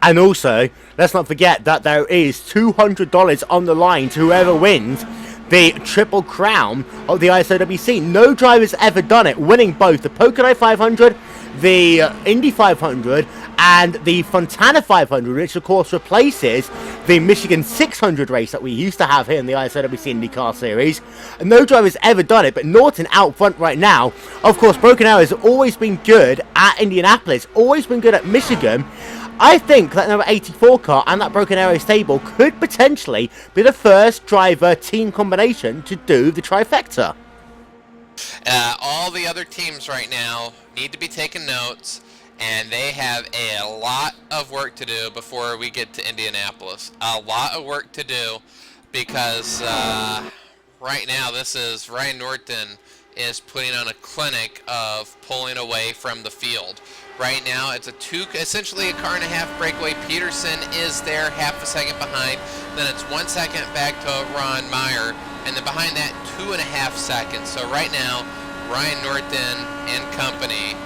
And also, let's not forget that there is $200 on the line to whoever wins the Triple Crown of the ISOWC. No driver's ever done it, winning both the Pocono 500, the Indy 500, and the Fontana 500, which of course replaces the Michigan 600 race that we used to have here in the ISOWC IndyCar Series. And no driver's ever done it, but Norton out front right now. Of course, Broken Arrow has always been good at Indianapolis, always been good at Michigan. I think that number 84 car and that Broken Arrow stable could potentially be the first driver-team combination to do the trifecta. All the other teams right now need to be taking notes, and they have a lot of work to do before we get to Indianapolis. A lot of work to do because right now this is Ryan Norton is putting on a clinic of pulling away from the field. Right now, it's essentially a car and a half breakaway. Peterson is there, half a second behind. Then it's 1 second back to Ron Meyer, and then behind that, 2.5 seconds. So right now, Ryan Norton and company,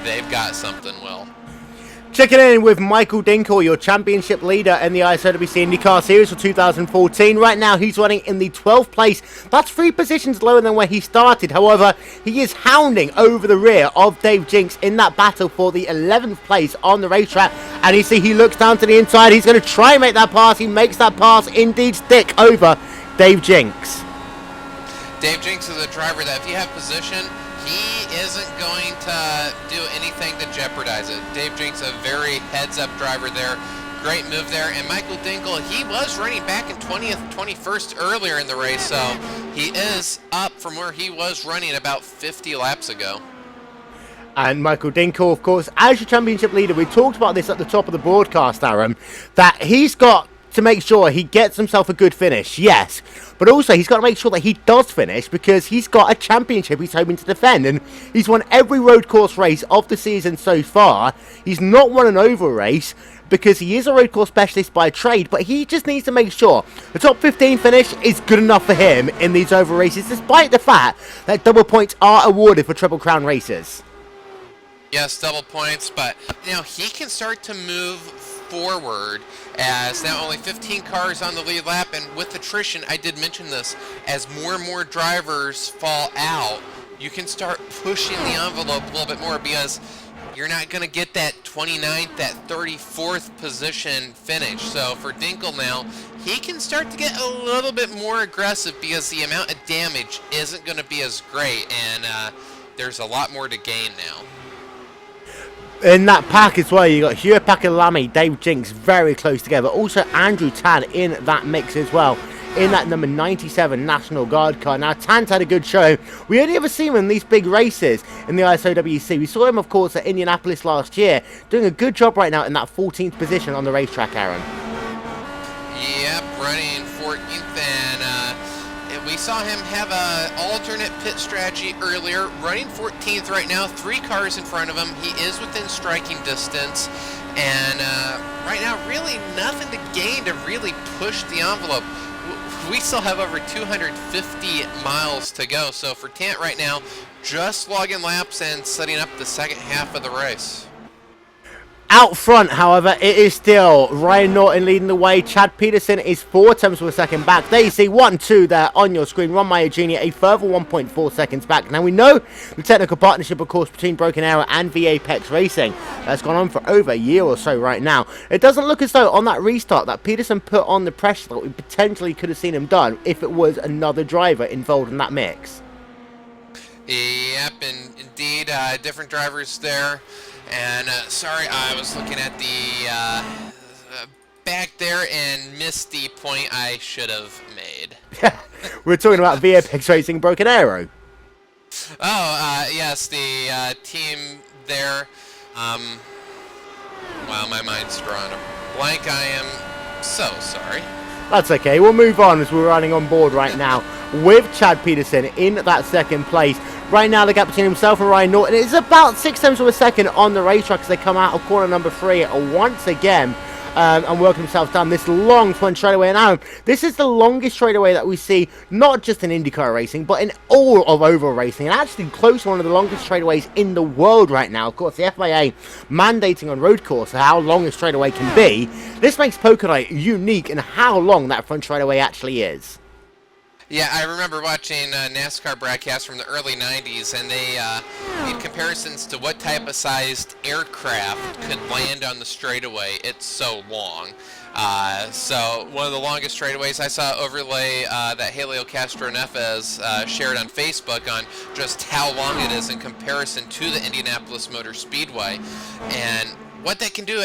they've got something, Will. Checking in with Michael Dinkle, your championship leader in the ISOWC IndyCar Series for 2014. Right now, he's running in the 12th place. That's 3 positions lower than where he started. However, he is hounding over the rear of Dave Jinks in that battle for the 11th place on the racetrack. And you see he looks down to the inside. He's going to try and make that pass. He makes that pass, indeed stick over Dave Jinks. Dave Jinks is a driver that if you have position, he isn't going to do anything to jeopardize it. Dave Jinks, a very heads-up driver there. Great move there. And Michael Dinkle, he was running back in 20th, 21st earlier in the race, so he is up from where he was running about 50 laps ago. And Michael Dinkle, of course, as your championship leader, we talked about this at the top of the broadcast, Aaron, that he's got to make sure he gets himself a good finish, yes. But also, he's got to make sure that he does finish because he's got a championship he's hoping to defend. And he's won every road course race of the season so far. He's not won an oval race because he is a road course specialist by trade. But he just needs to make sure the top 15 finish is good enough for him in these oval races, despite the fact that double points are awarded for Triple Crown races. Yes, double points, but he can start to move forward as now only 15 cars on the lead lap, and with attrition, I did mention this, as more and more drivers fall out, you can start pushing the envelope a little bit more because you're not going to get that 29th, that 34th position finish. So for Dinkle now, he can start to get a little bit more aggressive because the amount of damage isn't going to be as great, and there's a lot more to gain now. In that pack as well, you got Hugh Pakalami, Dave Jinks very close together. Also Andrew Tan in that mix as well, in that number 97 National Guard car. Now, Tan's had a good show. We only ever see him in these big races in the ISOWC. We saw him, of course, at Indianapolis last year, doing a good job right now in that 14th position on the racetrack, Aaron. Yep, running 14th, and we saw him have an alternate pit strategy earlier, running 14th right now, 3 cars in front of him. He is within striking distance, and right now really nothing to gain to really push the envelope. We still have over 250 miles to go, so for Tant right now, just logging laps and setting up the second half of the race. Out front, however, it is still Ryan Norton leading the way. Chad Peterson is 4 tenths of a second back. There you see 1-2 there on your screen. Ron Meyer Jr. a further 1.4 seconds back. Now we know the technical partnership, of course, between Broken Arrow and VAPEX Racing that's gone on for over a year or so right now. It doesn't look as though on that restart that Peterson put on the pressure that we potentially could have seen him done if it was another driver involved in that mix. Yep, and indeed, different drivers there. And sorry, I was looking at the back there and missed the point I should have made. We're talking about VAPEX Racing Broken Arrow. Oh, yes, the team there. Wow, my mind's drawn a blank. I am so sorry. That's okay. We'll move on as we're running on board right now with Chad Peterson in that second place. Right now, the gap between himself and Ryan Norton is about 6 tenths of a second on the racetrack as they come out of corner number 3 once again and work themselves down this long front straightaway. Now, this is the longest straightaway that we see, not just in IndyCar racing, but in all of oval racing, and actually close to one of the longest straightaways in the world right now. Of course, the FIA mandating on road course how long a straightaway can be. This makes Pocono unique in how long that front straightaway actually is. Yeah, I remember watching NASCAR broadcasts from the early 90s, and they made comparisons to what type of sized aircraft could land on the straightaway. It's so long. So one of the longest straightaways I saw overlay that Helio Castro-Nefez shared on Facebook on just how long it is in comparison to the Indianapolis Motor Speedway. And what that can do,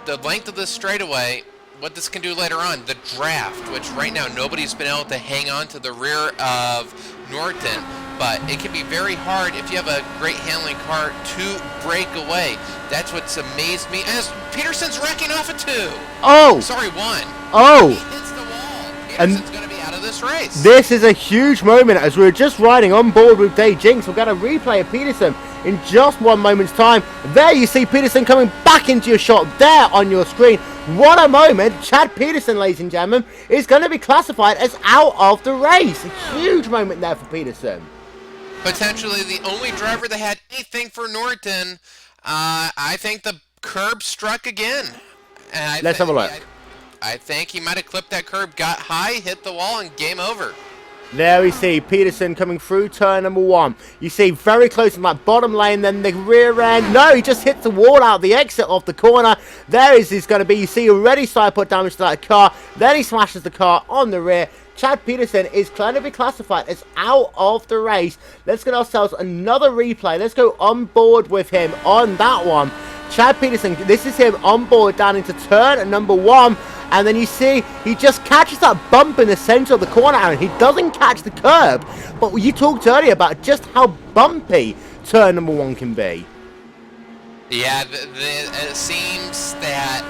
the length of this straightaway, what this can do later on, the draft, which right now nobody's been able to hang on to the rear of Norton, but it can be very hard if you have a great handling car to break away. That's what's amazed me. As Peterson's wrecking off a 2. Oh! Sorry, 1. Oh! He hits the wall. Peterson's going to be out of this race. This is a huge moment as we're just riding on board with Dave Jinks. We're going to replay of Peterson in just 1 moment's time. There you see Peterson coming back into your shot there on your screen. What a moment. Chad Peterson, ladies and gentlemen, is going to be classified as out of the race. A huge moment there for Peterson. Potentially the only driver that had anything for Norton. I think the curb struck again. Let's have a look. I think he might have clipped that curb, got high, hit the wall, and game over. There we see Peterson coming through turn number 1. You see very close in that bottom lane, then the rear end. No, he just hits the wall out the exit of the corner. There is going to be, you see already side pod damage to that car. Then he smashes the car on the rear. Chad Peterson is going to be classified as out of the race. Let's get ourselves another replay. Let's go on board with him on that one. Chad Peterson, this is him on board down into turn number 1. And then you see, he just catches that bump in the center of the corner, Aaron. He doesn't catch the curb. But you talked earlier about just how bumpy turn number 1 can be. Yeah, it seems that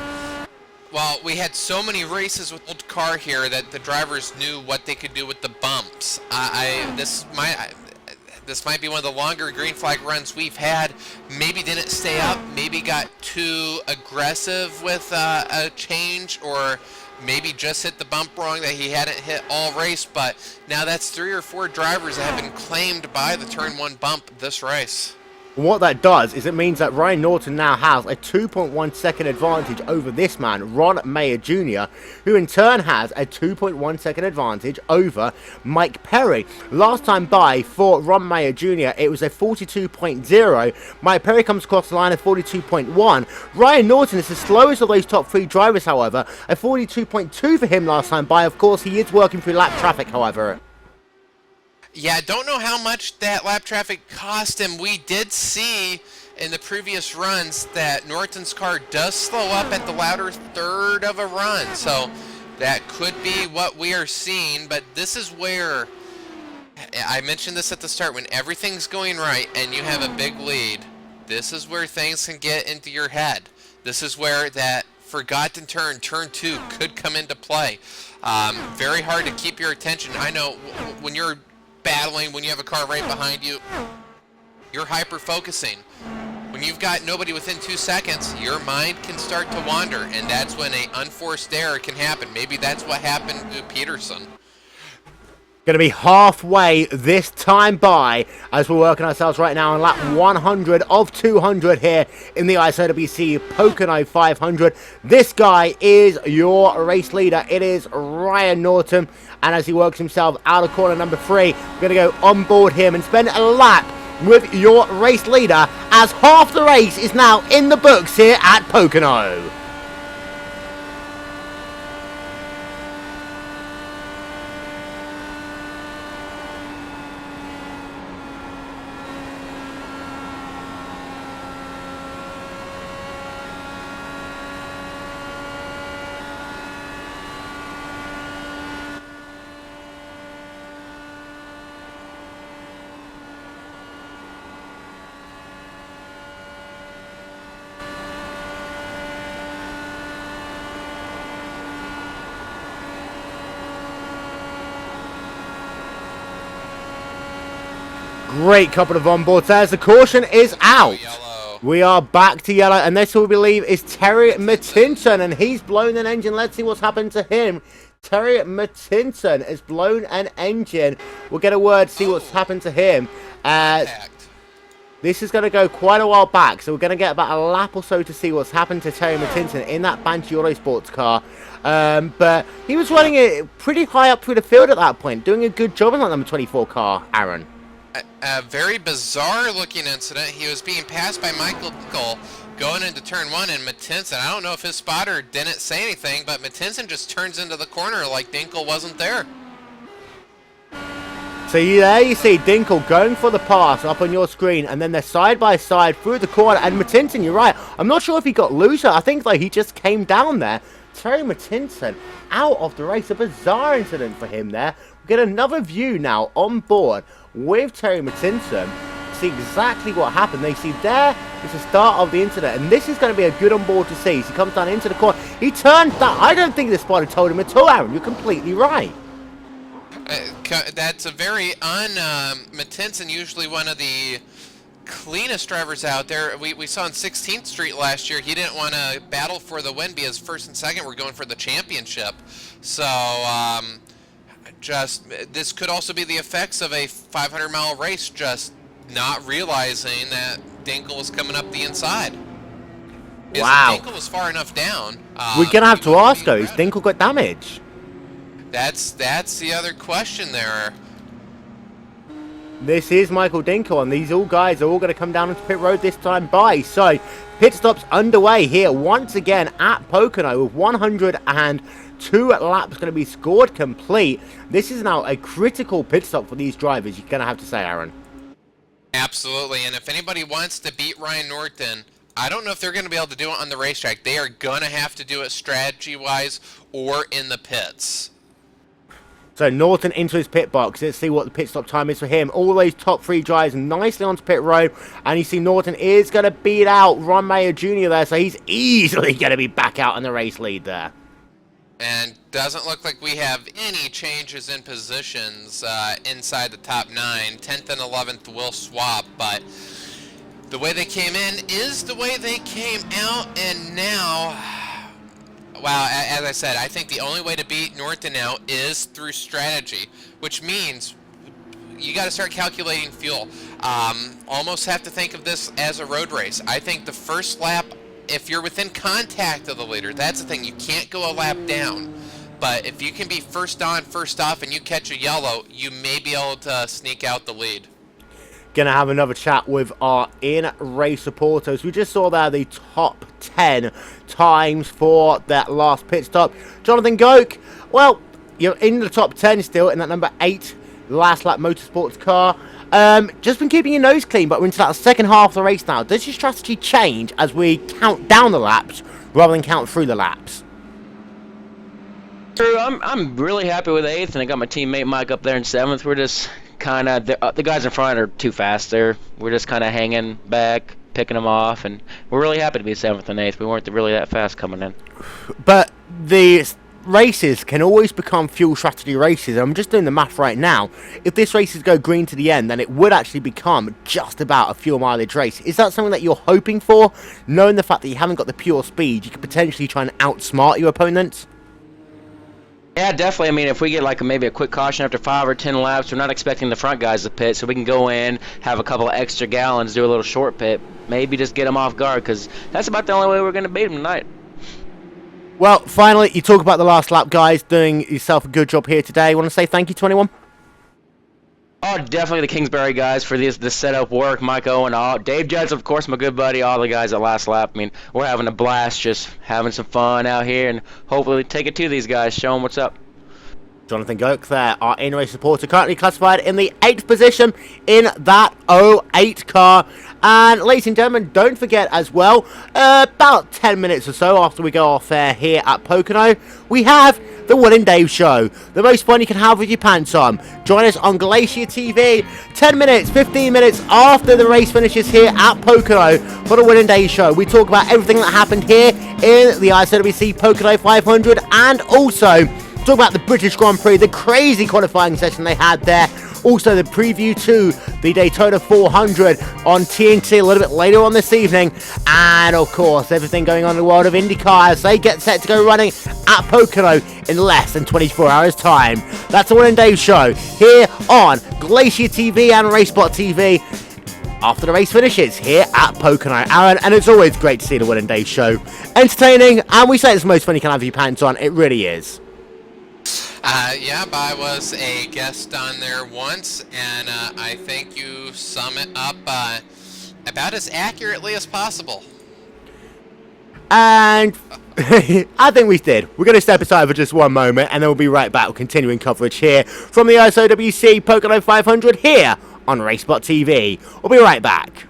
Well, we had so many races with old car here that the drivers knew what they could do with the bumps. This might be one of the longer green flag runs we've had. Maybe didn't stay up, maybe got too aggressive with a change, or maybe just hit the bump wrong that he hadn't hit all race. But now that's 3 or 4 drivers that have been claimed by the turn 1 bump this race. And what that does is it means that Ryan Norton now has a 2.1 second advantage over this man, Ron Mayer Jr., who in turn has a 2.1 second advantage over Mike Perry. Last time by for Ron Mayer Jr., it was a 42.0. Mike Perry comes across the line at 42.1. Ryan Norton is the slowest of those top 3 drivers, however, a 42.2 for him last time by. Of course, he is working through lap traffic, however. Yeah, I don't know how much that lap traffic cost him. We did see in the previous runs that Norton's car does slow up at the latter third of a run. So that could be what we are seeing. But this is where, I mentioned this at the start, when everything's going right and you have a big lead, this is where things can get into your head. This is where that forgotten turn 2, could come into play. Very hard to keep your attention. I know when you're battling, when you have a car right behind you, you're hyper-focusing. When you've got nobody within 2 seconds, your mind can start to wander, and that's when an unforced error can happen. Maybe that's what happened to Peterson. Going to be halfway this time by as we're working ourselves right now on lap 100 of 200 here in the ISOWC Pocono 500. This guy is your race leader. It is Ryan Norton, and as he works himself out of corner number 3, we're going to go on board him and spend a lap with your race leader as half the race is now in the books here at Pocono. Great couple of onboards as the caution is out. Yellow. We are back to yellow, and this we believe is Terry Mattinson, and he's blown an engine. Let's see what's happened to him. Terry Mattinson has blown an engine. We'll get a word, see what's happened to him. This is going to go quite a while back, so we're going to get about a lap or so to see what's happened to Terry Mattinson in that Banshee Autosports car. But he was running it pretty high up through the field at that point, doing a good job in that number 24 car, Aaron. A very bizarre looking incident. He was being passed by Michael Dinkel going into turn 1, and Mattinson, I don't know if his spotter didn't say anything, but Mattinson just turns into the corner like Dinkel wasn't there. So there you see Dinkel going for the pass up on your screen, and then they're side by side through the corner, and Mattinson, you're right, I'm not sure if he got looser. I think like he just came down there. Terry Mattinson out of the race, a bizarre incident for him there. We get another view now on board with Terry Mattinson. See exactly what happened. They see there is the start of the incident, and this is going to be a good on board to see. So he comes down into the corner. He turned that. I don't think the spotter told him at all, Aaron. You're completely right. That's a very Mattinson, usually one of the cleanest drivers out there. We saw on 16th Street last year, he didn't want to battle for the win because first and second were going for the championship. So this could also be the effects of a 500-mile race, just not realizing that Dinkel was coming up the inside. Wow. Dinkel was far enough down. We're going to have to ask, though, is Dinkel got damage? That's the other question there. This is Michael Dinkel, and these all guys are all going to come down into pit road this time by. So, pit stops underway here once again at Pocono with 102 laps going to be scored complete. This is now a critical pit stop for these drivers, you're going to have to say, Aaron. Absolutely, and if anybody wants to beat Ryan Norton, I don't know if they're going to be able to do it on the racetrack. They are going to have to do it strategy-wise or in the pits. So Norton into his pit box. Let's see what the pit stop time is for him. All those top 3 drivers nicely onto pit road. And you see Norton is going to beat out Ron Mayer Jr. there. So he's easily going to be back out in the race lead there. And doesn't look like we have any changes in positions inside the top 9. 10th and 11th will swap, but the way they came in is the way they came out, and now, wow, as I said, I think the only way to beat Norton now is through strategy, which means you got to start calculating fuel. Almost have to think of this as a road race. I think the first lap, if you're within contact of the leader, that's the thing. You can't go a lap down. But if you can be first on, first off, and you catch a yellow, you may be able to sneak out the lead. Gonna have another chat with our in-race supporters. We just saw there the top 10 times for that last pit stop. Jonathan Goke, well, you're in the top 10 still in that number 8 last lap motorsports car. Just been keeping your nose clean, but we're into that second half of the race now. Does your strategy change as we count down the laps rather than count through the laps? True, I'm really happy with 8th, and I got my teammate Mike up there in 7th. We're just kind of, the guys in front are too fast there. We're just kind of hanging back, picking them off, and we're really happy to be 7th and 8th. We weren't really that fast coming in. But the races can always become fuel strategy races. I'm just doing the math right now. If this races go green to the end, then it would actually become just about a fuel mileage race. Is that something that you're hoping for? Knowing the fact that you haven't got the pure speed, you could potentially try and outsmart your opponents? Yeah, definitely. I mean, if we get like maybe a quick caution after 5 or 10 laps, we're not expecting the front guys to pit, so we can go in, have a couple of extra gallons, do a little short pit, maybe just get them off guard, because that's about the only way we're going to beat them tonight. Well, finally, you talk about the last lap, guys, doing yourself a good job here today. Want to say thank you to anyone? Oh, definitely the Kingsbury guys for this setup work. Mike Owen, all Dave Judge, of course, my good buddy, all the guys at last lap. I mean, we're having a blast, just having some fun out here, and hopefully take it to these guys, show them what's up. Jonathan Goke there, our in-race supporter, currently classified in the 8th position in that 08 car. And ladies and gentlemen, don't forget as well, about 10 minutes or so after we go off air here at Pocono, we have the Will and Dave Show. The most fun you can have with your pants on. Join us on Glacier TV 10 minutes, 15 minutes after the race finishes here at Pocono for the Will and Dave Show. We talk about everything that happened here in the ISOWC Pocono 500, and also talk about the British Grand Prix, the crazy qualifying session they had there. Also the preview to the Daytona 400 on TNT a little bit later on this evening. And of course, everything going on in the world of IndyCar as they get set to go running at Pocono in less than 24 hours time. That's the Will and Dave Show here on Glacier TV and RaceSpotTV after the race finishes here at Pocono. Aaron, and it's always great to see the Will and Dave Show. Entertaining, and we say it's the most fun you can have your pants on. It really is. Yeah, I was a guest on there once, and I think you sum it up about as accurately as possible. And I think we did. We're going to step aside for just one moment, and then we'll be right back with continuing coverage here from the ISOWC Pocono 500 here on RaceSpotTV. We'll be right back.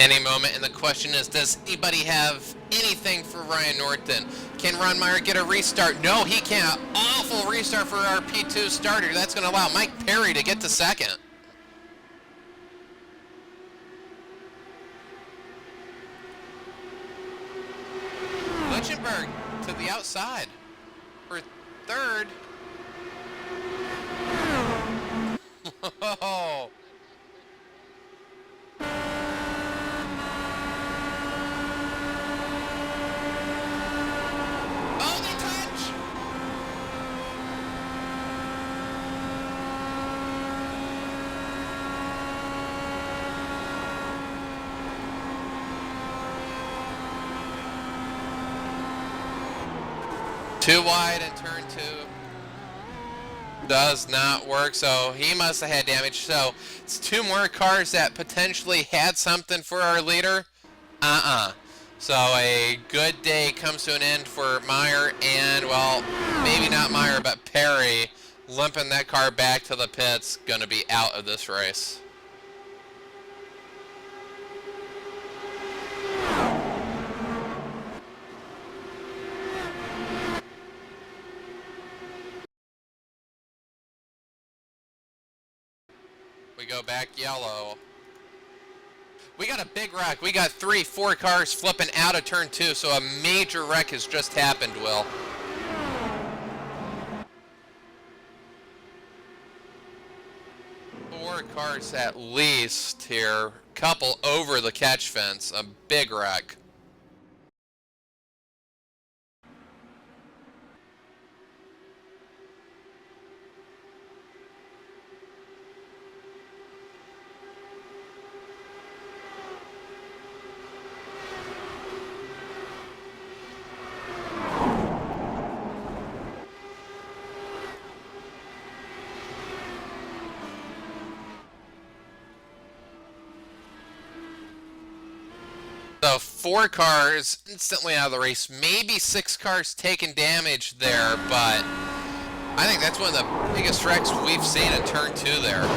any moment, and the question is, does anybody have anything for Ryan Norton? Can Ron Meyer get a restart? No, he can't. Awful restart for our P2 starter. That's going to allow Mike Perry to get to second. Lichtenberg to the outside for third. Oh. Too wide in turn 2. Does not work, so he must have had damage. So it's 2 more cars that potentially had something for our leader. So a good day comes to an end for Meyer and, well, maybe not Meyer, but Perry limping that car back to the pits. Gonna be out of this race. We go back yellow. We got a big wreck. We got 3, 4 cars flipping out of turn 2, so a major wreck has just happened, Will. Four cars at least here. Couple over the catch fence. A big wreck. So 4 cars instantly out of the race. Maybe 6 cars taking damage there, but I think that's one of the biggest wrecks we've seen in turn 2 there.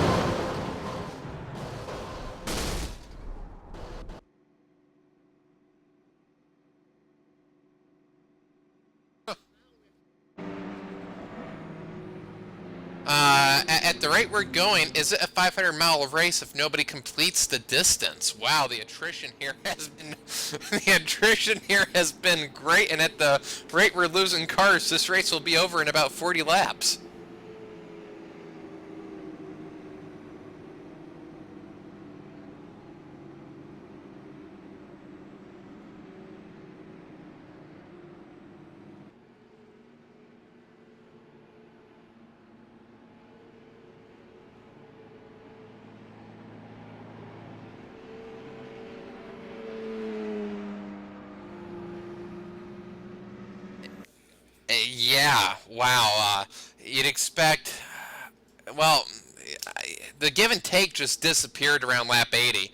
At the rate we're going, is it a 500-mile race if nobody completes the distance? Wow, the attrition here has been great, and at the rate we're losing cars, this race will be over in about 40 laps. Yeah, wow. You'd expect, well, the give and take just disappeared around lap 80.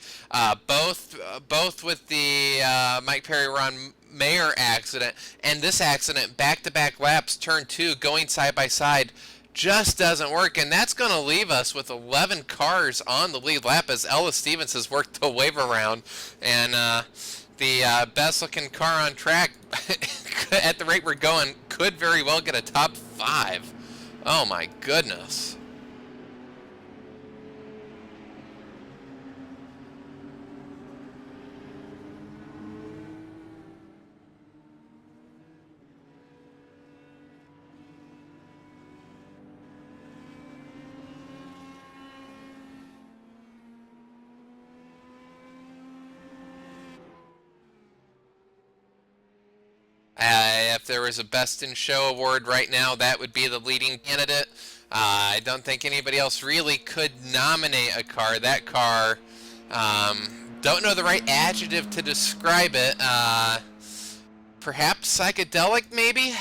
Both with the Mike Perry Ron Mayer accident and this accident, back-to-back laps, turn 2, going side by side, just doesn't work, and that's going to leave us with 11 cars on the lead lap as Ellis Stevens has worked the wave around, and the best-looking car on track, at the rate we're going, could very well get a top 5. Oh my goodness. If there was a Best in Show award right now, that would be the leading candidate. I don't think anybody else really could nominate a car. That car, don't know the right adjective to describe it. Perhaps psychedelic, maybe?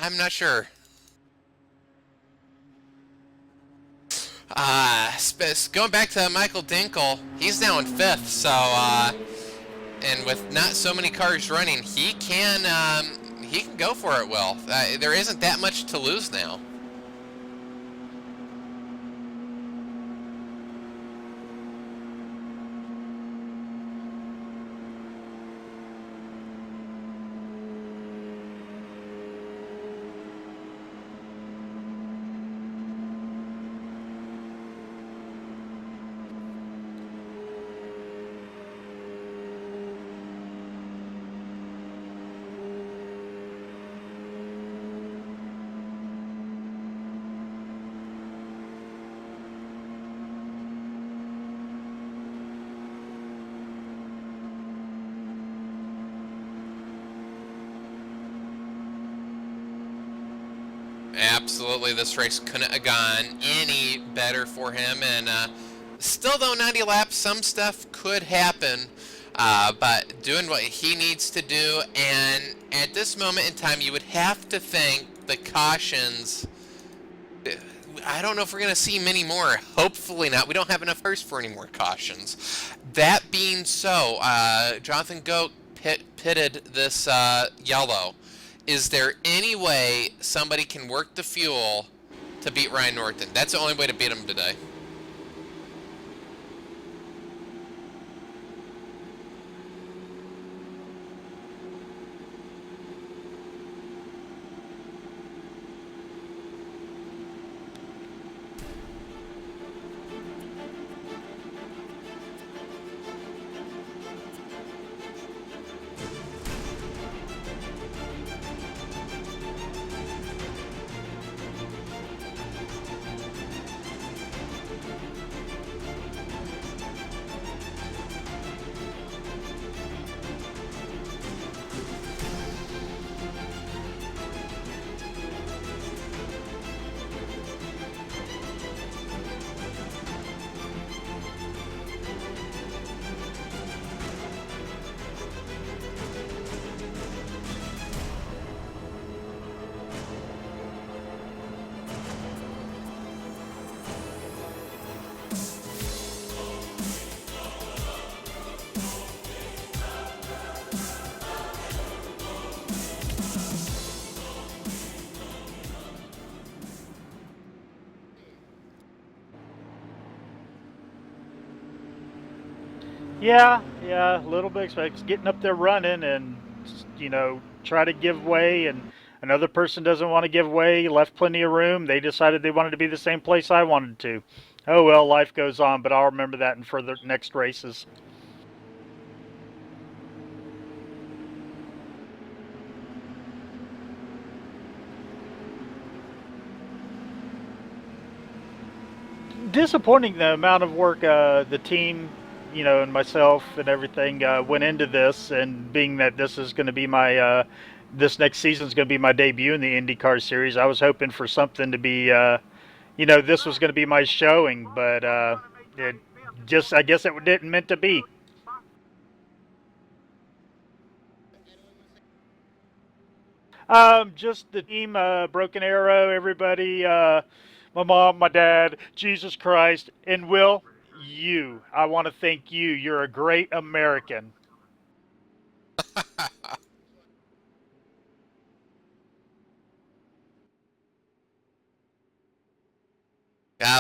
I'm not sure. Going back to Michael Dinkel, he's now in 5th, so, and with not so many cars running, he can go for it, Will. There isn't that much to lose now. Absolutely, this race couldn't have gone any better for him, and still though 90 laps, some stuff could happen, but doing what he needs to do, and at this moment in time, you would have to think the cautions, I don't know if we're going to see many more. Hopefully not. We don't have enough cars for any more cautions. That being so, Jonathan Goat pitted this yellow. Is there any way somebody can work the fuel to beat Ryan Norton? That's the only way to beat him today. Yeah, a little bit expected. Getting up there running and, try to give way, and another person doesn't want to give way, left plenty of room. They decided they wanted to be the same place I wanted to. Oh well, life goes on, but I'll remember that in further next races. Disappointing the amount of work the team, and myself and everything went into this, and being that this is going to be my this next season is going to be my debut in the IndyCar series. I was hoping for something to be, this was going to be my showing, but it just, I guess it didn't meant to be. Just the team, Broken Arrow, everybody, my mom, my dad, Jesus Christ, and Will, you. I want to thank you. You're a great American.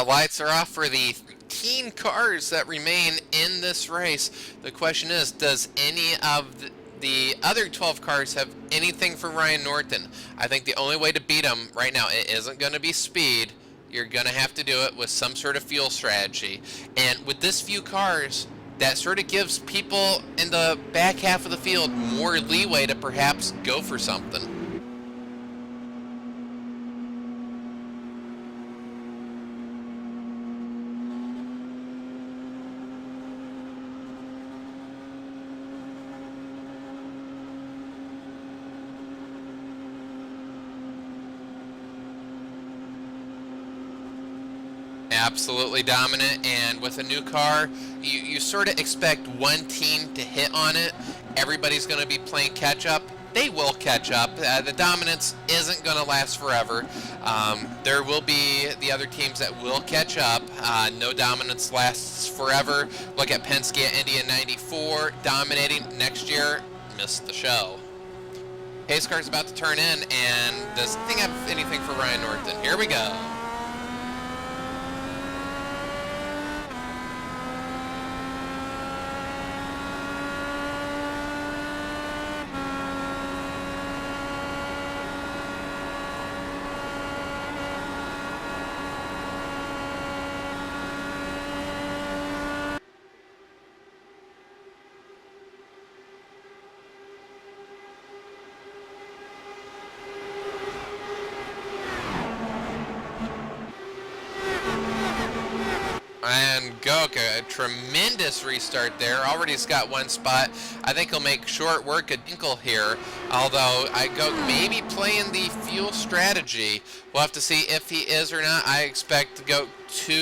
Lights are off for the 13 cars that remain in this race. The question is, does any of the other 12 cars have anything for Ryan Norton? I think the only way to beat him right now, it isn't going to be speed. You're going to have to do it with some sort of fuel strategy. And with this few cars, that sort of gives people in the back half of the field more leeway to perhaps go for something. Absolutely dominant, and with a new car, you sort of expect one team to hit on it. Everybody's going to be playing catch-up. They will catch up. The dominance isn't going to last forever. There will be the other teams that will catch up. No dominance lasts forever. Look at Penske at Indy in 94, dominating. Next year, missed the show. Pace car's about to turn in, and does this thing have anything for Ryan Norton? Here we go. a tremendous restart there. Already has got one spot. I think he'll make short work of Dinkle here, although I go maybe playing the fuel strategy. We'll have to see if he is or not. I expect to go to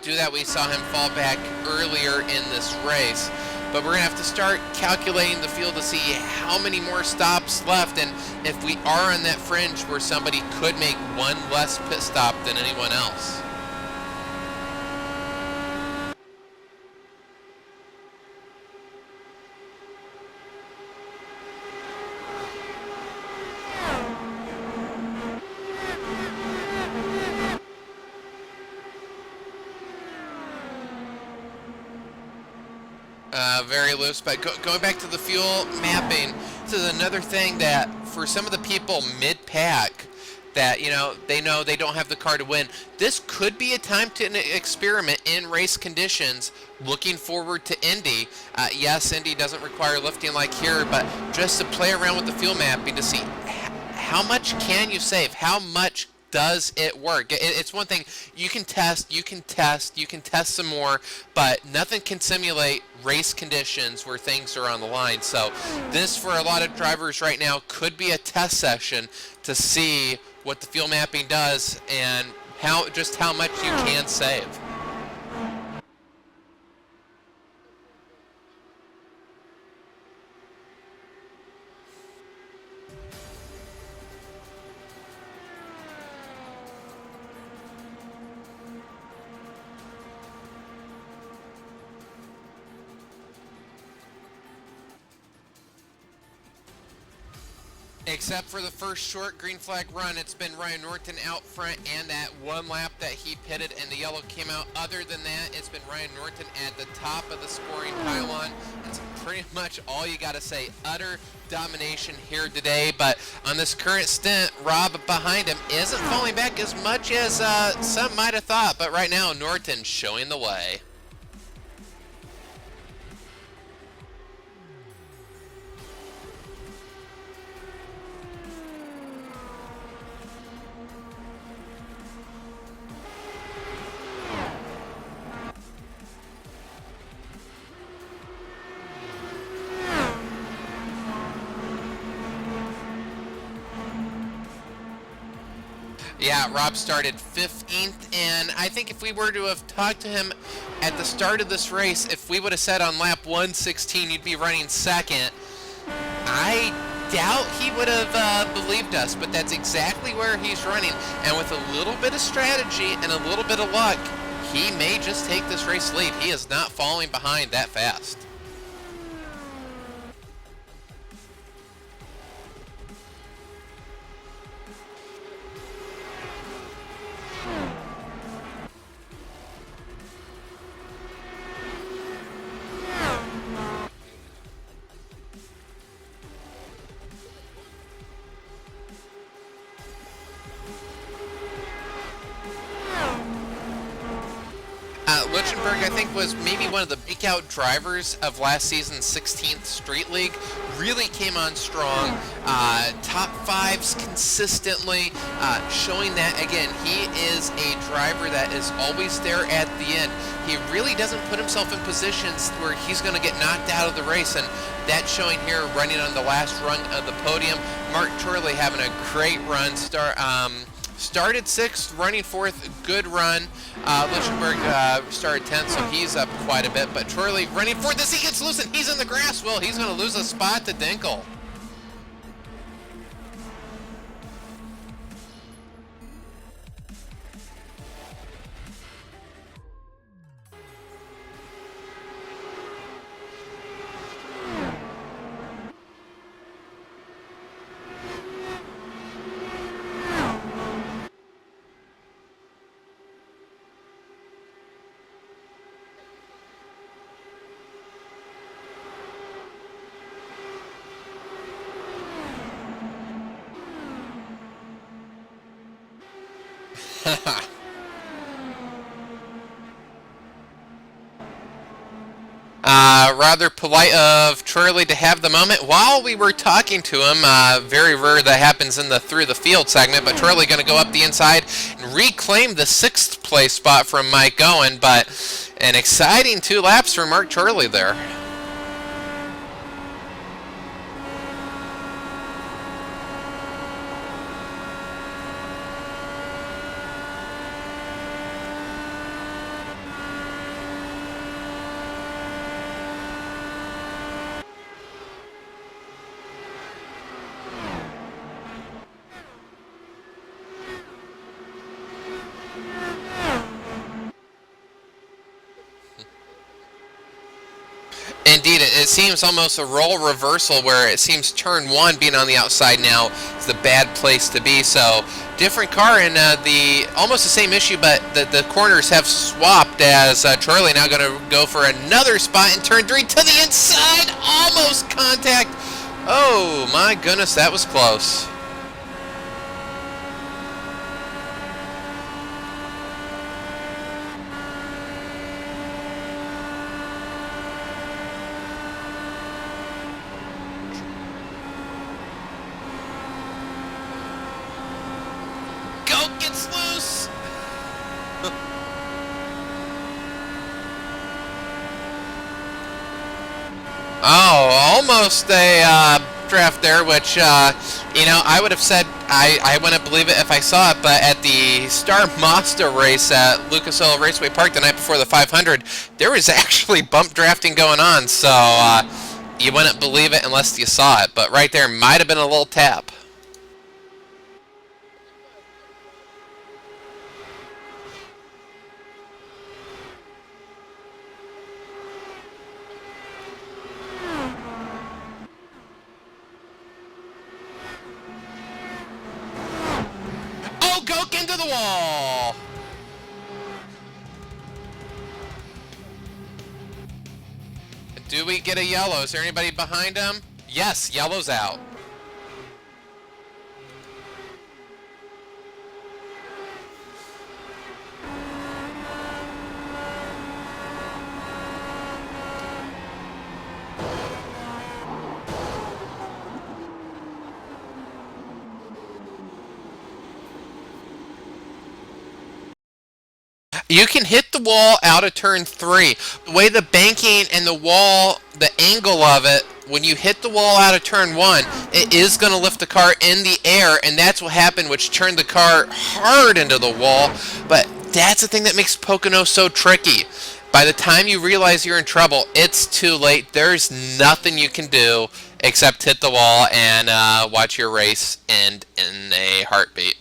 do that. We saw him fall back earlier in this race. But we're going to have to start calculating the field to see how many more stops left, and if we are on that fringe where somebody could make one less pit stop than anyone else. Very loose, but going back to the fuel mapping, this is another thing that for some of the people mid-pack that, you know they don't have the car to win, this could be a time to experiment in race conditions. Looking forward to Indy. Yes, Indy doesn't require lifting like here, but just to play around with the fuel mapping to see how much can you save, how much does it work. It's one thing you can test some more, but nothing can simulate race conditions where things are on the line. So this, for a lot of drivers right now, could be a test session to see what the fuel mapping does and just how much you can save. Except for the first short green flag run, it's been Ryan Norton out front and that one lap that he pitted and the yellow came out. Other than that, it's been Ryan Norton at the top of the scoring pylon. It's pretty much all you got to say. Utter domination here today, but on this current stint, Rob behind him isn't falling back as much as some might have thought, but right now, Norton showing the way. Yeah, Rob started 15th, and I think if we were to have talked to him at the start of this race, if we would have said on lap 116 you'd be running second, I doubt he would have believed us, but that's exactly where he's running, and with a little bit of strategy and a little bit of luck, he may just take this race lead. He is not falling behind that fast. Luchenberg, I think, was maybe one of the breakout drivers of last season's 16th Street League. Really came on strong. Top fives consistently, showing that, again, he is a driver that is always there at the end. He really doesn't put himself in positions where he's going to get knocked out of the race, and that's showing here running on the last rung of the podium. Mark Torley having a great run. Started 6th, running 4th, good run. Luchenberg started 10th, so he's up quite a bit. But Torley running 4th as he gets loose and he's in the grass. Well, he's going to lose a spot to Dinkle. Rather polite of Turley to have the moment while we were talking to him. Very rare that happens in the through the field segment, but Turley going to go up the inside and reclaim the 6th place spot from Mike Owen. But An exciting 2 laps for Mark Charlie there. Indeed, it seems almost a role reversal where it seems turn 1 being on the outside now is the bad place to be. So different car and almost the same issue, but the corners have swapped as Charlie now going to go for another spot in turn 3 to the inside. Almost contact. Oh my goodness, that was close. Gets loose. Oh, almost a draft there, which, I would have said I wouldn't believe it if I saw it, but at the Star Mazda race at Lucas Oil Raceway Park the night before the 500, there was actually bump drafting going on, so you wouldn't believe it unless you saw it, but right there might have been a little tap. Into the wall. Do we get a yellow? Is there anybody behind him? Yes, yellow's out. You can hit the wall out of turn 3. The way the banking and the wall, the angle of it, when you hit the wall out of turn 1, it is going to lift the car in the air, and that's what happened, which turned the car hard into the wall. But that's the thing that makes Pocono so tricky. By the time you realize you're in trouble, it's too late. There's nothing you can do except hit the wall and watch your race end in a heartbeat.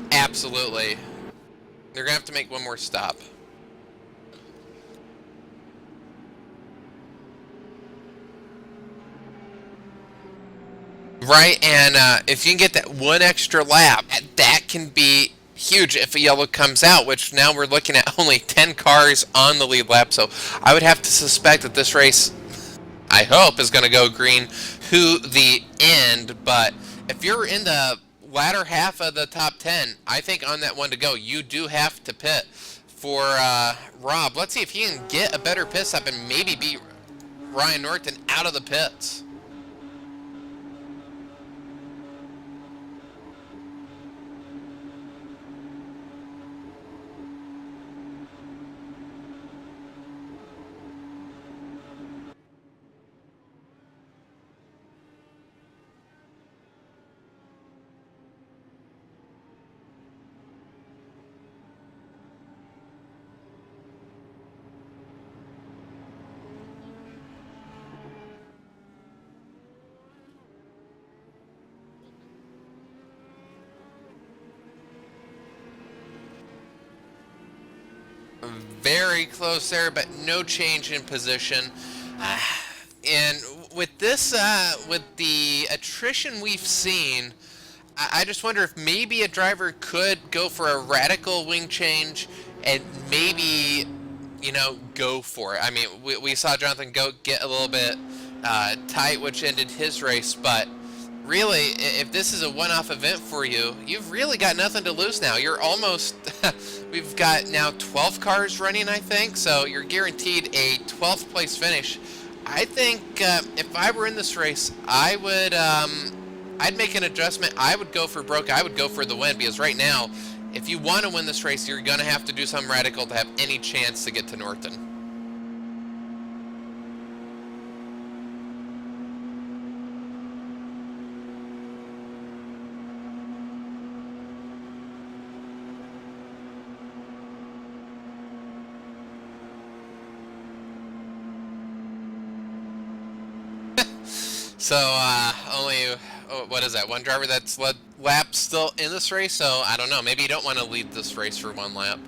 Absolutely. They're going to have to make one more stop. Right, and if you can get that one extra lap, that can be huge if a yellow comes out, which now we're looking at only 10 cars on the lead lap. So I would have to suspect that this race, I hope, is going to go green to the end. But if you're in the latter half of the top 10, I think on that one to go, you do have to pit for Rob. Let's see if he can get a better pit stop and maybe beat Ryan Norton out of the pits. Very close there, but no change in position. And with this, with the attrition we've seen, I just wonder if maybe a driver could go for a radical wing change and maybe, you know, go for it. I mean, we saw Jonathan get a little bit tight, which ended his race, but really, if this is a one-off event for you, you've really got nothing to lose now. You're almost, we've got now 12 cars running, I think, so you're guaranteed a 12th place finish. I think if I were in this race, I would, I'd make an adjustment. I would go for broke. I would go for the win, because right now, if you want to win this race, you're going to have to do something radical to have any chance to get to Norton. So, only, what is that, one driver that's led laps still in this race, so I don't know, maybe you don't want to lead this race for one lap.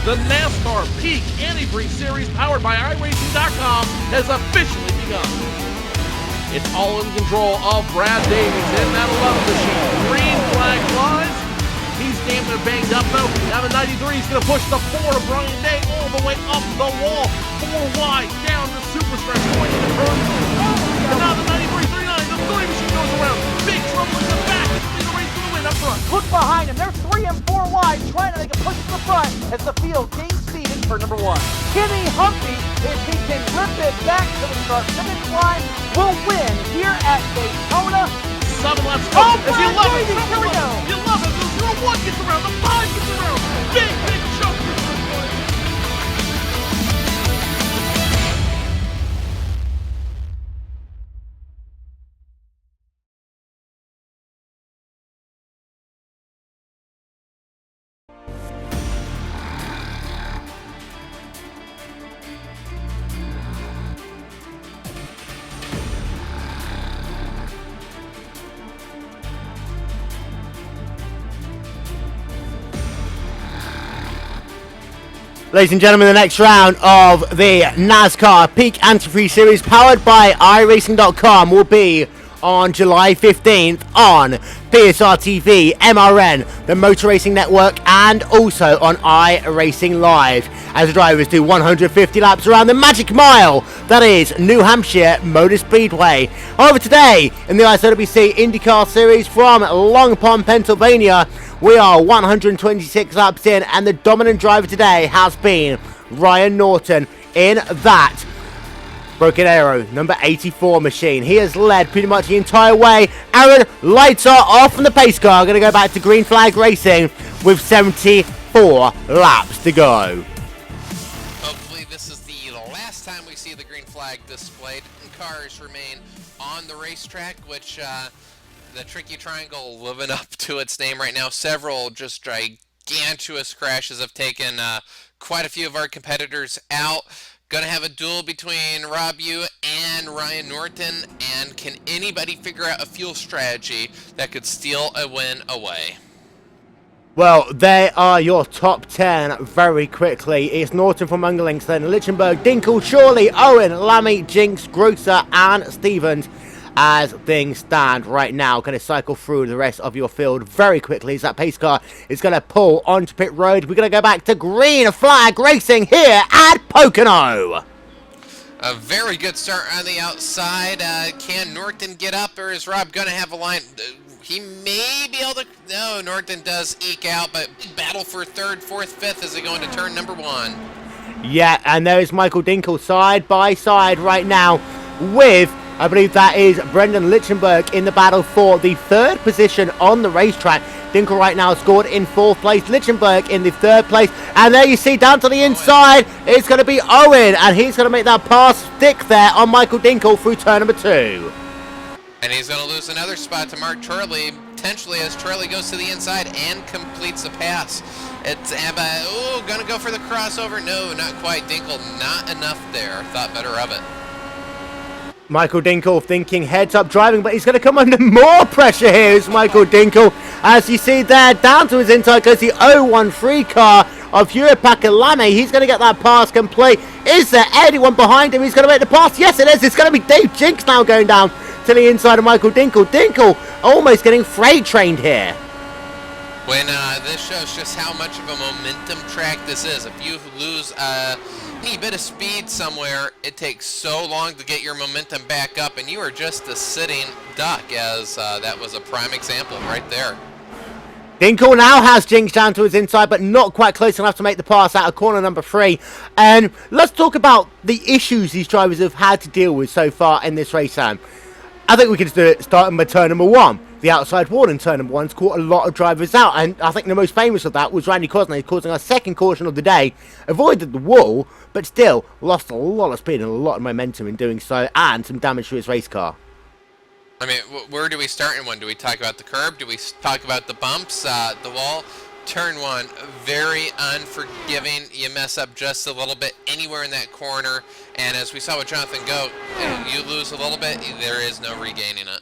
The NASCAR Peak Antifreeze Series, powered by iRacing.com, has officially begun. It's all in control of Brad Davies in that 11 machine. Green flag flies. He's damn near banged up though. Now the 93 is going to push the 4 of Brian Day all the way up the wall. 4 wide down the super stretch point in the turn. And now the 93-39, the 3 machine goes around. Big trouble in the back. It's the race for the win up front. Look behind him. They're 3 and 4 wide, trying to make a push to the front as the field gains speed in turn number 1. Kenny Humphrey, if he can rip it back to the start-finish line, will win here at Daytona. 7 laps to go. Oh, As the 11, here we go. The 11, the 01 gets around, the 5 gets around. Big choke for first place. Ladies and gentlemen, the next round of the NASCAR Peak Antifreeze Series, powered by iRacing.com, will be on July 15th on PSR-TV, MRN, the Motor Racing Network, and also on iRacing Live, as the drivers do 150 laps around the Magic Mile, that is New Hampshire Motor Speedway. However, today in the ISOWC IndyCar Series from Long Pond, Pennsylvania, we are 126 laps in, and the dominant driver today has been Ryan Norton in that Broken Arrow number 84 machine. He has led pretty much the entire way. Aaron, lights are off from the pace car. Going to go back to green flag racing with 74 laps to go. Hopefully this is the last time we see the green flag displayed. Cars remain on the racetrack, which the Tricky Triangle living up to its name right now. Several just gargantuous crashes have taken quite a few of our competitors out. Gonna have a duel between Rob Yu and Ryan Norton, and can anybody figure out a fuel strategy that could steal a win away? Well, there are your top 10 very quickly. It's Norton from Ungerlingston, Lichtenberg, Dinkel, Shorley, Owen, Lammy, Jinx, Grosser, and Stevens. As things stand right now, going to cycle through the rest of your field very quickly as that pace car is going to pull onto pit road. We're going to go back to green flag racing here at Pocono. A very good start on the outside. Can Norton get up, or is Rob going to have a line? He may be able to. No, Norton does eke out, but battle for third, fourth, fifth as they go into turn number 1. Yeah, and there is Michael Dinkel side by side right now with, I believe that is Brendan Lichtenberg in the battle for the third position on the racetrack. Dinkel right now scored in 4th place, Lichtenberg in the 3rd place, and there you see down to the inside, it's going to be Owen, and he's going to make that pass stick there on Michael Dinkel through turn number 2. And he's going to lose another spot to Mark Turley, potentially, as Turley goes to the inside and completes the pass. It's Abba, going to go for the crossover. No, not quite. Dinkel, not enough there. Thought better of it. Michael Dinkel thinking heads up driving, but he's going to come under more pressure here. Is Michael Dinkel, as you see there, down to his inside goes the 013 car of Europacker Lame. He's going to get that pass complete. Is there anyone behind him? He's going to make the pass. Yes, it is. It's going to be Dave Jinks now going down to the inside of Michael Dinkel. Dinkel almost getting freight trained here. When this shows just how much of a momentum track this is. If you lose any bit of speed somewhere, it takes so long to get your momentum back up, and you are just a sitting duck, as that was a prime example right there. Dinkel now has Jinx down to his inside, but not quite close enough to make the pass out of corner number 3. And let's talk about the issues these drivers have had to deal with so far in this race, Sam. I think we can just do it starting by turn number 1. The outside wall in turn number 1's caught a lot of drivers out, and I think the most famous of that was Randy Cosney, causing our second caution of the day. Avoided the wall, but still lost a lot of speed and a lot of momentum in doing so, and some damage to his race car. I mean, where do we start in one? Do we talk about the curb? Do we talk about the bumps, the wall? Turn 1, very unforgiving. You mess up just a little bit anywhere in that corner, and as we saw with Jonathan Goat, you lose a little bit, there is no regaining it.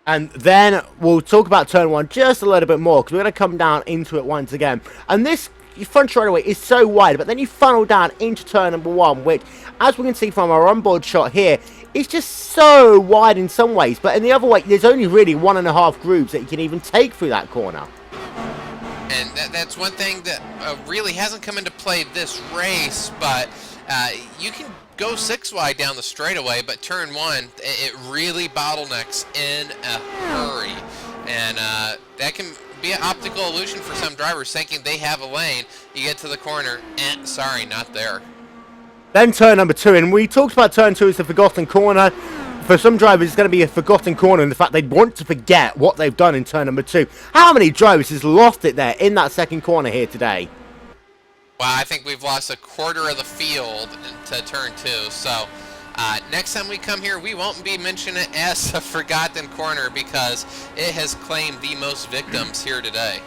And then we'll talk about turn 1 just a little bit more, because we're going to come down into it once again. And this front straightaway is so wide, but then you funnel down into turn number 1, which, as we can see from our onboard shot here, is just so wide in some ways. But in the other way, there's only really 1.5 grooves that you can even take through that corner. And that's one thing that really hasn't come into play this race, but you can go 6 wide down the straightaway, but turn 1, it really bottlenecks in a hurry. And that can be an optical illusion for some drivers, thinking they have a lane. You get to the corner, sorry, not there. Then turn number 2, and we talked about turn 2 as the forgotten corner. For some drivers, it's going to be a forgotten corner in the fact they'd want to forget what they've done in turn number 2. How many drivers has lost it there in that second corner here today? Well, I think we've lost a quarter of the field to turn 2, so next time we come here, we won't be mentioning it as a forgotten corner because it has claimed the most victims here today.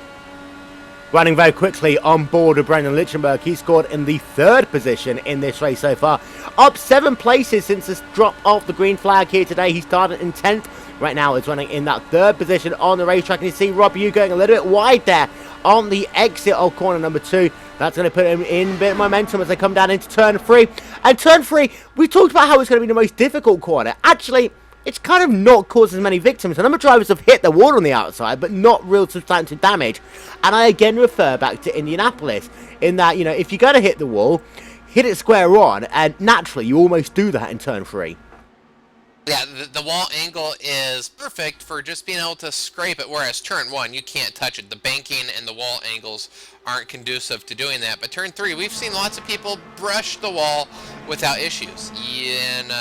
Running very quickly on board with Brendan Lichtenberg. He scored in the 3rd position in this race so far. Up 7 places since the drop of the green flag here today. He started in 10th. Right now he's running in that 3rd position on the racetrack. And you see Rob Yu going a little bit wide there on the exit of corner number 2. That's going to put him in a bit of momentum as they come down into turn 3. And turn 3, we talked about how it's going to be the most difficult corner. Actually, it's kind of not caused as many victims. A number of drivers have hit the wall on the outside, but not real substantive damage. And I again refer back to Indianapolis, in that, you know, if you're going to hit the wall, hit it square on, and naturally you almost do that in turn 3. Yeah, the wall angle is perfect for just being able to scrape it, whereas turn 1, you can't touch it. The banking and the wall angles aren't conducive to doing that. But turn 3, we've seen lots of people brush the wall without issues. And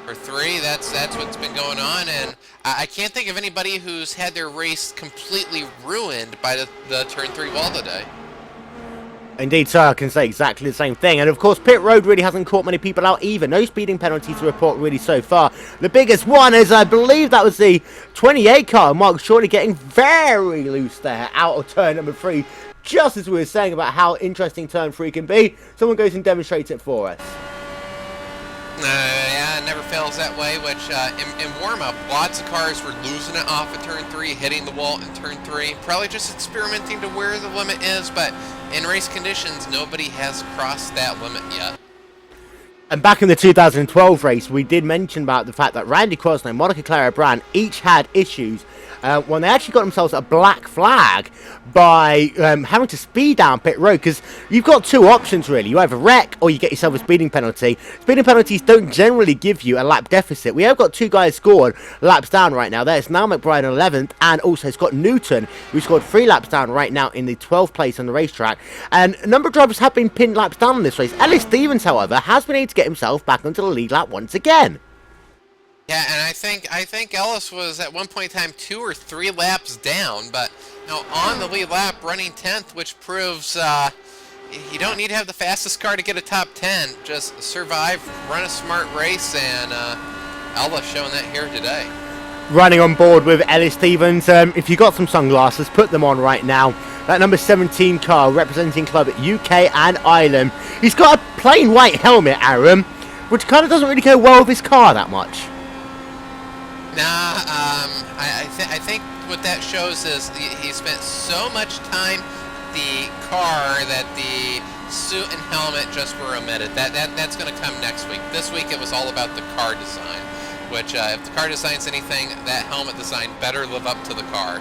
for 3, that's what's been going on, and I can't think of anybody who's had their race completely ruined by the turn 3 wall today. Indeed, sir, I can say exactly the same thing. And of course, pit road really hasn't caught many people out either. No speeding penalties to report really so far. The biggest one is, I believe that was the 28 car. Mark Shorty getting very loose there out of turn number 3. Just as we were saying about how interesting turn 3 can be, someone goes and demonstrates it for us. Yeah, it never fails that way, which in warm-up, lots of cars were losing it off of turn 3, hitting the wall in turn 3, probably just experimenting to where the limit is, but in race conditions, nobody has crossed that limit yet. And back in the 2012 race, we did mention about the fact that Randy Crosno and Monica Clara Brand each had issues when they actually got themselves a black flag by having to speed down pit road, because you've got two options really. You either wreck or you get yourself a speeding penalty. Speeding penalties don't generally give you a lap deficit. We have got two guys scored laps down right now. There's Niall McBride in 11th, and also Scott Newton, who scored 3 laps down right now in the 12th place on the racetrack. And a number of drivers have been pinned laps down in this race. Ellis Stevens, however, has been able to get himself back onto the lead lap once again. Yeah, and I think Ellis was at one point in time 2 or 3 laps down, but on the lead lap, running 10th, which proves you don't need to have the fastest car to get a top 10. Just survive, run a smart race, and Ellis showing that here today. Running on board with Ellis Stevens. If you got some sunglasses, put them on right now. That number 17 car representing Club UK and Ireland. He's got a plain white helmet, Aaron, which kind of doesn't really go well with his car that much. Nah, I think what that shows is he spent so much time the car that the suit and helmet just were omitted. That's going to come next week. This week it was all about the car design, which if the car designs anything, that helmet design better live up to the car.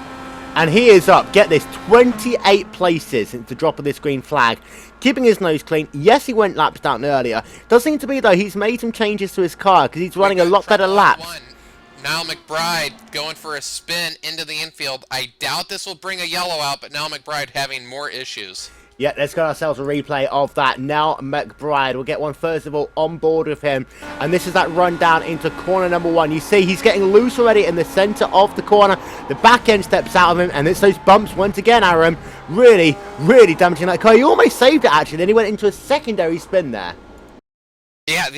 And he is up, get this, 28 places since the drop of this green flag, keeping his nose clean. Yes, he went laps down earlier. Does seem to be, though, he's made some changes to his car because he's running a lot better laps. Niall McBride going for a spin into the infield. I doubt this will bring a yellow out, but Niall McBride having more issues. Yeah, let's get ourselves a replay of that. Niall McBride, we'll get one first of all on board with him. And this is that run down into corner number 1. You see he's getting loose already in the centre of the corner. The back end steps out of him, and it's those bumps once again, Aaron. Really, really damaging that car. He almost saved it, actually. Then he went into a secondary spin there. Yeah,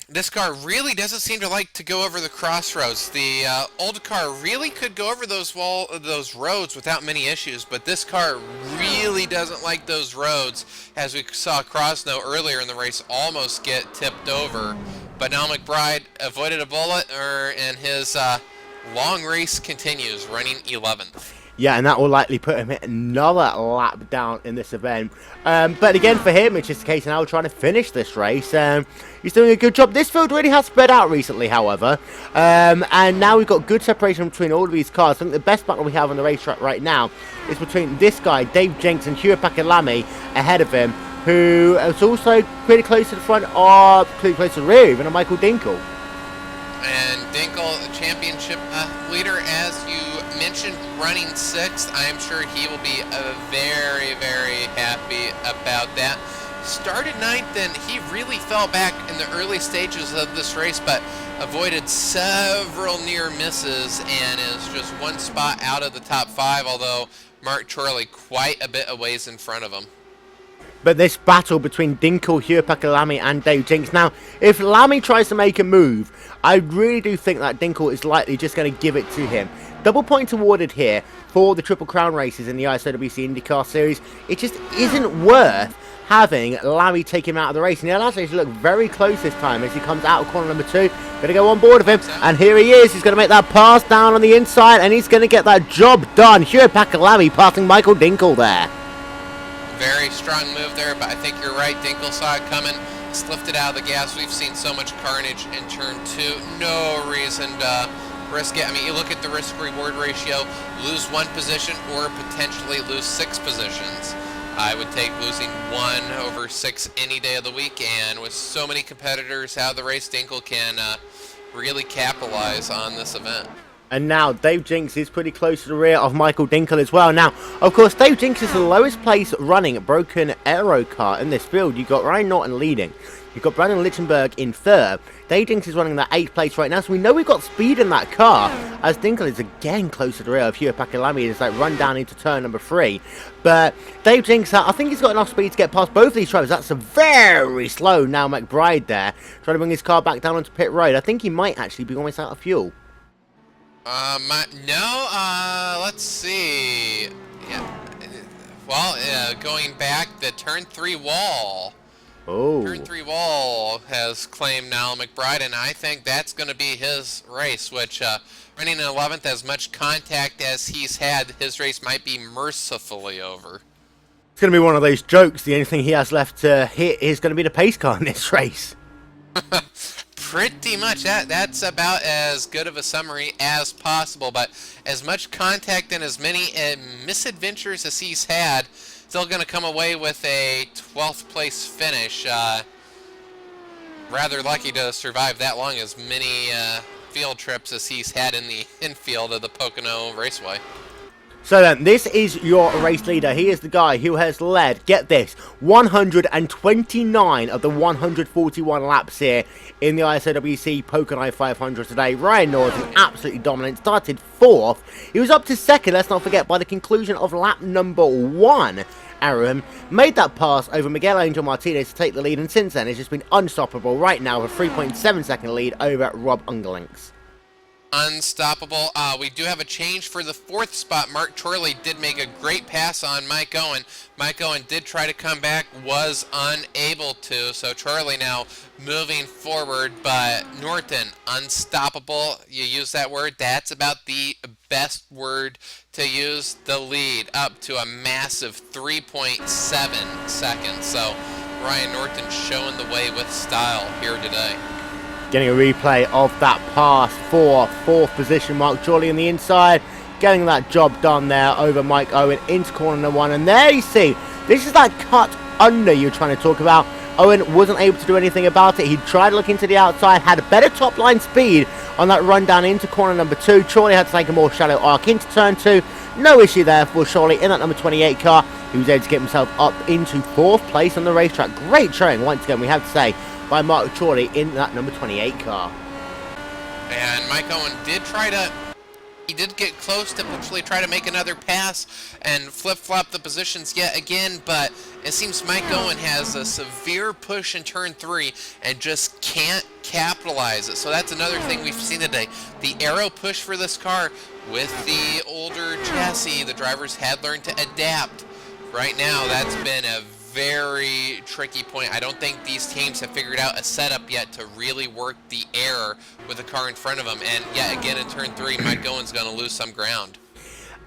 this car really doesn't seem to like to go over the crossroads. The old car really could go over those roads without many issues, but this car really doesn't like those roads, as we saw Crosno earlier in the race almost get tipped over. But now McBride avoided a bullet, and his long race continues, running 11th. Yeah, and that will likely put him another lap down in this event. But again, for him, it's just a case of now trying to finish this race. He's doing a good job. This field really has spread out recently, however. And now we've got good separation between all of these cars. I think the best battle we have on the racetrack right now is between this guy, Dave Jenks, and Hugh Pakalami ahead of him, who is also pretty close to the front, or pretty close to the rear, even a Michael Dinkle. And Dinkle, championship leader, as you mentioned, running 6th. I am sure he will be very, very happy about that. Started 9th, and he really fell back in the early stages of this race, but avoided several near misses and is just one spot out of the top 5, although Mark Chorley quite a bit a ways in front of him. But this battle between Dinkle, Hugh Pakalami, and Dave Jenks. Now, if Lamy tries to make a move, I really do think that Dinkle is likely just going to give it to him. Double points awarded here for the Triple Crown races in the ISOWC IndyCar Series. It just isn't worth having Lamy take him out of the race. And he allows him to look very close this time as he comes out of corner number 2. Going to go on board of him. And here he is. He's going to make that pass down on the inside. And he's going to get that job done. Hugh Pakalami passing Michael Dinkle there. Very strong move there, but I think you're right. Dinkle saw it coming, lifted out of the gas. We've seen so much carnage in turn 2. No reason to risk it. I mean, you look at the risk-reward ratio, lose 1 position or potentially lose 6 positions. I would take losing 1 over 6 any day of the week, and with so many competitors out of the race, Dinkle can really capitalize on this event. And now Dave Jinks is pretty close to the rear of Michael Dinkel as well. Now, of course, Dave Jinks is the lowest place running broken aero car in this field. You've got Ryan Norton leading. You've got Brandon Lichtenberg in third. Dave Jinks is running that 8th place right now, so we know we've got speed in that car, as Dinkel is again close to the rear of Hugh Pakalami as they run down into turn number 3. But Dave Jinks, I think he's got enough speed to get past both of these drivers. That's a very slow now McBride there, trying to bring his car back down onto pit road. I think he might actually be almost out of fuel. Let's see. Yeah. Well, going back, the turn 3 wall. Oh. Turn 3 wall has claimed Niall McBride, and I think that's going to be his race, which, running in 11th, as much contact as he's had, his race might be mercifully over. It's going to be one of those jokes. The only thing he has left to hit is going to be the pace car in this race. Pretty much. That's about as good of a summary as possible, but as much contact and as many misadventures as he's had, still going to come away with a 12th place finish. Rather lucky to survive that long, as many field trips as he's had in the infield of the Pocono Raceway. So then, this is your race leader. He is the guy who has led, get this, 129 of the 141 laps here in the ISOWC Pocono 500 today. Ryan Norton, absolutely dominant, started 4th. He was up to 2nd, let's not forget, by the conclusion of lap number 1. Aaron made that pass over Miguel Angel Martinez to take the lead, and since then it's just been unstoppable right now with a 3.7 second lead over Rob Ungerlinks. Unstoppable. We do have a change for the 4th spot. Mark Chorley did make a great pass on Mike Owen. Mike Owen did try to come back, was unable to. So Chorley now moving forward, but Norton, unstoppable. You use that word. That's about the best word to use. The lead up to a massive 3.7 seconds. So Ryan Norton showing the way with style here today. Getting a replay of that pass for 4th position. Mark Chorley on the inside, getting that job done there over Mike Owen into corner number 1. And there you see, this is that cut under you're trying to talk about. Owen wasn't able to do anything about it. He tried to look into the outside, had a better top line speed on that run down into corner number 2. Chorley had to take a more shallow arc into turn 2. No issue there for Chorley in that number 28 car. He was able to get himself up into 4th place on the racetrack. Great showing once again, we have to say, by Mark Chorley in that number 28 car. And Mike Owen he did get close to potentially try to make another pass and flip-flop the positions yet again, but it seems Mike Owen has a severe push in turn 3 and just can't capitalize it. So that's another thing we've seen today. The aero push for this car with the older chassis, the drivers had learned to adapt. Right now, that's been a very tricky point. I don't think these teams have figured out a setup yet to really work the air with the car in front of them. And yet again in turn 3, Mike Owen's going to lose some ground.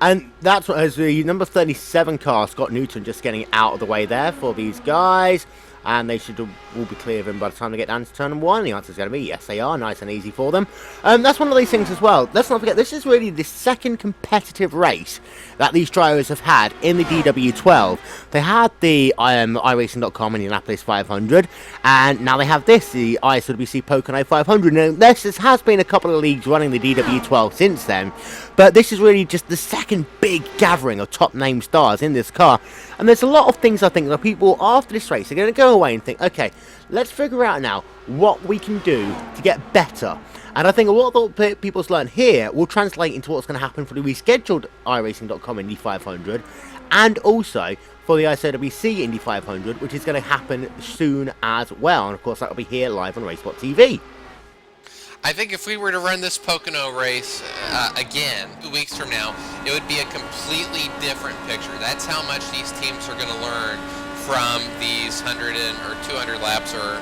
And that's what has the number 37 car, Scott Newton, just getting out of the way there for these guys. And they should will be clear of him by the time they get down to turn 1. The answer is going to be yes, they are. Nice and easy for them. That's one of these things as well. Let's not forget, this is really the second competitive race that these drivers have had in the DW12. They had the iRacing.com Indianapolis 500, and now they have this, the ISOWC Pocono 500. Now, this has been a couple of leagues running the DW12 since then, but this is really just the second big gathering of top-name stars in this car. And there's a lot of things, I think, that people after this race are going to go away and think, okay, let's figure out now what we can do to get better. And I think a lot of what people's learned here will translate into what's going to happen for the rescheduled iRacing.com Indy 500 and also for the ISOWC Indy 500, which is going to happen soon as well. And of course, that will be here live on RaceSpotTV. I think if we were to run this Pocono race again 2 weeks from now, it would be a completely different picture. That's how much these teams are going to learn from these 100 or 200 laps or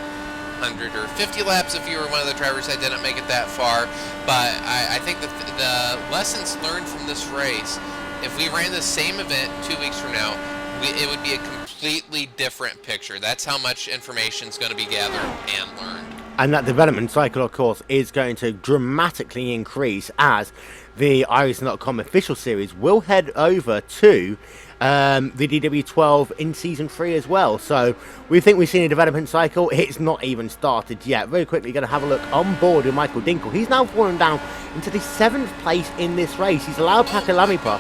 100 or 50 laps if you were one of the drivers that didn't make it that far. But I think that the lessons learned from this race, if we ran the same event 2 weeks from now, it would be a completely different picture. That's how much information is going to be gathered and learned. And that development cycle, of course, is going to dramatically increase as the iRacing.com official series will head over to the DW12 in Season 3 as well. So we think we've seen a development cycle. It's not even started yet. Very quickly going to have a look on board with Michael Dinkle. He's now fallen down into the 7th place in this race. He's allowed Pakalamipa.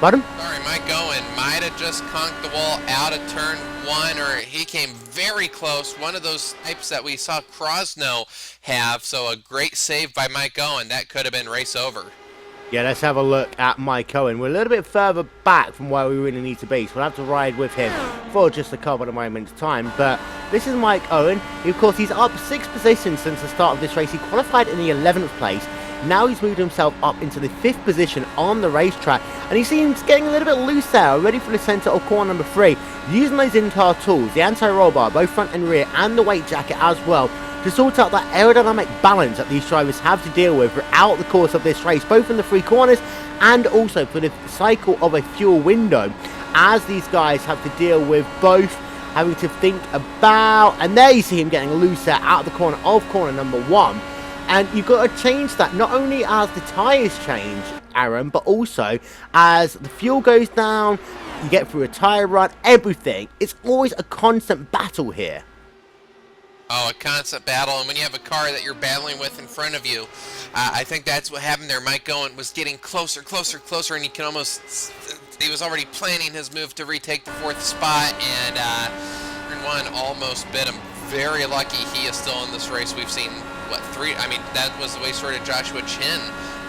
Pardon? Sorry, Mike Owen might have just conked the wall out of turn 1, or he came very close. One of those types that we saw Krosno have, so a great save by Mike Owen. That could have been race over. Yeah, let's have a look at Mike Owen. We're a little bit further back from where we really need to be, so we'll have to ride with him for just a couple of moments' time. But this is Mike Owen. Of course, he's up 6 positions since the start of this race. He qualified in the 11th place. Now he's moved himself up into the 5th position on the racetrack, and he seems getting a little bit loose there, ready for the centre of corner number 3, using those IndyCar tools, the anti-roll bar, both front and rear, and the weight jacket as well, to sort out that aerodynamic balance that these drivers have to deal with throughout the course of this race, both in the 3 corners and also for the cycle of a fuel window, as these guys have to deal with both having to think about, and there you see him getting looser out of the corner of corner number 1. And you've got to change that, not only as the tyres change, Aaron, but also as the fuel goes down, you get through a tyre run, everything. It's always a constant battle here. Oh, a constant battle, and when you have a car that you're battling with in front of you, I think that's what happened there. Mike Owen was getting closer, and you can almost, he was already planning his move to retake the 4th spot, and turn 1 almost bit him. Very lucky he is still in this race. We've seen, what, 3, I mean, that was the way sort of Joshua Chin,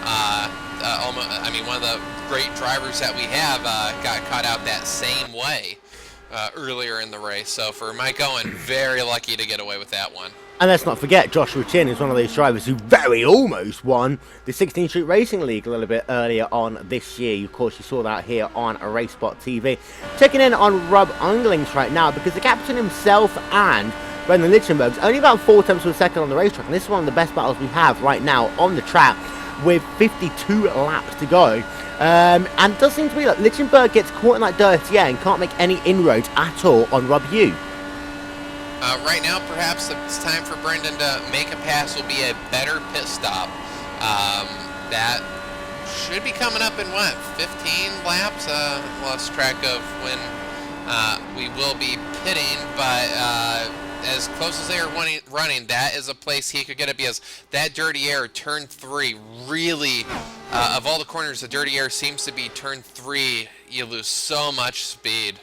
almost, I mean, one of the great drivers that we have got caught out that same way earlier in the race. So for Mike Owen, very lucky to get away with that one. And let's not forget, Joshua Chin is one of those drivers who very almost won the 16th Street Racing League a little bit earlier on this year. Of course, you saw that here on RaceSpotTV. Checking in on Rob Unglings right now, because the captain himself and Brendan Lichtenberg's only about 4 tenths of a second on the racetrack, and this is one of the best battles we have right now on the track with 52 laps to go. And it does seem to be like Lichtenberg gets caught in that dirty air and can't make any inroads at all on Rob Hugh. Right now, perhaps it's time for Brendan to make a pass. Will be a better pit stop. That should be coming up in, what, 15 laps? Lost track of when we will be pitting, but as close as they are running, that is a place he could get it, because that dirty air, turn 3, really, of all the corners, the dirty air seems to be turn 3. You lose so much speed.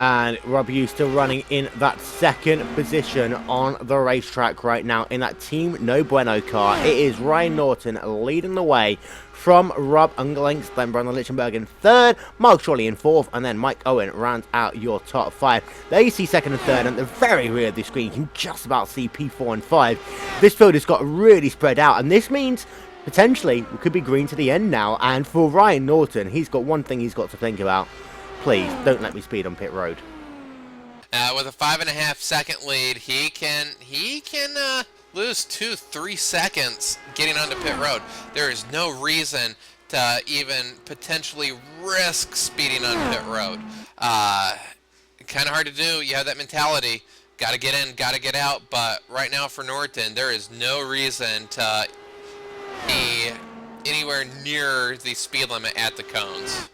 And Rob Hughes still running in that 2nd position on the racetrack right now in that Team No Bueno car. It is Ryan Norton leading the way from Rob Unglings, then Brendan Lichtenberg in 3rd, Mark Shorley in 4th, and then Mike Owen rounds out your top 5. There you see 2nd and 3rd, and at the very rear of the screen, you can just about see P4 and 5. This field has got really spread out, and this means potentially we could be green to the end now. And for Ryan Norton, he's got one thing he's got to think about. Please, don't let me speed on pit road. With a 5.5 second lead, he can lose 2-3 seconds getting onto pit road. There is no reason to even potentially risk speeding on pit road. Kind of hard to do. You have that mentality. Got to get in, got to get out. But right now for Norton, there is no reason to be anywhere near the speed limit at the cones.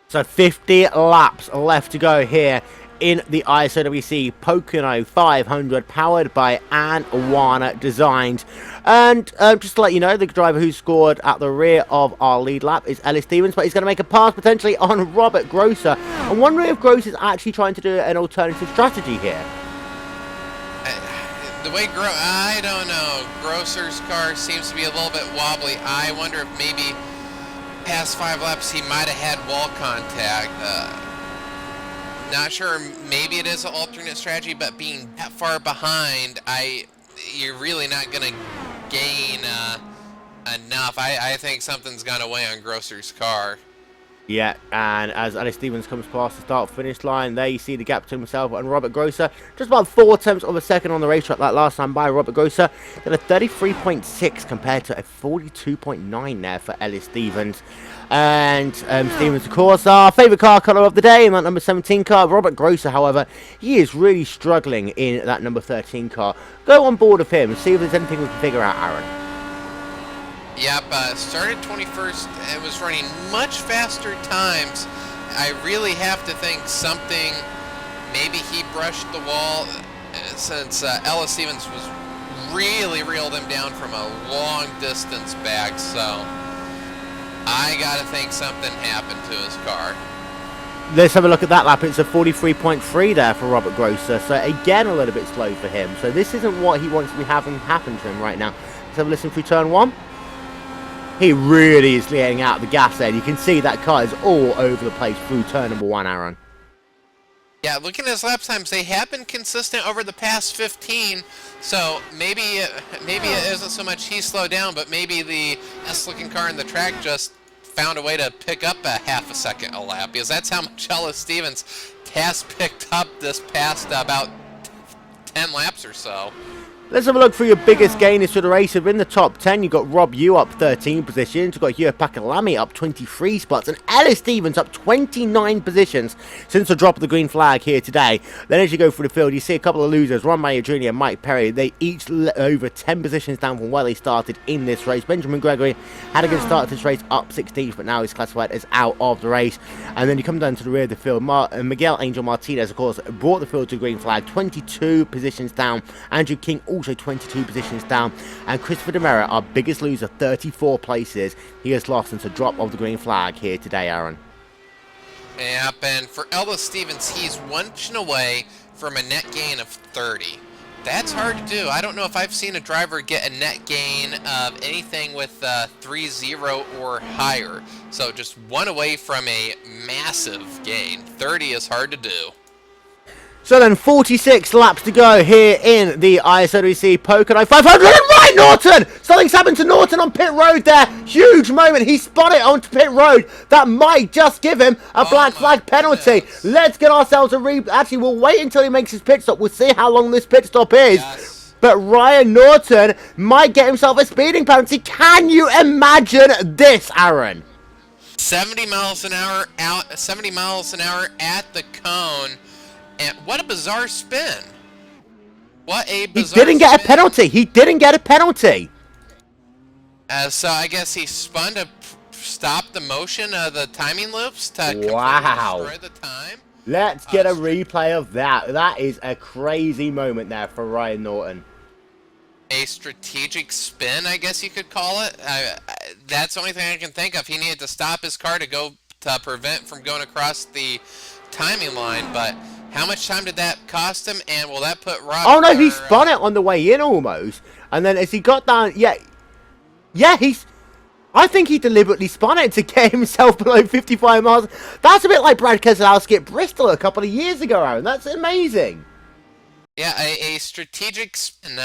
So 50 laps left to go here in the ISOWC Pocono 500, powered by Anwana Designs. And just to let you know, the driver who scored at the rear of our lead lap is Ellis Stevens, but he's going to make a pass potentially on Robert Grosser. I'm wondering if Grosser is actually trying to do an alternative strategy here. The way I don't know. Grosser's car seems to be a little bit wobbly. I wonder if maybe past 5 laps he might have had wall contact. Not sure. Maybe it is an alternate strategy, but being that far behind, you're really not going to gain enough. I think something's gone away on Grosser's car. Yeah, and as Ellis Stevens comes past the start-finish line, there you see the gap between himself and Robert Grosser. Just about 4 tenths of a second on the racetrack that last time by Robert Grosser. Then a 33.6 compared to a 42.9 there for Ellis Stevens. And Stevens, of course, our favourite car colour of the day in that number 17 car. Robert Grosser, however, he is really struggling in that number 13 car. Go on board of him and see if there's anything we can figure out, Aaron. Yep, started 21st and was running much faster times. I really have to think something, maybe he brushed the wall since Ella Stevens was really reeled him down from a long distance back, so I gotta think something happened to his car. Let's have a look at that lap. It's a 43.3 there for Robert Grosser. So again, a little bit slow for him. So this isn't what he wants to be having happen to him right now. Let's have a listen through turn 1. He really is laying out the gas there. You can see that car is all over the place through turn number 1, Aaron. Yeah, looking at his lap times, they have been consistent over the past 15, so maybe it isn't so much he slowed down, but maybe the S-looking car in the track just found a way to pick up a half a second a lap, because that's how much Ella Stevens has picked up this past about 10 laps or so. Let's have a look for your biggest gainers for the race. In the top 10, you've got Rob Yu up 13 positions. You've got Hugh Pakalami up 23 spots. And Ellis Stevens up 29 positions since the drop of the green flag here today. Then as you go through the field, you see a couple of losers. Ron Mayer Jr. and Mike Perry. They each over 10 positions down from where they started in this race. Benjamin Gregory had a good start to this race, up 16th, but now he's classified as out of the race. And then you come down to the rear of the field. Miguel Angel Martinez, of course, brought the field to green flag, 22 positions down. Andrew King also 22 positions down, and Christopher Demera, our biggest loser, 34 places. He has lost since the drop of the green flag here today, Aaron. Yep, and for Ella Stevens, he's 1 position away from a net gain of 30. That's hard to do. I don't know if I've seen a driver get a net gain of anything with 3-0 or higher. So just 1 away from a massive gain. 30 is hard to do. So then 46 laps to go here in the ISOWC Pocono 500, and Ryan Norton! Something's happened to Norton on pit road there. Huge moment. He spun it onto pit road. That might just give him a black flag penalty. Goodness. Let's get ourselves a Actually, we'll wait until he makes his pit stop. We'll see how long this pit stop is. Yes. But Ryan Norton might get himself a speeding penalty. Can you imagine this, Aaron? 70 miles an hour out, 70 miles an hour at the cone. And what a bizarre spin. What a bizarre He didn't get a spin. penalty. He didn't get a penalty. So I guess he spun to stop the motion of the timing loops to completely Wow. destroy the time. Let's get a replay of that. That is a crazy moment there for Ryan Norton. A strategic spin, I guess you could call it. That's the only thing I can think of. He needed to stop his car to prevent from going across the timing line, but how much time did that cost him, and will that put Rob... Oh no, he spun it on the way in almost, and then as he got down, I think he deliberately spun it to get himself below 55 miles. That's a bit like Brad Keselowski at Bristol a couple of years ago, Aaron. That's amazing. Yeah, a strategic spin.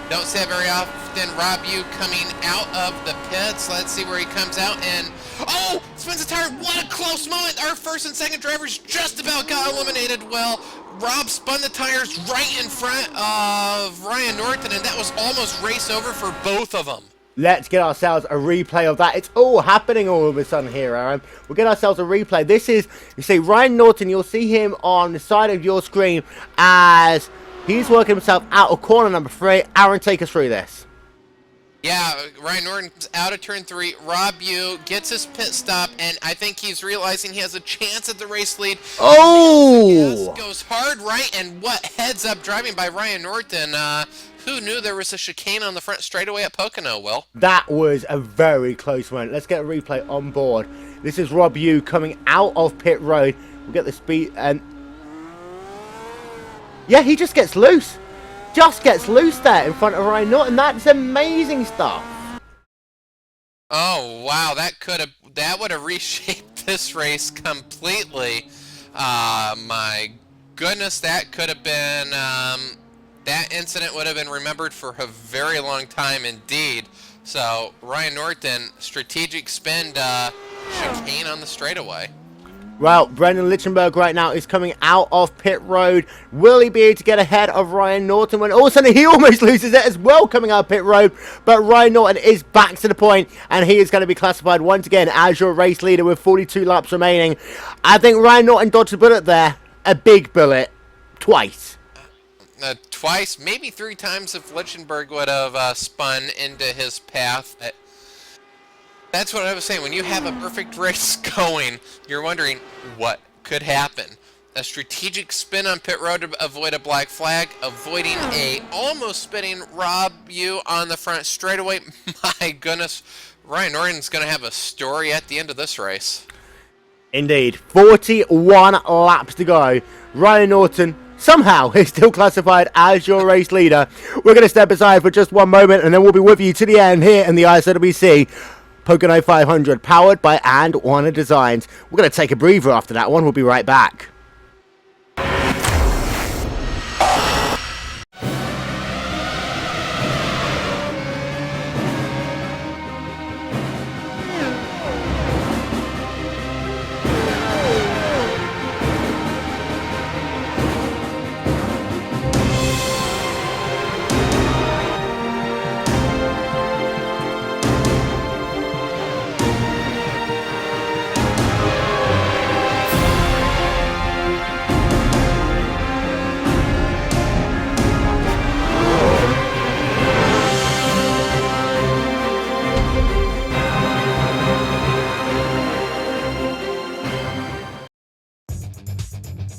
Don't say it very often. Rob Yu coming out of the pits. Let's see where he comes out, and oh, spins a tire. What a close moment. Our first and second drivers just about got eliminated. Well, Rob spun the tires right in front of Ryan Norton, and that was almost race over for both of them. Let's get ourselves a replay of that. It's all happening all of a sudden here, Aaron. We'll get ourselves a replay. This is, you see, Ryan Norton. You'll see him on the side of your screen as he's working himself out of corner number 3. Aaron, take us through this. Yeah, Ryan Norton's out of turn 3. Rob Yu gets his pit stop, and I think he's realizing he has a chance at the race lead. Oh! Yes, goes hard right, and what heads up driving by Ryan Norton. Who knew there was a chicane on the front straightaway at Pocono, Will? That was a very close one. Let's get a replay on board. This is Rob Yu coming out of pit road. We'll get the speed, and yeah, he just gets loose. Just gets loose there in front of Ryan Norton. That's amazing stuff. Oh wow, that would have reshaped this race completely. My goodness, that could have been that incident would have been remembered for a very long time indeed. So Ryan Norton, strategic spin, chicane on the straightaway. Well, Brendan Lichtenberg right now is coming out of pit road. Will he be able to get ahead of Ryan Norton when all of a sudden he almost loses it as well coming out of pit road? But Ryan Norton is back to the point, and he is going to be classified once again as your race leader with 42 laps remaining. I think Ryan Norton dodged a bullet there. A big bullet. Twice. twice, maybe 3 times if Lichtenberg would have spun into his path. That's what I was saying. When you have a perfect race going, you're wondering what could happen. A strategic spin on pit road to avoid a black flag, avoiding a almost spinning Rob you on the front straightaway. My goodness, Ryan Norton's going to have a story at the end of this race. Indeed, 41 laps to go. Ryan Norton somehow is still classified as your race leader. We're going to step aside for just one moment and then we'll be with you to the end here in the ISOWC Pocono 500 powered by And Warner Designs. We're going to take a breather after that one. We'll be right back.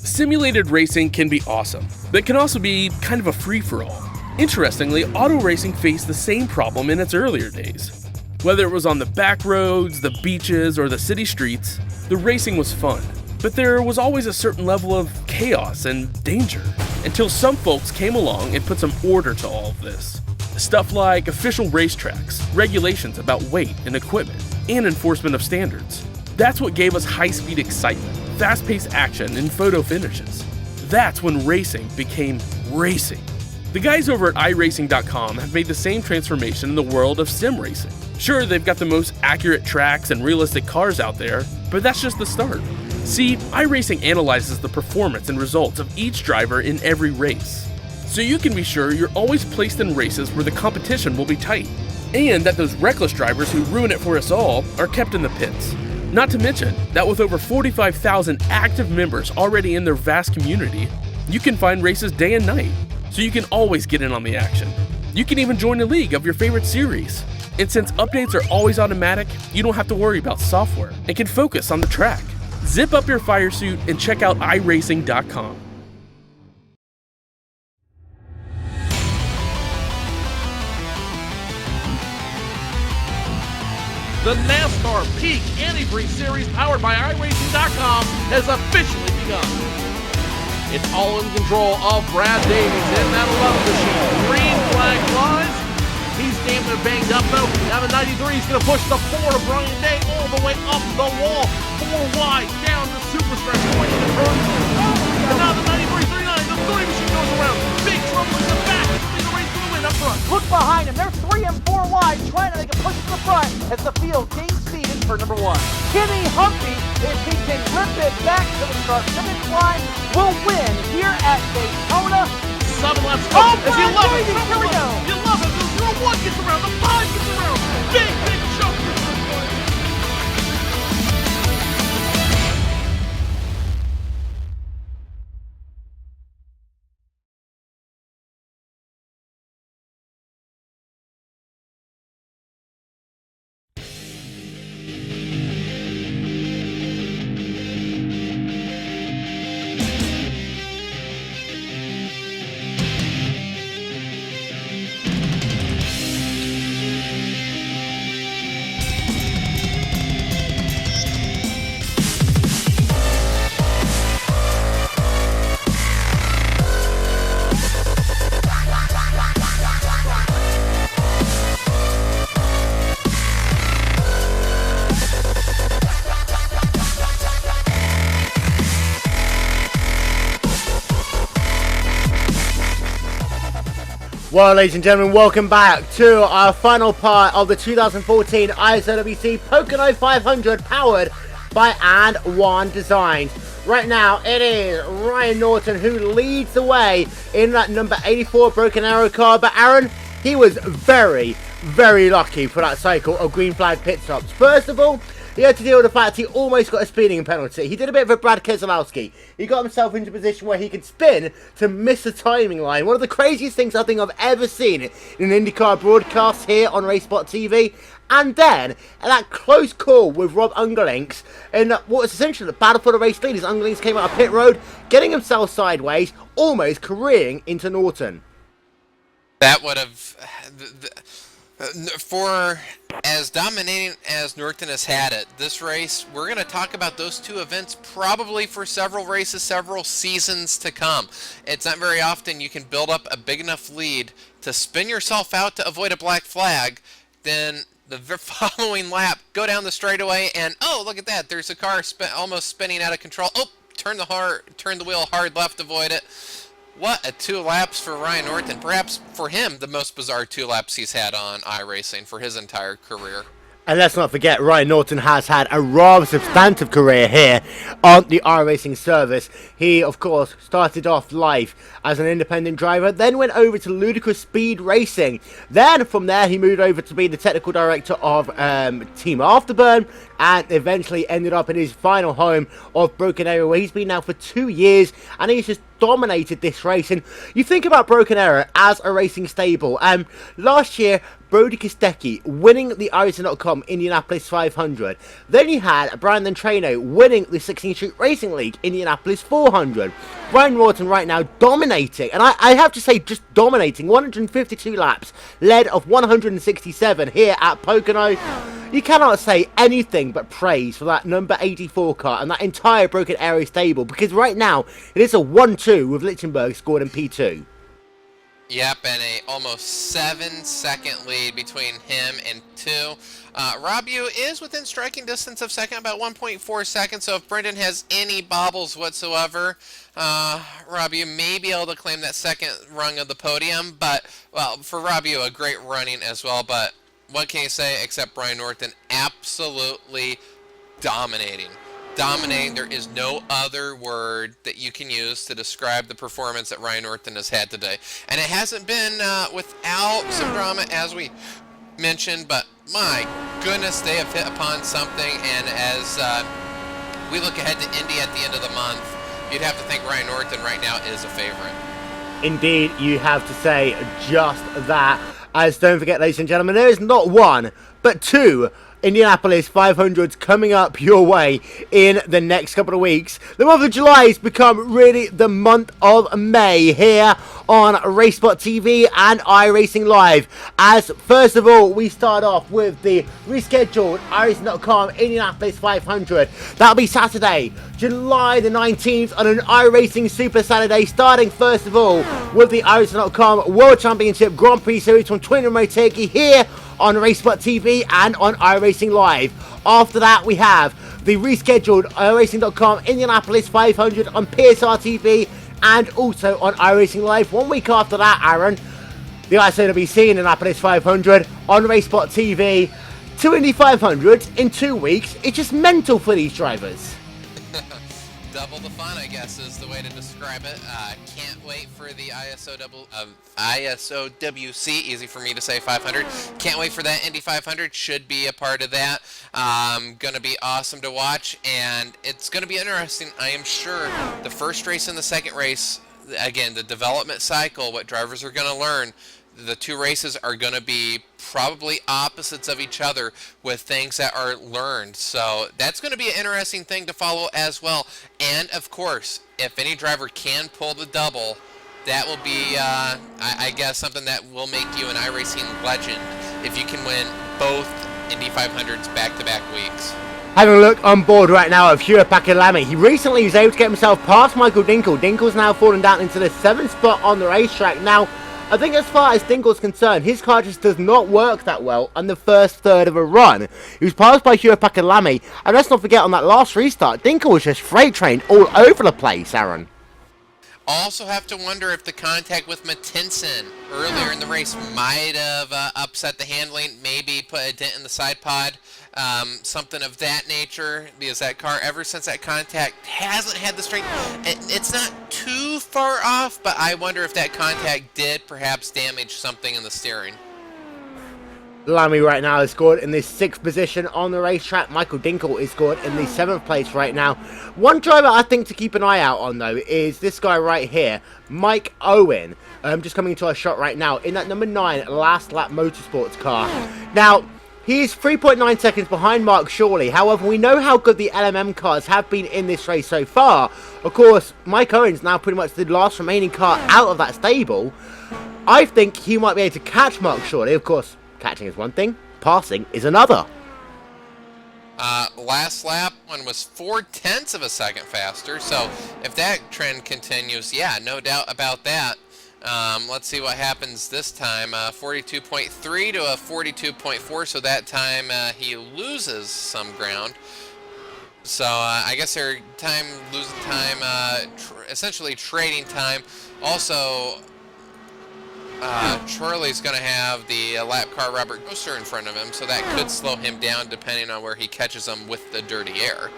Simulated racing can be awesome, but it can also be kind of a free-for-all. Interestingly, auto racing faced the same problem in its earlier days. Whether it was on the back roads, the beaches, or the city streets, the racing was fun. But there was always a certain level of chaos and danger, until some folks came along and put some order to all of this. Stuff like official racetracks, regulations about weight and equipment, and enforcement of standards. That's what gave us high-speed excitement, fast-paced action, and photo finishes. That's when racing became racing. The guys over at iRacing.com have made the same transformation in the world of sim racing. Sure, they've got the most accurate tracks and realistic cars out there, but that's just the start. See, iRacing analyzes the performance and results of each driver in every race, so you can be sure you're always placed in races where the competition will be tight, and that those reckless drivers who ruin it for us all are kept in the pits. Not to mention that with over 45,000 active members already in their vast community, you can find races day and night, so you can always get in on the action. You can even join a league of your favorite series. And since updates are always automatic, you don't have to worry about software and can focus on the track. Zip up your fire suit and check out iRacing.com. The NASCAR Peak Antifreeze Series powered by iRacing.com has officially begun. It's all in control of Brad Davies in that 11 machine. Green flag flies. He's damn near banged up though. Now the 93 is going to push the 4 of Brian Day all the way up the wall. 4 wide down the super stretch point in the turn. And now the 93-39, the 3 machine goes around. Big trouble in the back. It's the race for the win up front. Look behind him. They're 3 and 4 wide, trying to make a push to the front as the field gains speed in turn number 1. Kenny Humphrey, if he can rip it back to the start-finish line, will win here at Daytona. 7 laps to go. Oh, As you love it. here we go. You love it. The 1 gets around. The 5 gets around. Big choke for the first one. Well, ladies and gentlemen, welcome back to our final part of the 2014 ISOWC Pocono 500 powered by And One Designs. Right now, it is Ryan Norton who leads the way in that number 84 Broken Arrow car. But Aaron, he was very, very lucky for that cycle of green flag pit stops. First of all, he had to deal with the fact he almost got a speeding penalty. He did a bit of a Brad Keselowski. He got himself into a position where he could spin to miss the timing line. One of the craziest things I think I've ever seen in an IndyCar broadcast here on RaceSpotTV. And then, that close call with Rob Ungerlinks in what was essentially the battle for the race lead, as Ungerlinks came out of pit road, getting himself sideways, almost careering into Norton. That would have... For as dominating as Norton has had it, this race, we're going to talk about those two events probably for several races, several seasons to come. It's not very often you can build up a big enough lead to spin yourself out to avoid a black flag, then the following lap, go down the straightaway, and oh, look at that, there's a car almost spinning out of control. Oh, turn the wheel hard left, avoid it. What a 2 laps for Ryan Norton. Perhaps for him, the most bizarre 2 laps he's had on iRacing for his entire career. And let's not forget, Ryan Norton has had a rather substantive career here on the iRacing service. He, of course, started off life as an independent driver, then went over to Ludicrous Speed Racing. Then, from there, he moved over to be the technical director of Team Afterburn, and eventually ended up in his final home of Broken Arrow, where he's been now for 2 years, and he's just dominated this race. And you think about Broken Arrow as a racing stable. Last year, Brody Kostecki winning the iRacing.com Indianapolis 500. Then you had Brandon Trano winning the 16th Street Racing League Indianapolis 400. Ryan Norton right now dominating, and I have to say just dominating, 152 laps, led of 167 here at Pocono. You cannot say anything but praise for that number 84 car and that entire Broken Arrow stable, because right now it is a 1-2 with Lichtenberg scored in P2. Yep, and a almost 7-second lead between him and 2. Robu is within striking distance of second, about 1.4 seconds, so if Brendan has any bobbles whatsoever, Robu may be able to claim that second rung of the podium, but, well, for Robu, a great running as well, but what can you say except Brian Norton absolutely dominating. Dominating, there is no other word that you can use to describe the performance that Ryan Norton has had today. And it hasn't been without some drama, as we mentioned, but my goodness, they have hit upon something, and as we look ahead to Indy at the end of the month, you'd have to think Ryan Norton right now is a favorite. Indeed, you have to say just that. As don't forget, ladies and gentlemen, there is not one, but 2 Indianapolis 500s coming up your way in the next couple of weeks. The month of July has become really the month of May here on RaceSpotTV and iRacing Live. As first of all, we start off with the rescheduled iRacing.com Indianapolis 500. That'll be Saturday, July the 19th on an iRacing Super Saturday, starting first of all with the iRacing.com World Championship Grand Prix Series from Twin Remote Turkey here on RaceSpotTV and on iRacing Live. After that, we have the rescheduled iRacing.com Indianapolis 500 on PSR TV and also on iRacing Live. 1 week after that, Aaron, the ISOWC Indianapolis 500 on RaceSpotTV. 2 Indy 500s in 2 weeks. It's just mental for these drivers. Double the fun, I guess, is the way to describe it. Can't wait for the ISOWC, easy for me to say, 500. Can't wait for that Indy 500, should be a part of that. Gonna be awesome to watch, and it's gonna be interesting, I am sure. The first race and the second race, again, the development cycle, what drivers are gonna learn, the 2 races are going to be probably opposites of each other with things that are learned. So that's going to be an interesting thing to follow as well. And, of course, if any driver can pull the double, that will be, I guess, something that will make you an iRacing legend if you can win both Indy 500s back-to-back weeks. Having a look on board right now of Hugh Pakalami. He recently was able to get himself past Michael Dinkle. Dinkle's now fallen down into the 7th spot on the racetrack. Now, I think as far as Dinkle's concerned, his car just does not work that well on the first third of a run. He was passed by Hugh Pakalami, and let's not forget on that last restart, Dinkle was just freight trained all over the place, Aaron. Also have to wonder if the contact with Mattinson earlier in the race might have upset the handling, maybe put a dent in the side pod, something of that nature, because that car, ever since that contact, hasn't had the strength. It's not too far off, but I wonder if that contact did perhaps damage something in the steering. Lamy right now is scored in the 6th position on the racetrack. Michael Dinkle is scored in the 7th place right now. One driver I think to keep an eye out on, though, is this guy right here, Mike Owen. Just coming into our shot right now in that number 9 last lap motorsports car. Now, he is 3.9 seconds behind Mark Shawley. However, we know how good the LMM cars have been in this race so far. Of course, Mike Owen's now pretty much the last remaining car out of that stable. I think he might be able to catch Mark Shawley. Of course, catching is one thing, passing is another. Last lap one was 0.4 of a second faster, so if that trend continues, yeah, no doubt about that. Let's see what happens this time. 42.3 to a 42.4, so that time he loses some ground. So I guess they're losing time, essentially trading time. Also, Charlie's going to have the lap car Robert Grosser in front of him, so that could slow him down depending on where he catches him with the dirty air.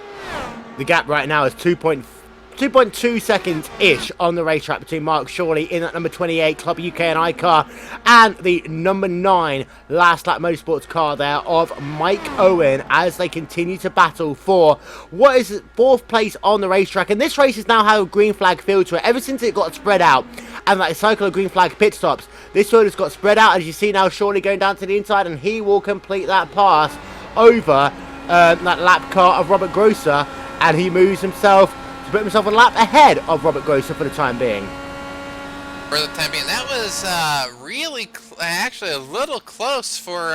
The gap right now is 2.2 seconds-ish on the racetrack between Mark Shawley in that number 28 Club UK and I car and the number 9 last lap motorsports car there of Mike Owen as they continue to battle for what is 4th place on the racetrack. And this race has now had a green flag feel to it ever since it got spread out and that cycle of green flag pit stops. This field has got spread out, as you see now Shawley going down to the inside, and he will complete that pass over that lap car of Robert Grosser, and he moves himself to put himself a lap ahead of Robert Grosser for the time being. For the time being, that was really, actually a little close for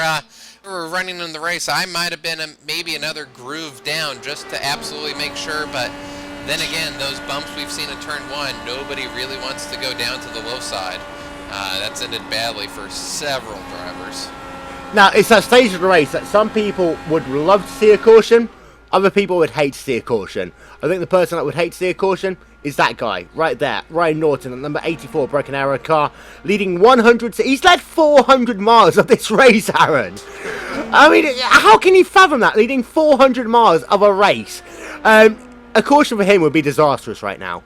running in the race. I might have been maybe another groove down just to absolutely make sure, but then again, those bumps we've seen in turn 1, nobody really wants to go down to the low side. That's ended badly for several drivers. Now, it's that stage of the race that some people would love to see a caution, other people would hate to see a caution. I think the person that would hate to see a caution is that guy right there, Ryan Norton, the number 84 Broken Arrow car, leading 100. He's led 400 miles of this race, Aaron. I mean, how can you fathom that, leading 400 miles of a race? A caution for him would be disastrous right now.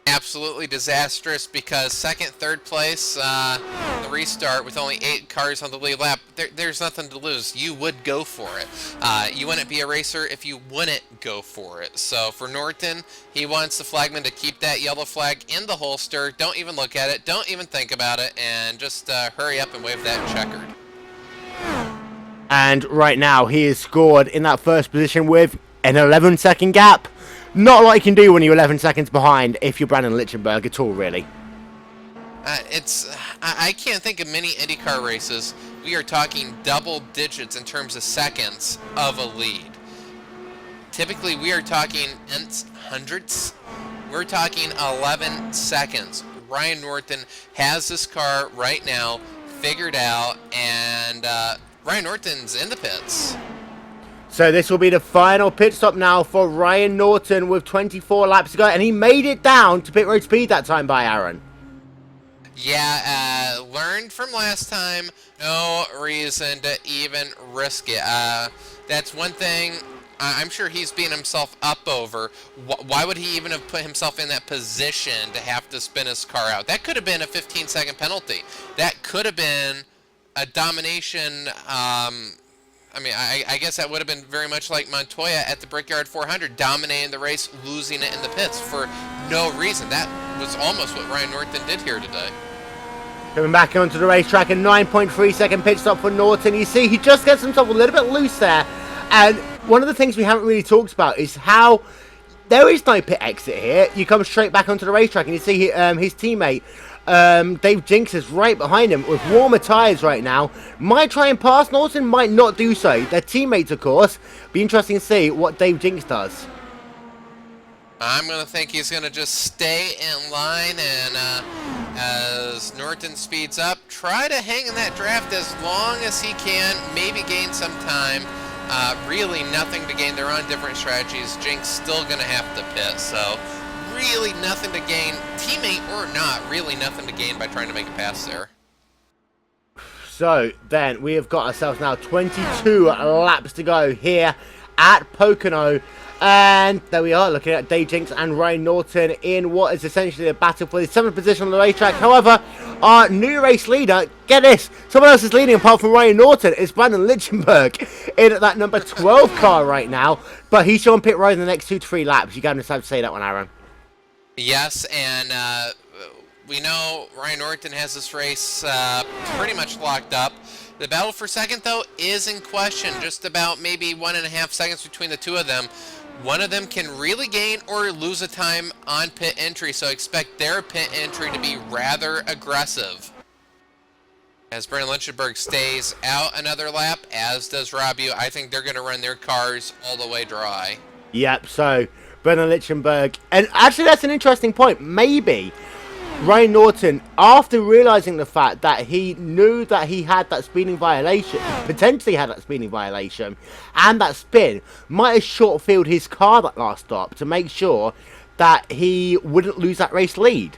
Absolutely disastrous, because second, third place, the restart with only 8 cars on the lead lap, there's nothing to lose. You would go for it. You wouldn't be a racer if you wouldn't go for it. So for Norton, he wants the flagman to keep that yellow flag in the holster. Don't even look at it. Don't even think about it. And just hurry up and wave that checkered. And right now, he is scored in that first position with an 11-second gap. Not a lot you can do when you're 11 seconds behind if you're Brandon Lichtenberg at all, really. I can't think of many IndyCar races. We are talking double digits in terms of seconds of a lead. Typically, we are talking hundreds. We're talking 11 seconds. Ryan Norton has this car right now figured out, and Ryan Norton's in the pits. So this will be the final pit stop now for Ryan Norton with 24 laps to go, and he made it down to pit road speed that time by Aaron. Yeah, learned from last time, no reason to even risk it. That's one thing I'm sure he's beating himself up over. Why would he even have put himself in that position to have to spin his car out? That could have been a 15-second penalty. That could have been a domination. I guess that would have been very much like Montoya at the Brickyard 400, dominating the race, losing it in the pits for no reason. That was almost what Ryan Norton did here today. Coming back onto the racetrack, a 9.3-second pit stop for Norton. You see, he just gets himself a little bit loose there. And one of the things we haven't really talked about is how there is no pit exit here. You come straight back onto the racetrack, and you see his teammate, Dave Jinks, is right behind him with warmer tyres right now. Might try and pass Norton, might not do so. They're teammates, of course. Be interesting to see what Dave Jinks does. I'm going to think he's going to just stay in line, and as Norton speeds up, try to hang in that draft as long as he can, maybe gain some time. Really nothing to gain. They're on different strategies. Jinks still going to have to pit, so really nothing to gain, teammate or not, really nothing to gain by trying to make a pass there. So then we have got ourselves now 22 laps to go here at Pocono, and there we are looking at Dave Jinks and Ryan Norton in what is essentially a battle for the 7th position on the racetrack. However, our new race leader, get this, someone else is leading apart from Ryan Norton. It's Brandon Lichtenberg in that number 12 car right now, but he's on pit road in the next 2 to 3 laps. You're going to have to say that one, Aaron. Yes, and we know Ryan Norton has this race pretty much locked up. The battle for second, though, is in question. Just about maybe 1.5 seconds between the two of them. One of them can really gain or lose a time on pit entry, so expect their pit entry to be rather aggressive. As Brandon Lichtenberg stays out another lap, as does Rob Yu, I think they're going to run their cars all the way dry. Yep, so Brandon Lichtenberg, and actually that's an interesting point. Maybe Ryan Norton, after realizing the fact that he knew that he had that speeding violation, potentially had that speeding violation, and that spin, might have short-filled his car that last stop to make sure that he wouldn't lose that race lead.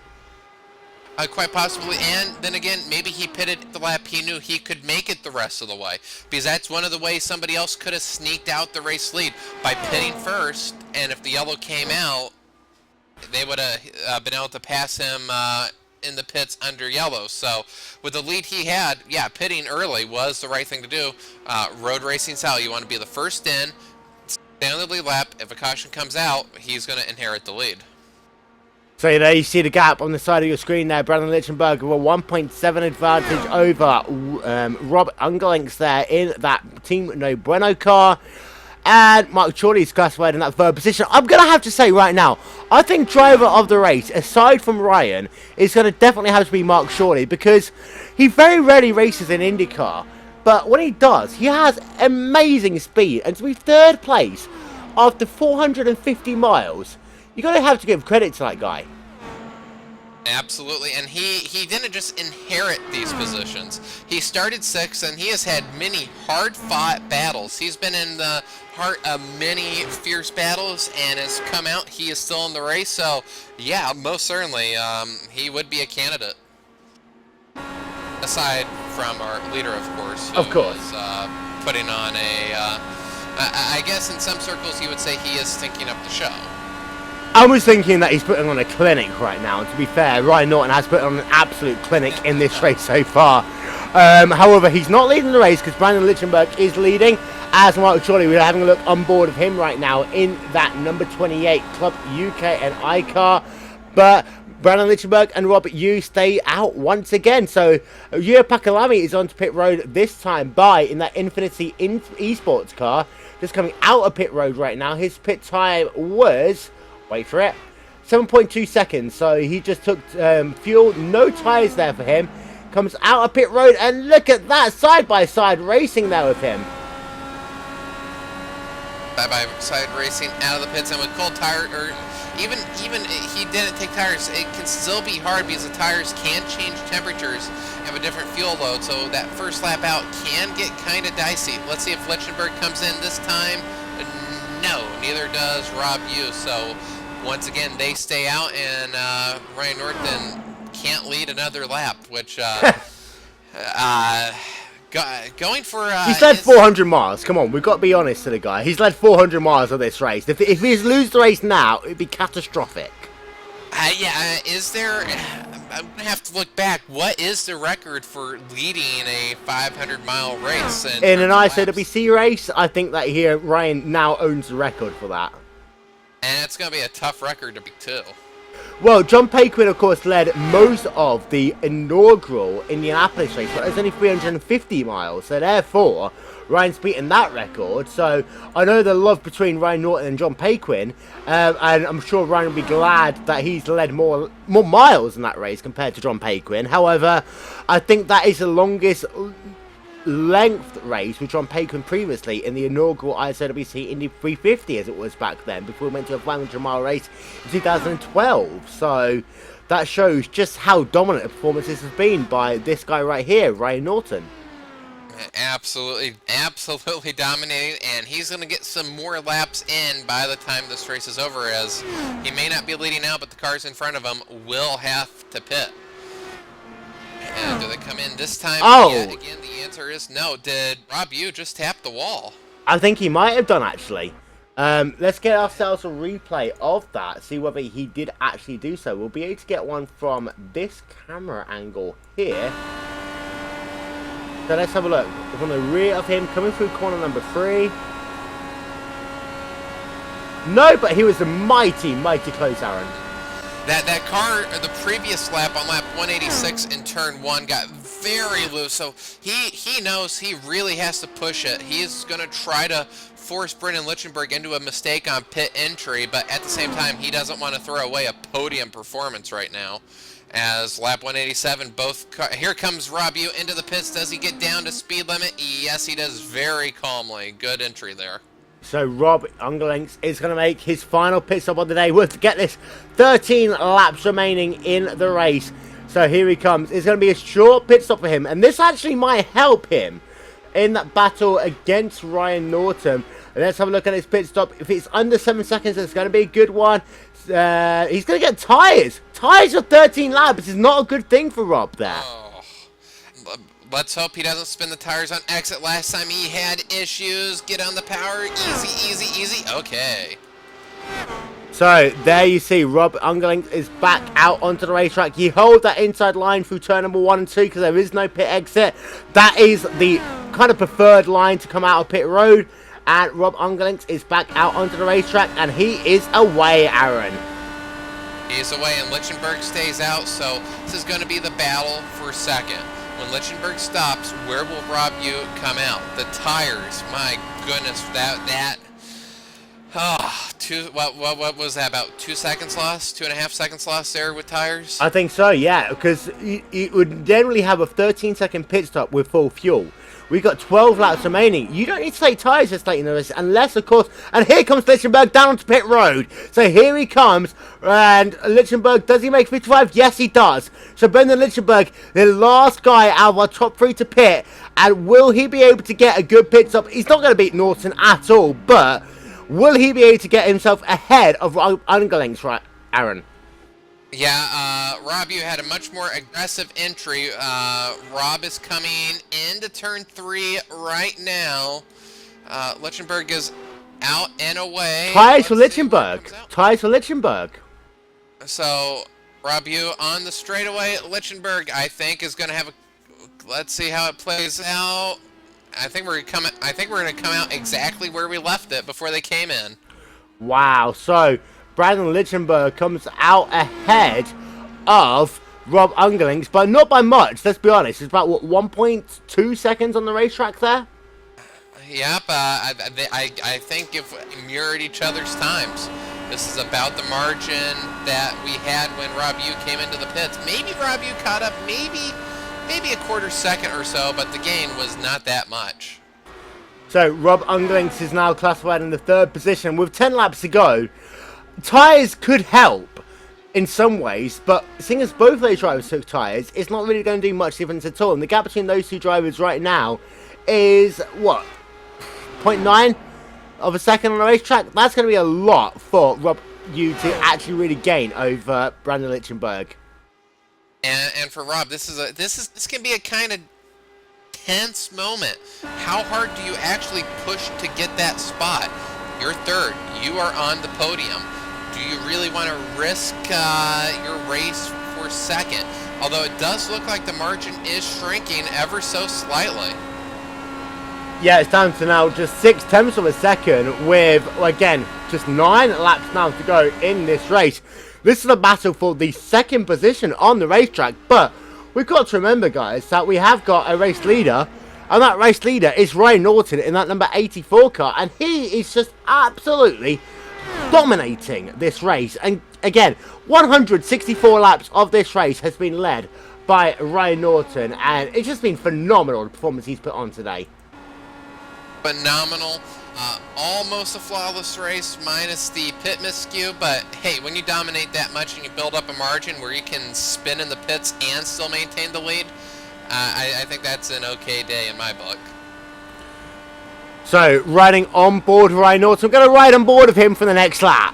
Quite possibly, and then again, maybe he pitted the lap he knew he could make it the rest of the way, because that's one of the ways somebody else could have sneaked out the race lead, by pitting first, and if the yellow came out, they would have been able to pass him in the pits under yellow. So with the lead he had, yeah, pitting early was the right thing to do. Road racing style, you want to be the first in, stay on the lead lap. If a caution comes out, he's going to inherit the lead. So there you see the gap on the side of your screen there. Brandon Lichtenberg with a 1.7 advantage over Rob Ungelinks there in that Team No Bueno car. And Mark Chorley's classified in that third position. I'm going to have to say right now, I think driver of the race, aside from Ryan, is going to definitely have to be Mark Chorley, because he very rarely races in IndyCar. But when he does, he has amazing speed. And to be third place after 450 miles, you're going to have to give credit to that guy. Absolutely, and he didn't just inherit these positions. He started 6th, and he has had many hard-fought battles. He's been in the heart of many fierce battles, and has come out. He is still in the race, so yeah, most certainly, he would be a candidate. Aside from our leader, of course. Who is, putting on a, I guess in some circles you would say he is stinking up the show. I was thinking that he's putting on a clinic right now, and to be fair, Ryan Norton has put on an absolute clinic in this race so far. However, he's not leading the race because Brandon Lichtenberg is leading. As Mark Chorley, we're having a look on board of him right now in that number 28 Club UK and iCar. But Brandon Lichtenberg and Robert Yu stay out once again. So Yuya Pakalami is onto pit road this time in that Infinity Esports car. Just coming out of pit road right now. His pit time was, wait for it, 7.2 seconds. So he just took fuel, no tyres there for him. Comes out of pit road, and look at that, side-by-side racing there with him. Side-by-side racing out of the pits, and with cold tire, or even he didn't take tires, it can still be hard because the tires can change temperatures and have a different fuel load, so that first lap out can get kind of dicey. Let's see if Lichtenberg comes in this time. No, neither does Rob Yu, so once again they stay out, and Ryan Norton can't lead another lap, which going for he's led 400 miles. Come on, we've got to be honest to the guy. He's led 400 miles of this race. If he loses the race now, it'd be catastrophic. Is there? I'm gonna have to look back. What is the record for leading a 500-mile race in an ISOWC race? I think that here Ryan now owns the record for that, and it's gonna be a tough record to beat too. Well, John Paquin, of course, led most of the inaugural Indianapolis race, but it's only 350 miles, so therefore, Ryan's beaten that record. So I know the love between Ryan Norton and John Paquin, and I'm sure Ryan will be glad that he's led more miles in that race compared to John Paquin. However, I think that is the longest length race with John Paquin previously in the inaugural ISOWC Indy 350 as it was back then, before we went to a 500-mile race in 2012. So that shows just how dominant a performance this has been by this guy right here, Ryan Norton. Absolutely dominating, and he's going to get some more laps in by the time this race is over, as he may not be leading out, but the cars in front of him will have to pit. And do they come in this time? Yet again, the answer is no. Did Rob Yu just tap the wall? I think he might have done, actually. Let's get ourselves a replay of that, see whether he did actually do so. We'll be able to get one from this camera angle here. So let's have a look. From the rear of him, coming through corner number 3. No, but he was a mighty, mighty close, Aaron. That car, the previous lap on lap 186 in turn 1 got very loose, so he knows he really has to push it. He's going to try to force Brendan Lichtenberg into a mistake on pit entry, but at the same time, he doesn't want to throw away a podium performance right now. As lap 187, here comes Rob Yu into the pits. Does he get down to speed limit? Yes, he does, very calmly. Good entry there. So Rob Ungerlings is going to make his final pit stop of the day. Worth to get this 13 laps remaining in the race. So here he comes. It's going to be a short pit stop for him. And this actually might help him in that battle against Ryan Norton. And let's have a look at his pit stop. If it's under 7 seconds, it's going to be a good one. He's going to get tyres. Tyres for 13 laps. This is not a good thing for Rob there. Oh. Let's hope he doesn't spin the tires on exit. Last time he had issues. Get on the power. Easy, easy, easy. Okay. So there you see Rob Ungerling is back out onto the racetrack. He holds that inside line through turn number 1 and 2 because there is no pit exit. That is the kind of preferred line to come out of pit road. And Rob Ungerling is back out onto the racetrack and he is away, Aaron. He's away and Lichtenberg stays out, so this is going to be the battle for second. When Lichtenberg stops, where will Rob Yu come out? The tires, my goodness, what was that, about 2 seconds lost? 2.5 seconds lost there with tires? I think so, yeah, because you would generally have a 13-second pit stop with full fuel. We've got 12 laps remaining. You don't need to take tyres this late in the race, unless, of course, and here comes Lichtenberg down onto pit road. So here he comes, and Lichtenberg, does he make 55? Yes, he does. So Brendan Lichtenberg, the last guy out of our top 3 to pit, and will he be able to get a good pit stop? He's not going to beat Norton at all, but will he be able to get himself ahead of Ungerlings, right, Aaron? Yeah, Rob, you had a much more aggressive entry. Rob is coming into turn 3 right now. Lichtenberg is out and away. Tyres for Lichtenberg. Tyres for Lichtenberg. So, Rob, you on the straightaway. Lichtenberg, I think, is going to have a... Let's see how it plays out. I think we're going to come out exactly where we left it before they came in. Wow, so Brandon Lichtenberg comes out ahead of Rob Ungerlings, but not by much, let's be honest. It's about, what, 1.2 seconds on the racetrack there? Yep, I think if we mirrored each other's times, this is about the margin that we had when Rob Yu came into the pits. Maybe Rob Yu caught up, maybe a quarter second or so, but the gain was not that much. So Rob Ungerlings is now classified in the 3rd position with 10 laps to go. Tyres could help in some ways, but seeing as both those drivers took tyres, it's not really going to do much difference at all. And the gap between those 2 drivers right now is, what, 0.9 of a second on the racetrack? That's going to be a lot for Rob Yu to actually really gain over Brandon Lichtenberg. And for Rob, this can be a kind of tense moment. How hard do you actually push to get that spot? You're 3rd. You are on the podium. Do you really want to risk your race for 2nd? Although it does look like the margin is shrinking ever so slightly. Yeah, it's down to now just 0.6 of a second with, again, just 9 laps now to go in this race. This is a battle for the 2nd position on the racetrack, but we've got to remember, guys, that we have got a race leader, and that race leader is Ryan Norton in that number 84 car, and he is just absolutely dominating this race. And again, 164 laps of this race has been led by Ryan Norton, and it's just been phenomenal, the performance he's put on today. Phenomenal. Almost a flawless race minus the pit miscue, but hey, when you dominate that much and you build up a margin where you can spin in the pits and still maintain the lead, I think that's an okay day in my book. So, riding on board Ryan Norton, I'm going to ride on board of him for the next lap.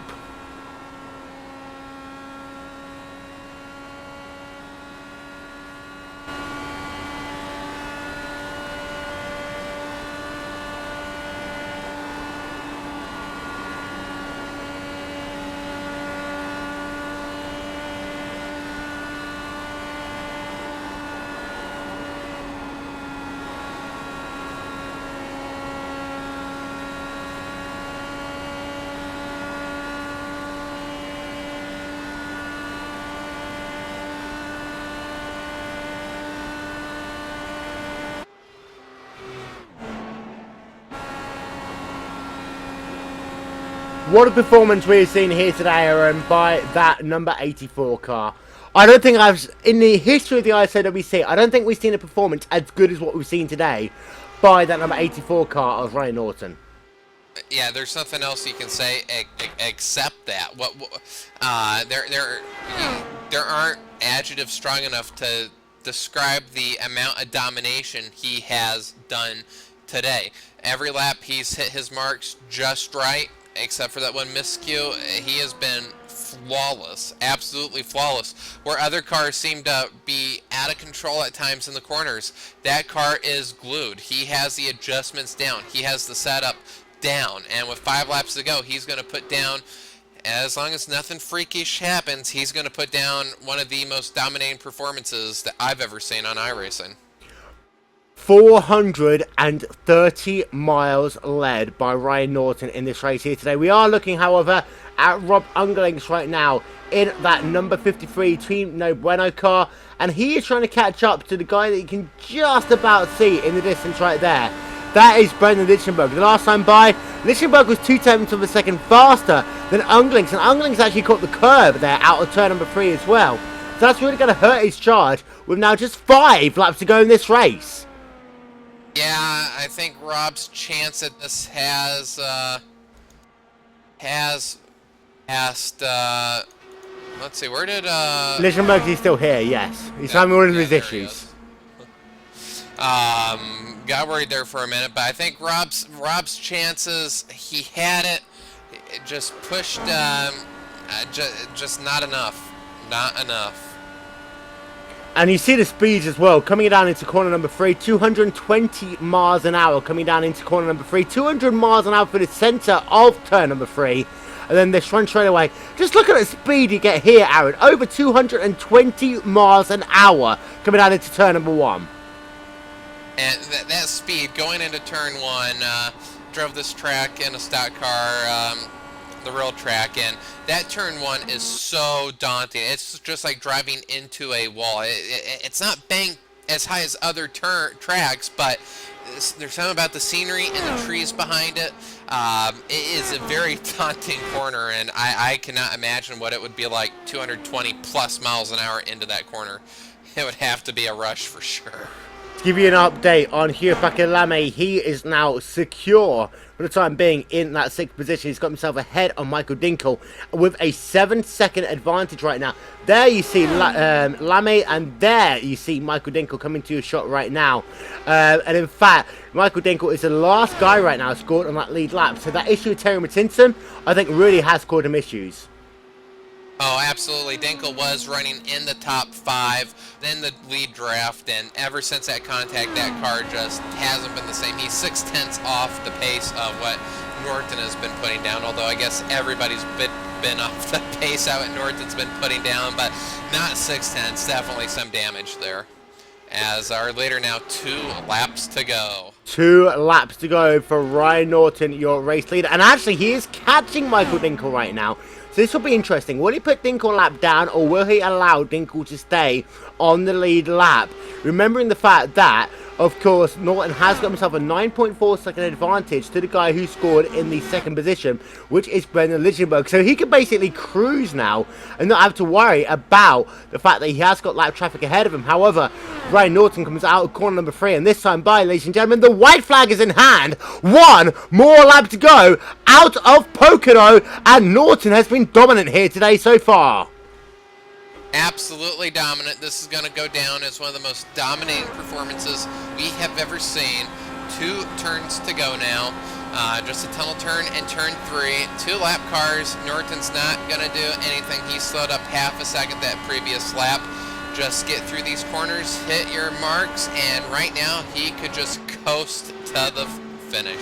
What a performance we've seen here today, Aaron, by that number 84 car. I don't think in the history of the ISOWC, I don't think we've seen a performance as good as what we've seen today by that number 84 car of Ryan Norton. Yeah, there's nothing else you can say except that. There aren't adjectives strong enough to describe the amount of domination he has done today. Every lap he's hit his marks just right, except for that one miscue. He has been flawless, absolutely flawless. Where other cars seem to be out of control at times in the corners, that car is glued. He has the adjustments down. He has the setup down. And with 5 laps to go, he's going to put down, as long as nothing freakish happens, he's going to put down one of the most dominating performances that I've ever seen on iRacing. 430 miles led by Ryan Norton in this race here today. We are looking, however, at Rob Unglings right now in that number 53 Team No Bueno car, and he is trying to catch up to the guy that you can just about see in the distance right there. That is Brendan Lichtenberg. The last time by, Lichtenberg was 0.2 of a second faster than Unglings, and Unglings actually caught the curb there out of turn number 3 as well. So that's really going to hurt his charge with now just 5 laps to go in this race. Yeah, I think Rob's chance at this has passed, let's see, where did, Lichtenberg is still here, yes. He's having one of his issues. Got worried there for a minute, but I think Rob's chances, he had it just pushed, just not enough. Not enough. And you see the speeds as well, coming down into corner number 3, 220 miles an hour coming down into corner number 3, 200 miles an hour for the centre of turn number 3, and then this run straight away. Just look at the speed you get here, Aaron, over 220 miles an hour coming down into turn number 1. And that speed going into turn 1, drove this track in a stock car, the real track, and that turn 1 is so daunting. It's just like driving into a wall. It's not banked as high as other tracks, but there's something about the scenery and the trees behind it. It is a very daunting corner, and I cannot imagine what it would be like 220 plus miles an hour into that corner. It would have to be a rush for sure. To give you an update on Hugh Lame, he is now secure for the time being in that 6th position. He's got himself ahead of Michael Dinkel with a 7-second advantage right now. There you see Lame, and there you see Michael Dinkel coming to your shot right now. And in fact, Michael Dinkel is the last guy right now scored on that lead lap. So that issue with Terry Mattinson, I think, really has caused him issues. Oh, absolutely. Dinkel was running in the top 5, then the lead draft, and ever since that contact, that car just hasn't been the same. He's 0.6 off the pace of what Norton has been putting down, although I guess everybody's been off the pace out what Norton's been putting down, but not 0.6. Definitely some damage there. As our leader now 2 laps to go. 2 laps to go for Ryan Norton, your race leader. And actually, he is catching Michael Dinkel right now. So this will be interesting. Will he put Dinkel lap down, or will he allow Dinkel to stay on the lead lap? Remembering the fact that, of course, Norton has got himself a 9.4 second advantage to the guy who scored in the 2nd position, which is Brendan Lichtenberg. So he can basically cruise now and not have to worry about the fact that he has got lap traffic ahead of him. However, Ryan Norton comes out of corner number 3, and this time by, ladies and gentlemen, the white flag is in hand. 1 more lap to go out of Pocono, and Norton has been dominant here today so far. Absolutely dominant. This is going to go down as one of the most dominating performances we have ever seen. 2 turns to go now. Just a tunnel turn and turn 3. 2 lap cars. Norton's not going to do anything. He slowed up half a second that previous lap. Just get through these corners, hit your marks, and right now he could just coast to the finish.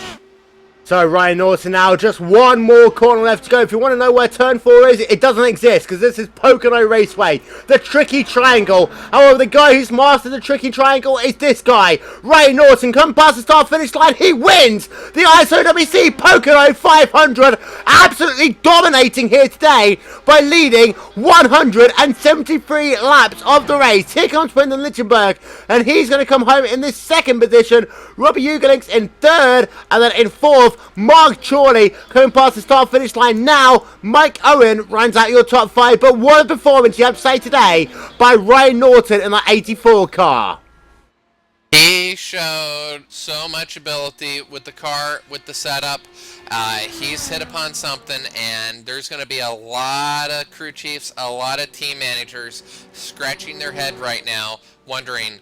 So Ryan Norton now, just 1 more corner left to go. If you want to know where turn 4 is, it doesn't exist, because this is Pocono Raceway, the tricky triangle. However, the guy who's mastered the tricky triangle is this guy. Ryan Norton come past the start finish line, he wins the ISOWC Pocono 500, absolutely dominating here today by leading 173 laps of the race. Here comes Brendan Lichtenberg, and he's going to come home in this 2nd position. Robbie Ugelings in 3rd, and then in 4th, 4th. Mark Chorley coming past the start-finish line now. Mike Owen rounds out your top 5. But what a performance you have to say today by Ryan Norton in that 84 car. He showed so much ability with the car, with the setup. He's hit upon something, and there's going to be a lot of crew chiefs, a lot of team managers scratching their head right now, wondering,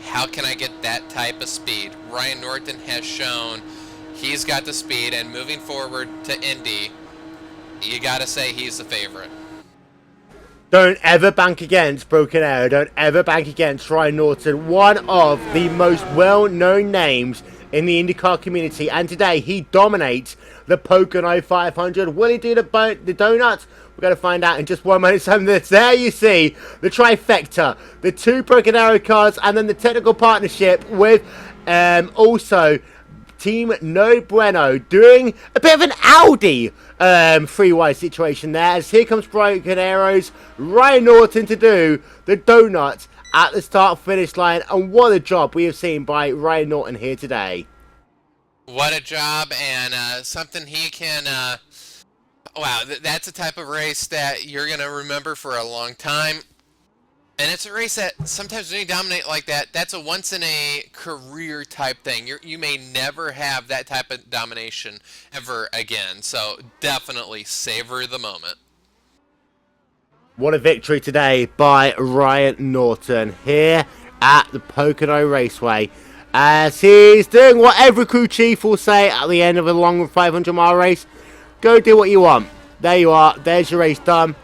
how can I get that type of speed? Ryan Norton has shown he's got the speed, and moving forward to Indy, you got to say he's the favorite. Don't ever bank against Broken Arrow. Don't ever bank against Ryan Norton, one of the most well-known names in the IndyCar community. And today, he dominates the Pocono 500. Will he do the donuts? We're going to find out in just 1 minute. So there you see the trifecta, the 2 Broken Arrow cars, and then the technical partnership with also Team No Bueno doing a bit of an Audi free-wide situation there, as here comes Broken Arrows, Ryan Norton to do the donuts at the start-finish line, and what a job we have seen by Ryan Norton here today. What a job, and something he can, wow, that's a type of race that you're going to remember for a long time. And it's a race that sometimes when you dominate like that, that's a once-in-a-career type thing. You may never have that type of domination ever again. So definitely savor the moment. What a victory today by Ryan Norton here at the Pocono Raceway, as he's doing what every crew chief will say at the end of a long 500-mile race. Go do what you want. There you are. There's your race done.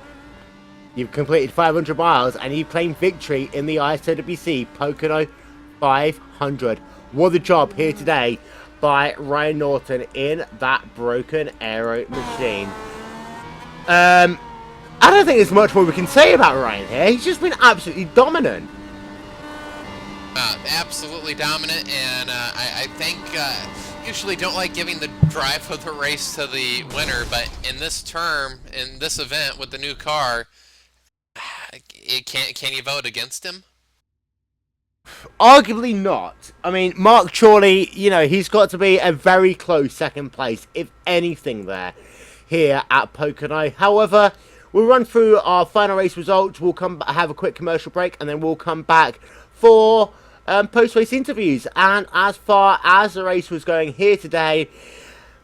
You've completed 500 miles and you've claimed victory in the ISOWC Pocono 500. What a job here today by Ryan Norton in that Broken Arrow machine. I don't think there's much more we can say about Ryan here. He's just been absolutely dominant. Absolutely dominant, and I think usually don't like giving the drive of the race to the winner, but in this term, in this event with the new car, can you vote against him? Arguably not. I mean, Mark Chorley, you know, he's got to be a very close second place, if anything, there here at Pocono. However, we'll run through our final race results. We'll have a quick commercial break, and then we'll come back for post-race interviews. And as far as the race was going here today,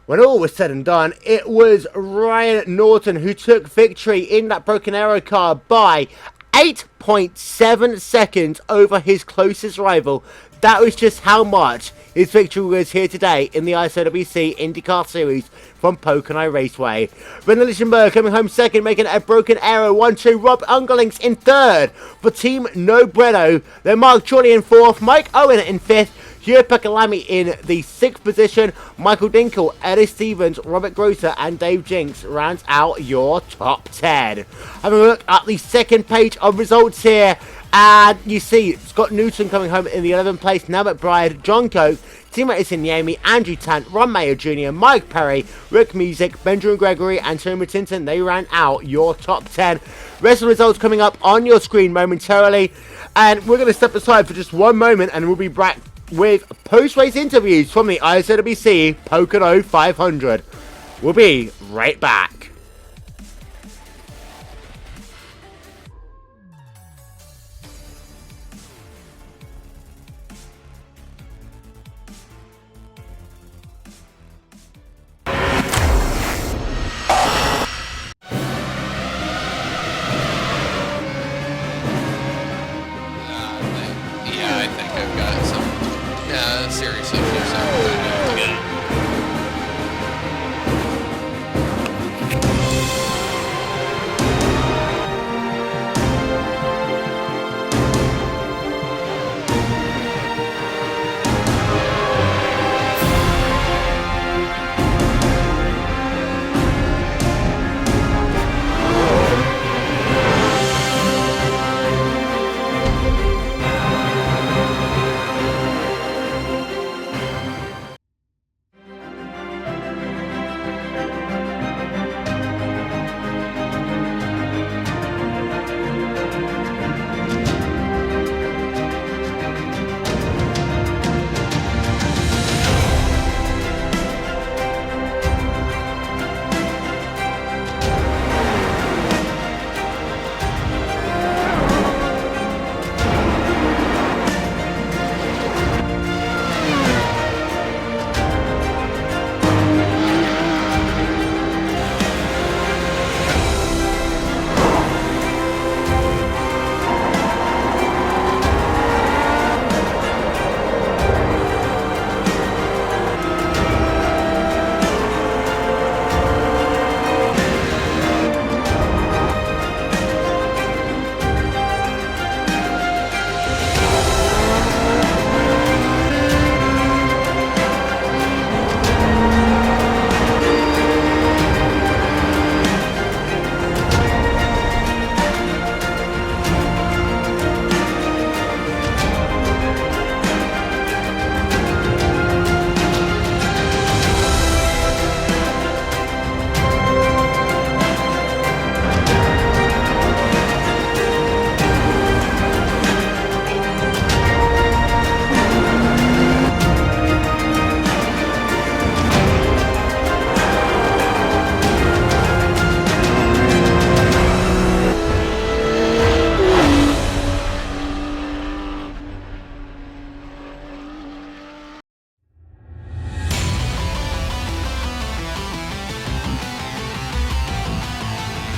when all was said and done, it was Ryan Norton who took victory in that Broken Arrow car by 8.7 seconds over his closest rival. That was just how much his victory was here today in the ISOWC IndyCar Series from Pocono Raceway. Brendan Lichtenberg coming home second, making a Broken Arrow 1-2. Rob Ungerlings in third for Team No Bueno. Then Mark Chorley in fourth, Mike Owen in fifth, Hugh Pekalami in the 6th position. Michael Dinkel, Eddie Stevens, Robert Grosser and Dave Jinks rounds out your top 10. Having a look at the second page of results here, and you see Scott Newton coming home in the 11th place, Nell McBride, John Coke, Timo Isinyemi, Andrew Tant, Ron Mayer Jr., Mike Perry, Rick Music, Benjamin Gregory and Tony Tinton. They round out your top 10. Rest of the results coming up on your screen momentarily, and we're going to step aside for just 1 moment and we'll be back with post-race interviews from the ISOWC Pocono 500. We'll be right back. Yeah, I think I've got some serious issues that we're going to have to get.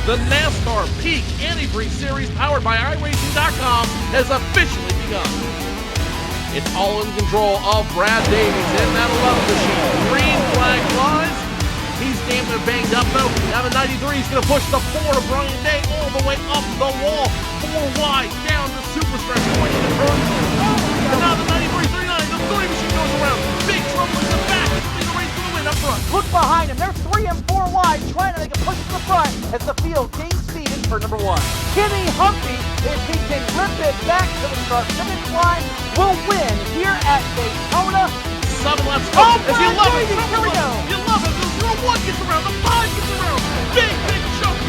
The NASCAR Peak Antifreeze Series powered by iRacing.com has officially begun. It's all in control of Brad Davies in that 11 machine. Green flag flies. He's damn near banged up though. Now the 93 is going to push the 4 of Brian Day all the way up the wall. 4 wide down the super stretch point in the turn. And now the 93-39, the 3 machine goes around. Big trouble in the back. It's going to be the race for the win up front. Look behind him. They're 3 and 4 wide, trying to make a push to the front as the field gains speed in turn number 1. Kenny Humphrey, if he can rip it back to the start finish line, will win here at Daytona. 7 laps to go. Oh, As you love it. here we go. You love it. The 0-1 gets around. The 5 gets around. Big choke.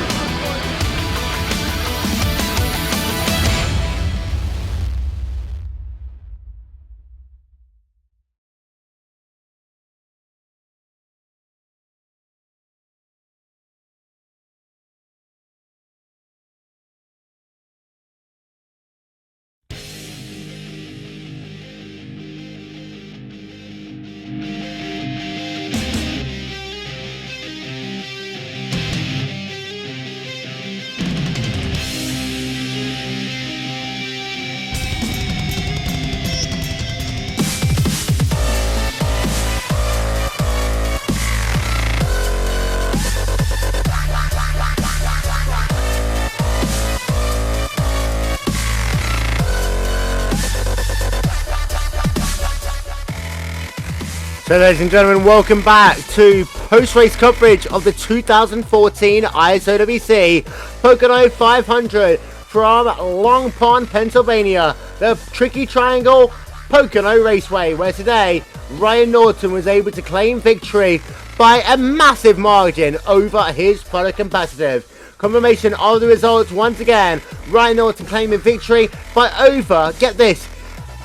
So ladies and gentlemen, welcome back to post-race coverage of the 2014 ISOWC Pocono 500 from Long Pond, Pennsylvania, the tricky triangle Pocono Raceway, where today Ryan Norton was able to claim victory by a massive margin over his fellow competitors. Confirmation of the results once again, Ryan Norton claiming victory by over, get this,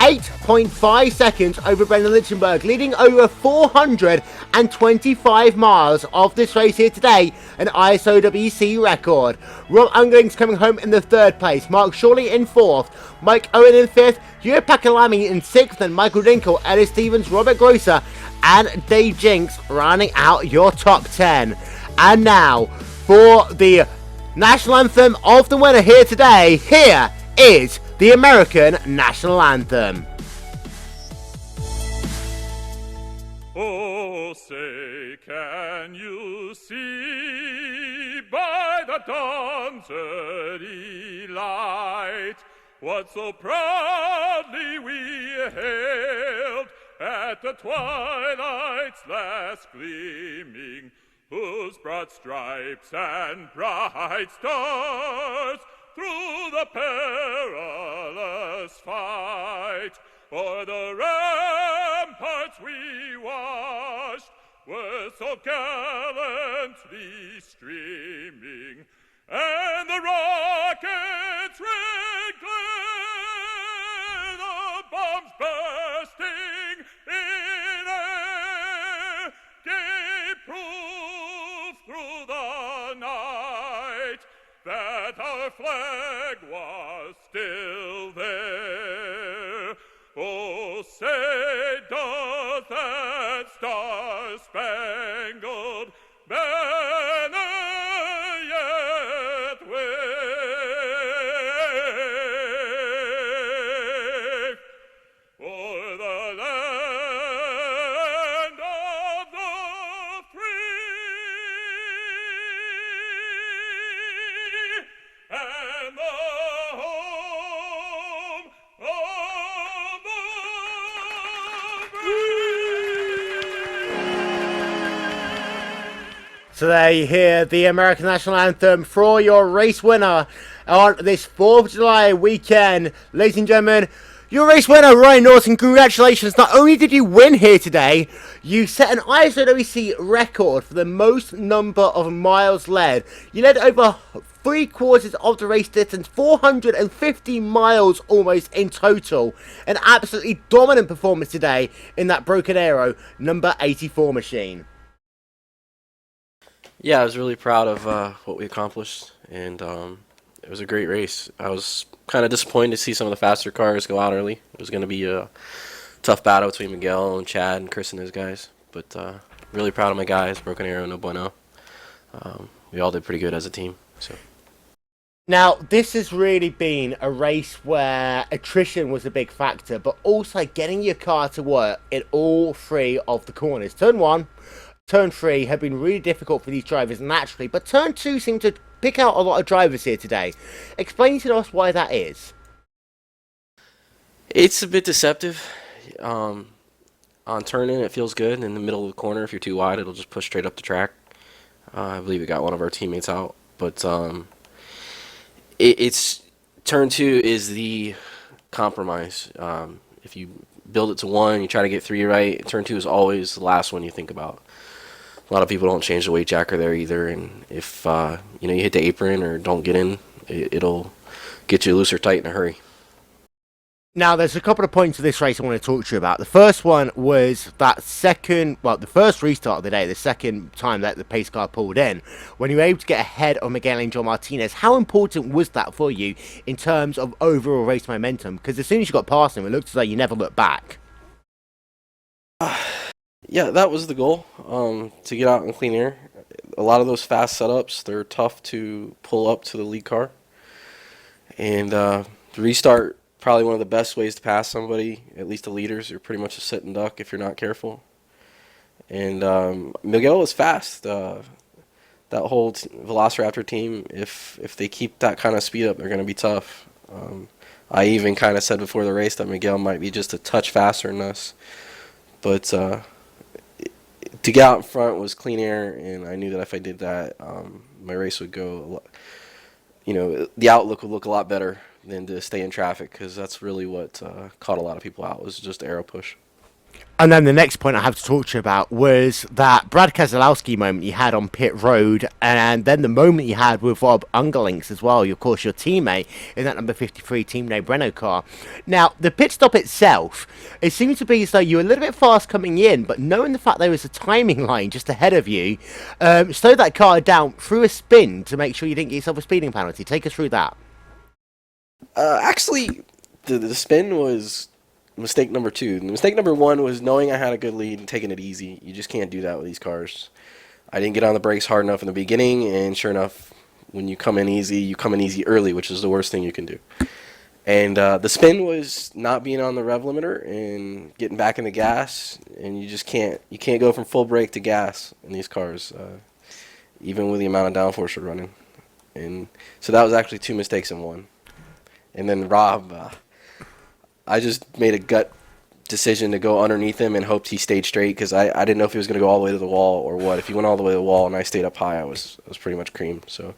8.5 seconds over Brendan Lichtenberg, leading over 425 miles of this race here today, an ISOWC record. Rob Ungling's coming home in the 3rd place, Mark Shawley in 4th, Mike Owen in 5th, Hugh Pakalami in 6th, and Michael Dinkle, Ellis Stevens, Robert Grosser, and Dave Jinks rounding out your top 10. And now, for the national anthem of the winner here today, here is the American National Anthem. Oh, say, can you see by the dawn's early light what so proudly we hailed at the twilight's last gleaming, whose broad stripes and bright stars through the perilous fight o'er the ramparts we watched were so gallantly streaming, and the rockets' red glare, the bombs bursting in air, gave proof through the night that our flag was still there. Oh, say, does that star-spangled banner yet wave o'er the land of the free and the home of the So there you hear the American National Anthem for your race winner on this 4th of July weekend. Ladies and gentlemen, your race winner, Ryan Norton, congratulations. Not only did you win here today, you set an ISOWC record for the most number of miles led. You led over 3/4 of the race distance, 450 miles almost in total. An absolutely dominant performance today in that Broken Arrow number 84 machine. Yeah, I was really proud of what we accomplished, and it was a great race. I was kind of disappointed to see some of the faster cars go out early. It was going to be a tough battle between Miguel and Chad and Chris and his guys, but really proud of my guys, Broken Arrow, no bueno. We all did pretty good as a team, So. Now, this has really been a race where attrition was a big factor, but also getting your car to work in all three of the corners. Turn 1, Turn 3 have been really difficult for these drivers naturally, but Turn 2 seemed to pick out a lot of drivers here today. Explain to us why that is. It's a bit deceptive. On turn-in, it feels good. In the middle of the corner, if you're too wide, it'll just push straight up the track. I believe it got one of our teammates out, but it's turn 2 is the compromise. If you build it to 1, you try to get 3 right. Turn 2 is always the last one you think about. A lot of people don't change the weight jacker there either, and if you hit the apron or don't get in, it'll get you loose or tight in a hurry. Now, there's a couple of points of this race I want to talk to you about. The first one was the first restart of the day, the second time that the pace car pulled in, when you were able to get ahead of Miguel Angel Martinez. How important was that for you in terms of overall race momentum? Because as soon as you got past him, it looked as though you never looked back. Yeah, that was the goal, to get out in clean air. A lot of those fast setups, they're tough to pull up to the lead car. And the restart, probably one of the best ways to pass somebody, at least the leaders. You're pretty much a sit and duck if you're not careful. And Miguel is fast. That whole Velociraptor team, if they keep that kind of speed up, they're going to be tough. I even kind of said before the race that Miguel might be just a touch faster than us. But to get out in front was clean air, and I knew that if I did that, my race would go, the outlook would look a lot better than to stay in traffic, because that's really what caught a lot of people out, was just aero push. And then the next point I have to talk to you about was that Brad Keselowski moment you had on pit road, and then the moment you had with Rob Ungerlinks as well, of course, your teammate in that number 53 Team Name Renault car. Now, the pit stop itself, it seems to be as though you were a little bit fast coming in, but knowing the fact there was a timing line just ahead of you, slowed that car down through a spin to make sure you didn't get yourself a speeding penalty. Take us through that. Actually, the spin was mistake number 2. Mistake number 1 was knowing I had a good lead and taking it easy. You just can't do that with these cars. I didn't get on the brakes hard enough in the beginning, and sure enough, when you come in easy early, which is the worst thing you can do. And the spin was not being on the rev limiter and getting back in the gas, and you can't go from full brake to gas in these cars, even with the amount of downforce we're running. And so that was actually 2 mistakes in 1. And then Rob, I just made a gut decision to go underneath him and hoped he stayed straight, because I didn't know if he was going to go all the way to the wall or what. If he went all the way to the wall and I stayed up high, I was pretty much cream. So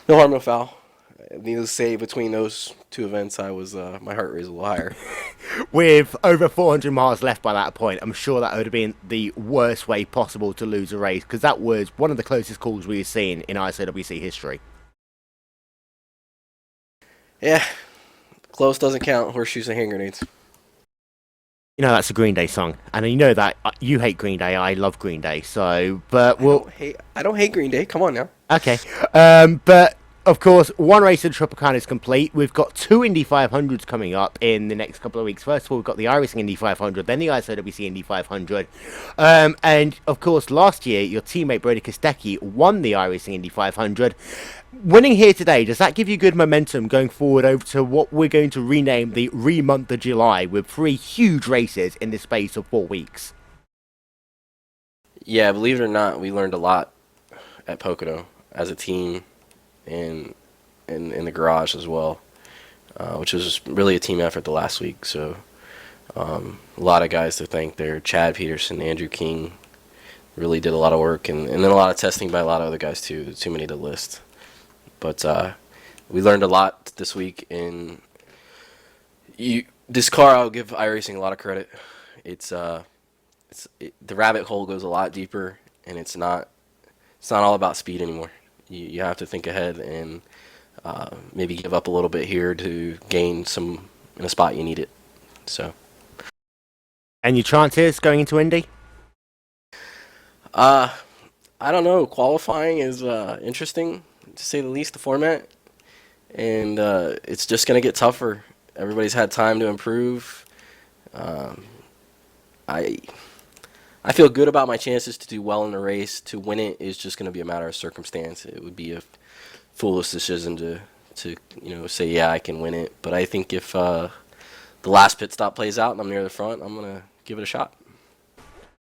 no harm, no foul. Needless to say, between those 2 events, I was my heart rate was a little higher. With over 400 miles left by that point, I'm sure that would have been the worst way possible to lose a race, because that was one of the closest calls we've seen in ISOWC history. Yeah, close doesn't count. Horseshoes and hand grenades. You know, that's a Green Day song, and you know that you hate Green Day. I love Green Day, so but we'll. I don't hate Green Day. Come on now. Okay, but of course, one race of the Tropicana is complete. We've got 2 Indy 500s coming up in the next couple of weeks. First of all, we've got the iRacing Indy 500, then the ISOWC Indy 500. And of course, last year, your teammate Brody Kostecki won the iRacing Indy 500. Winning here today, does that give you good momentum going forward over to what we're going to rename the Month of July, with 3 huge races in the space of 4 weeks? Yeah, believe it or not, we learned a lot at Pocono as a team and in the garage as well, which was really a team effort the last week. So a lot of guys to thank there. Chad Peterson, Andrew King really did a lot of work, and then a lot of testing by a lot of other guys too. Too many to list. But we learned a lot this week, and this car, I'll give iRacing a lot of credit. The rabbit hole goes a lot deeper, and it's not all about speed anymore. You have to think ahead and maybe give up a little bit here to gain some in a spot you need it. So. And your chances going into Indy? I don't know. Qualifying is interesting, to say the least, the format. And it's just going to get tougher. Everybody's had time to improve. I feel good about my chances to do well in the race. To win it is just going to be a matter of circumstance. It would be a foolish decision to say, yeah, I can win it. But I think if the last pit stop plays out and I'm near the front, I'm going to give it a shot.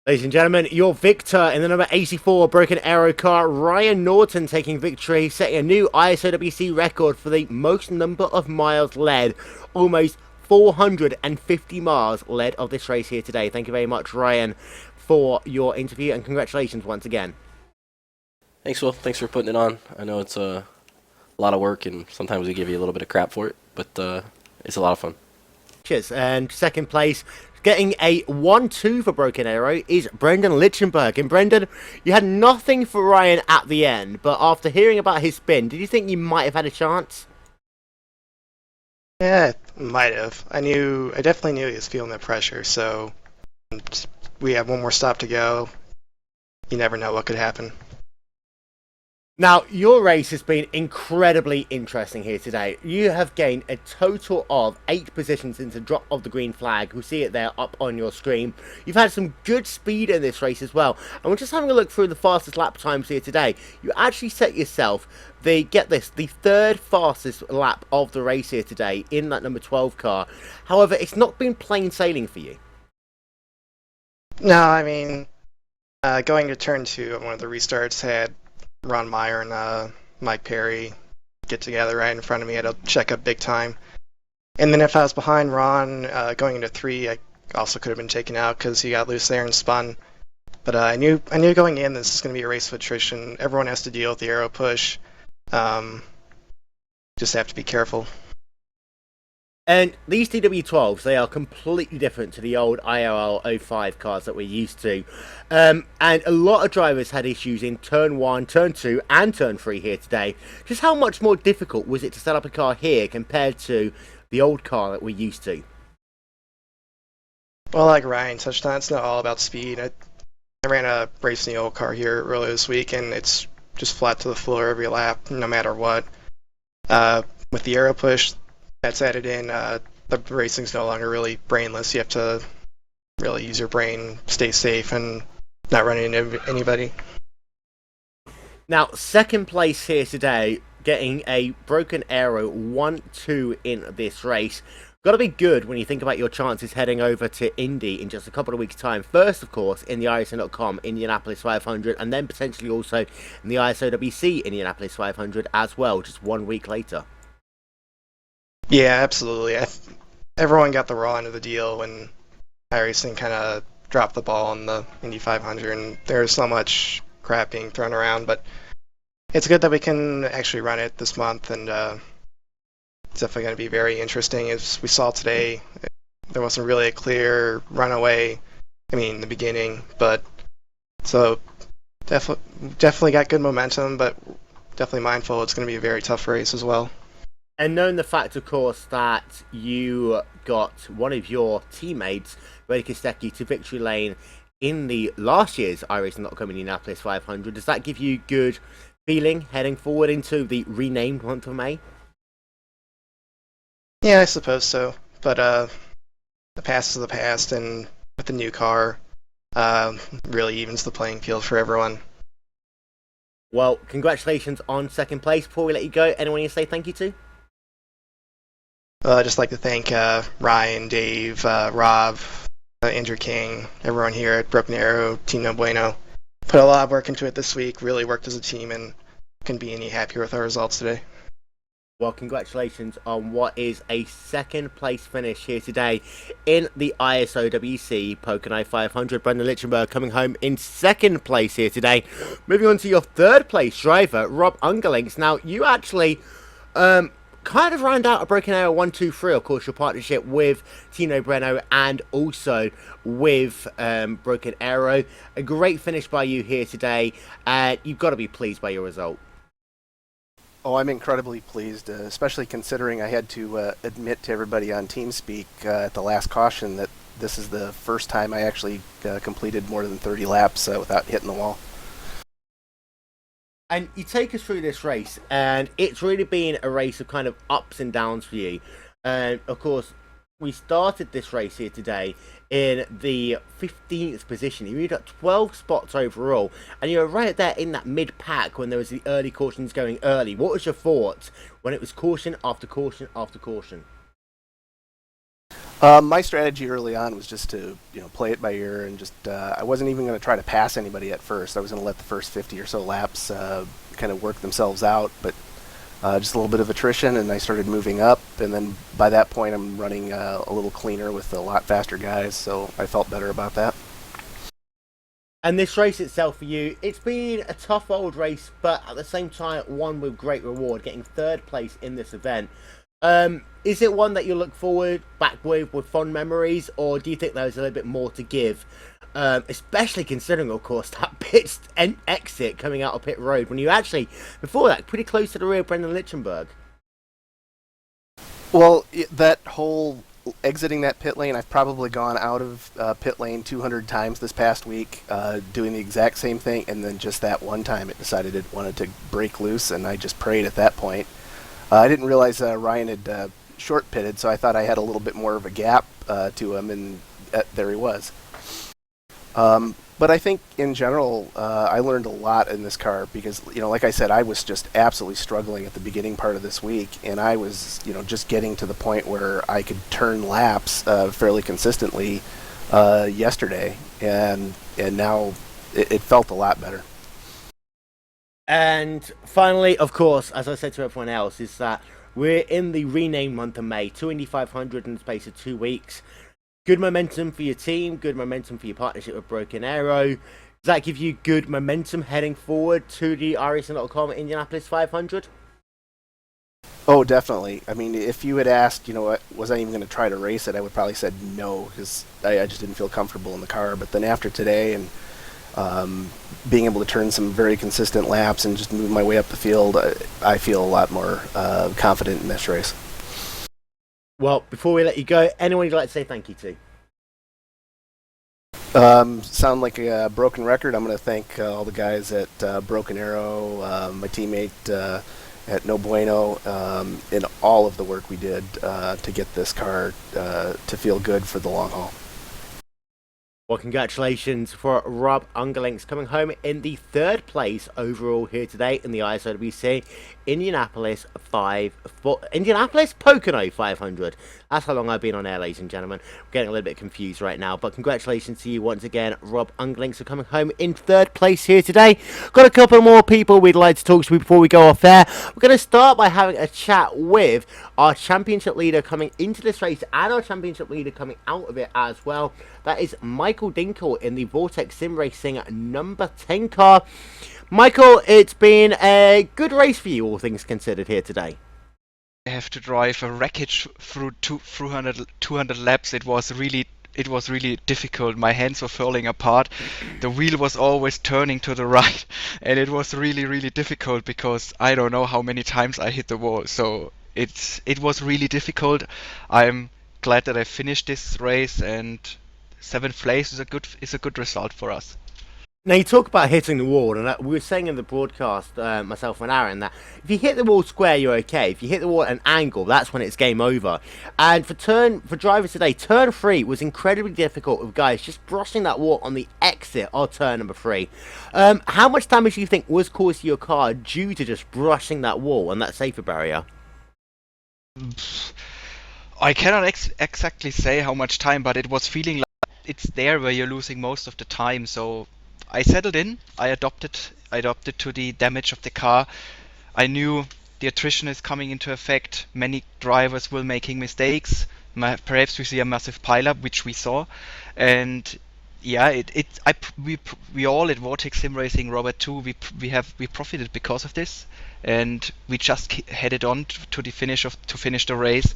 Ladies and gentlemen, your victor in the number 84 Broken Arrow car, Ryan Norton, taking victory, setting a new ISOWC record for the most number of miles led. Almost 450 miles led of this race here today. Thank you very much, Ryan, for your interview, and congratulations once again. Thanks, Will. Thanks for putting it on. I know it's a lot of work, and sometimes we give you a little bit of crap for it, but it's a lot of fun. Cheers. And second place, getting a 1-2 for Broken Arrow, is Brendan Lichtenberg. And Brendan, you had nothing for Ryan at the end, but after hearing about his spin, did you think you might have had a chance? Yeah, might have. I definitely knew he was feeling the pressure, so we have one more stop to go. You never know what could happen. Now, your race has been incredibly interesting here today. You have gained a total of 8 positions since the drop of the green flag. You'll see it there up on your screen. You've had some good speed in this race as well. And we're just having a look through the fastest lap times here today. You actually set yourself the 3rd fastest lap of the race here today in that number 12 car. However, it's not been plain sailing for you. No, I mean, going to turn 2 on one of the restarts had Ron Meyer and Mike Perry get together right in front of me. I had to check up big time. And then if I was behind Ron going into 3, I also could have been taken out because he got loose there and spun. But I knew going in this is going to be a race of attrition. Everyone has to deal with the aero push. Just have to be careful. And these DW12s, they are completely different to the old IRL 05 cars that we're used to. And a lot of drivers had issues in turn 1, turn 2 and turn 3 here today. Just how much more difficult was it to set up a car here compared to the old car that we're used to? Well, like Ryan touched on, it's not all about speed. I ran a race in the old car here earlier this week, and it's just flat to the floor every lap, no matter what. With the aero push that's added in, the racing's no longer really brainless. You have to really use your brain, stay safe, and not run into anybody. Now, second place here today, getting a Broken Arrow 1-2 in this race. Got to be good when you think about your chances heading over to Indy in just a couple of weeks' time. First, of course, in the iRacing.com Indianapolis 500, and then potentially also in the ISOWC Indianapolis 500 as well, just 1 week later. Yeah, absolutely. Everyone got the raw end of the deal when iRacing kind of dropped the ball on the Indy 500, and there's so much crap being thrown around, but it's good that we can actually run it this month, and it's definitely going to be very interesting. As we saw today, there wasn't really a clear runaway, in the beginning, but so definitely got good momentum, but definitely mindful it's going to be a very tough race as well. And knowing the fact, of course, that you got one of your teammates, Brady Kostecki, to victory lane in the last year's iRacing.com Indianapolis 500, does that give you good feeling heading forward into the renamed month of May? Yeah, I suppose so. But the past is the past, and with the new car, really evens the playing field for everyone. Well, congratulations on second place. Before we let you go, anyone you say thank you to? I'd just like to thank Ryan, Dave, Rob, Andrew King, everyone here at Broken Arrow, Team No Bueno. Put a lot of work into it this week, really worked as a team, and couldn't be any happier with our results today. Well, congratulations on what is a second place finish here today in the ISOWC Pocono 500. Brendan Lichtenberg coming home in second place here today. Moving on to your third place driver, Rob Ungerlinks. Now, you actually kind of round out a Broken Arrow 1-2-3, of course, your partnership with Tino Breno and also with Broken Arrow. A great finish by you here today. You've got to be pleased by your result. Oh, I'm incredibly pleased, especially considering I had to admit to everybody on TeamSpeak at the last caution that this is the first time I actually completed more than 30 laps without hitting the wall. And you take us through this race, and it's really been a race of kind of ups and downs for you. And of course, We started this race here today in the 15th position. You moved up 12 spots overall, and you were right there in that mid-pack when there was the early cautions going early. What was your thoughts when it was caution after caution after caution? My strategy early on was just to play it by ear and just I wasn't even going to try to pass anybody at first. I was going to let the first 50 or so laps kind of work themselves out, but just a little bit of attrition, and I started moving up, and then by that point I'm running a little cleaner with a lot faster guys, so I felt better about that. And this race itself for you, it's been a tough old race, but at the same time one with great reward, getting third place in this event. Is it one that you look forward back with fond memories, or do you think there's a little bit more to give? Especially considering, of course, that pit exit coming out of pit road when you actually, before that, pretty close to the rear of Brendan Lichtenberg. Well, that whole exiting that pit lane, I've probably gone out of pit lane 200 times this past week, doing the exact same thing, and then just that one time it decided it wanted to break loose, and I just prayed at that point. I didn't realize Ryan had short pitted, so I thought I had a little bit more of a gap to him, and there he was. But I think in general, I learned a lot in this car because, like I said, I was just absolutely struggling at the beginning part of this week, and I was, just getting to the point where I could turn laps fairly consistently yesterday, and now it felt a lot better. And finally, of course, as I said to everyone else, is that we're in the renamed month of May, 2 Indy 500 in the space of 2 weeks. Good momentum for your team, good momentum for your partnership with Broken Arrow. Does that give you good momentum heading forward to the iRacing.com Indianapolis 500? Oh, definitely. I mean, if you had asked, was I even going to try to race it, I would probably said no, because I just didn't feel comfortable in the car. But then after today and being able to turn some very consistent laps and just move my way up the field, I feel a lot more confident in this race. Well, before we let you go, anyone you'd like to say thank you to? Sound like a broken record. I'm going to thank all the guys at Broken Arrow, my teammate at No Bueno, and all of the work we did to get this car to feel good for the long haul. Well, congratulations for Rob Ungerlinks coming home in the third place overall here today in the ISOWC Indianapolis Pocono 500. That's how long I've been on air, ladies and gentlemen. I'm getting a little bit confused right now, but congratulations to you once again, Rob Ungerlinks, for coming home in third place here today. Got a couple more people we'd like to talk to before we go off air. We're going to start by having a chat with our championship leader coming into this race and our championship leader coming out of it as well. That is Michael Dinkle in the Vortex Sim Racing number 10 car. Michael, it's been a good race for you, all things considered, here today. I have to drive a wreckage through 200 laps. It was really difficult. My hands were falling apart. The wheel was always turning to the right, and it was really difficult because I don't know how many times I hit the wall. So it was really difficult. I'm glad that I finished this race, and 7th place is a good result for us. Now, you talk about hitting the wall, and we were saying in the broadcast, myself and Aaron, that if you hit the wall square, you're okay. If you hit the wall at an angle, that's when it's game over. And for drivers today, turn 3 was incredibly difficult with guys just brushing that wall on the exit of turn number 3. How much damage do you think was caused to your car due to just brushing that wall and that safety barrier? I cannot exactly say how much time, but it was feeling like it's there where you're losing most of the time. So I settled in. I adopted to the damage of the car. I knew the attrition is coming into effect. Many drivers will making mistakes. Perhaps we see a massive pileup, which we saw, and yeah, we all at Vortex Sim Racing, Robert too. We profited because of this, and we just headed on to the finish to finish the race,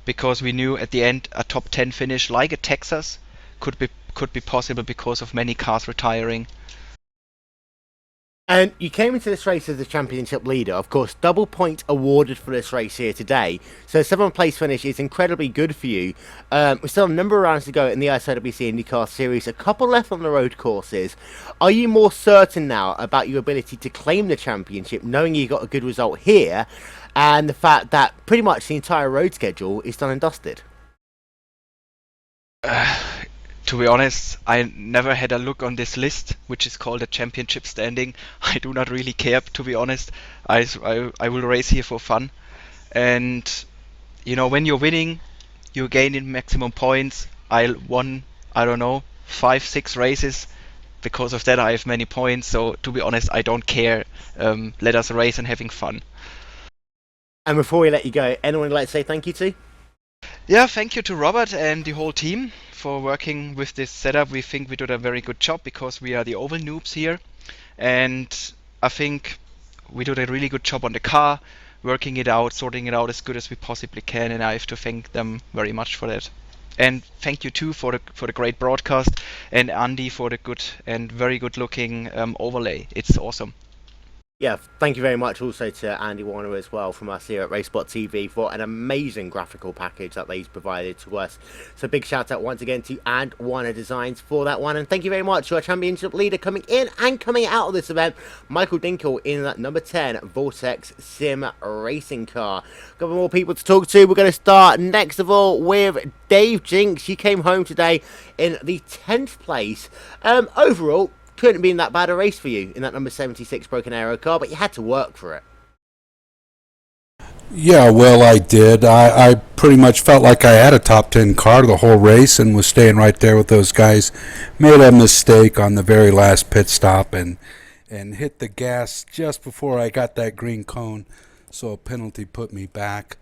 because we knew at the end a top 10 finish like at Texas could be possible because of many cars retiring. And you came into this race as the championship leader. Of course, double point awarded for this race here today. So 7th place finish is incredibly good for you. We still have a number of rounds to go in the ISOWC IndyCar Series. A couple left on the road courses. Are you more certain now about your ability to claim the championship, knowing you got a good result here, and the fact that pretty much the entire road schedule is done and dusted? To be honest, I never had a look on this list, which is called a championship standing. I do not really care, to be honest. I will race here for fun. And, when you're winning, you gain in maximum points. I won, I don't know, 5, 6 races. Because of that, I have many points. So, to be honest, I don't care. Let us race and having fun. And before we let you go, anyone would like to say thank you to? Yeah, thank you to Robert and the whole team for working with this setup. We think we did a very good job because we are the oval noobs here. And I think we did a really good job on the car, working it out, sorting it out as good as we possibly can. And I have to thank them very much for that. And thank you too for the great broadcast, and Andy for the good and very good looking overlay. It's awesome. Yeah, thank you very much also to Andy Warner as well from us here at RaceSpotTV for an amazing graphical package that they've provided to us. So big shout out once again to And Warner Designs for that one. And thank you very much to our championship leader coming in and coming out of this event, Michael Dinkel in that number 10 Vortex Sim racing car. Got more people to talk to. We're going to start next of all with Dave Jinks. He came home today in the 10th place. Overall, couldn't have been that bad a race for you in that number 76 Broken Arrow car, but you had to work for it. Yeah, well, I did. I pretty much felt like I had a top 10 car the whole race and was staying right there with those guys. Made a mistake on the very last pit stop and hit the gas just before I got that green cone, so a penalty put me back.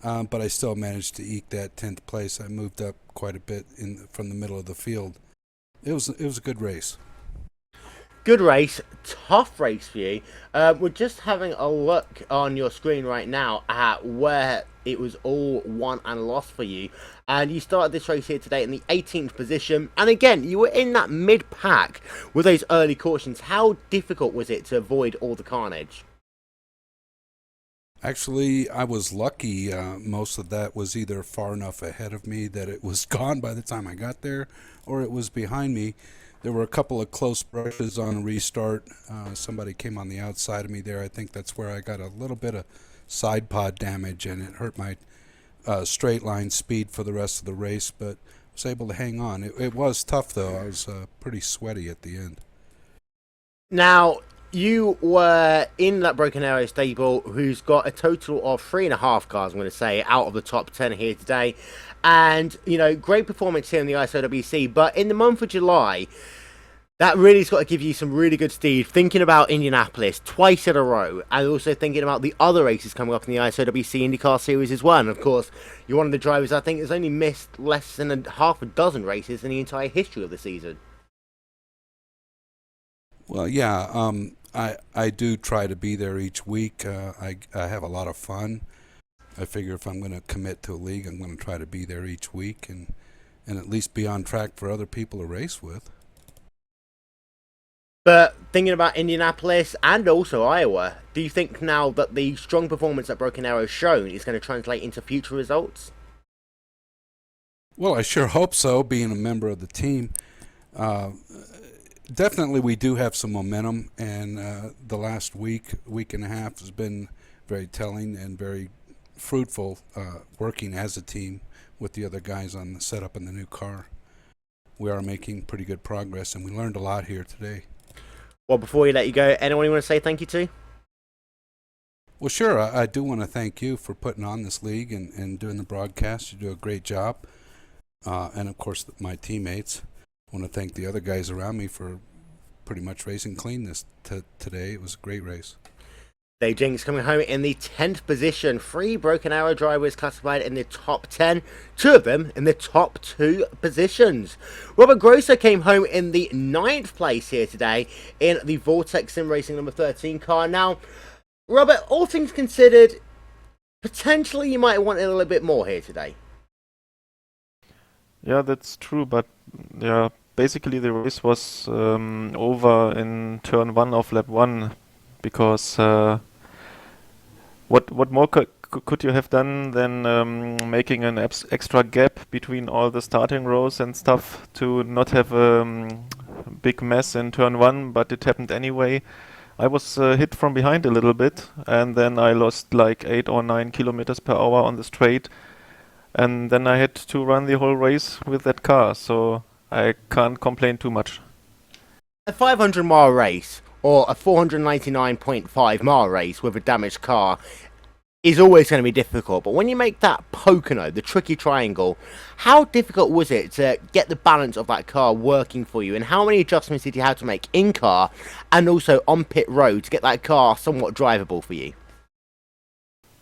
But I still managed to eke that 10th place. I moved up quite a bit from the middle of the field. It was a good race. Good race, tough race for you. We're just having a look on your screen right now at where it was all won and lost for you. And you started this race here today in the 18th position. And again, you were in that mid-pack with those early cautions. How difficult was it to avoid all the carnage? Actually, I was lucky. Most of that was either far enough ahead of me that it was gone by the time I got there, or it was behind me. There were a couple of close brushes on a restart. Somebody came on the outside of me there. I think that's where I got a little bit of side pod damage, and it hurt my straight line speed for the rest of the race, but I was able to hang on. It was tough, though. I was pretty sweaty at the end. Now, you were in that Broken Arrow stable, who's got a total of 3.5 cars, I'm going to say, out of the top 10 here today. And, great performance here in the ISOWC. But in the month of July, that really's got to give you some really good speed. Thinking about Indianapolis twice in a row, and also thinking about the other races coming up in the ISOWC IndyCar Series as well. And of course, you're one of the drivers I think has only missed less than half a dozen races in the entire history of the season. Well, yeah, I do try to be there each week. I have a lot of fun. I figure if I'm going to commit to a league, I'm going to try to be there each week and at least be on track for other people to race with. But thinking about Indianapolis and also Iowa, do you think now that the strong performance that Broken Arrow's shown is going to translate into future results? Well, I sure hope so, being a member of the team. Definitely we do have some momentum, and the last week and a half has been very telling and very fruitful working as a team with the other guys on the setup in the new car. We are making pretty good progress, and we learned a lot here today. Well, before we let you go, anyone you want to say thank you to? Well, sure. I do want to thank you for putting on this league and doing the broadcast. You do a great job. And, of course, my teammates. I want to thank the other guys around me for pretty much racing clean today. It was a great race. Dave Jinks coming home in the 10th position. 3 Broken Arrow drivers classified in the top 10. 2 of them in the top 2 positions. Robert Grosser came home in the 9th place here today in the Vortex Sim Racing number 13 car. Now, Robert, all things considered, potentially you might want a little bit more here today. Yeah, that's true, but yeah, basically the race was over in turn 1 of lap 1 because what more could you have done than making an extra gap between all the starting rows and stuff to not have a big mess in turn 1, but it happened anyway. I was hit from behind a little bit, and then I lost like 8 or 9 kilometers per hour on the straight. and then I had to run the whole race with that car, so I can't complain too much. A 500-mile race or a 499.5-mile race with a damaged car is always going to be difficult, but when you make that Pocono, the tricky triangle, how difficult was it to get the balance of that car working for you, and how many adjustments did you have to make in car and also on pit road to get that car somewhat drivable for you?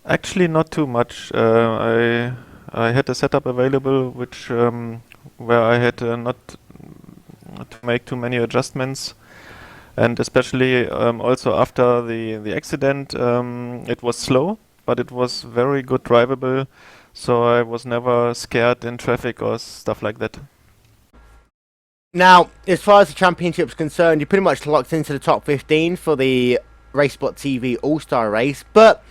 Actually, not too much. I had a setup available which where I had not to make too many adjustments, and especially also after the accident, it was slow, but it was very good drivable, so I was never scared in traffic or stuff like that. Now, as far as the championship's concerned, you're pretty much locked into the top 15 for the RaceSpotTV All-Star race, but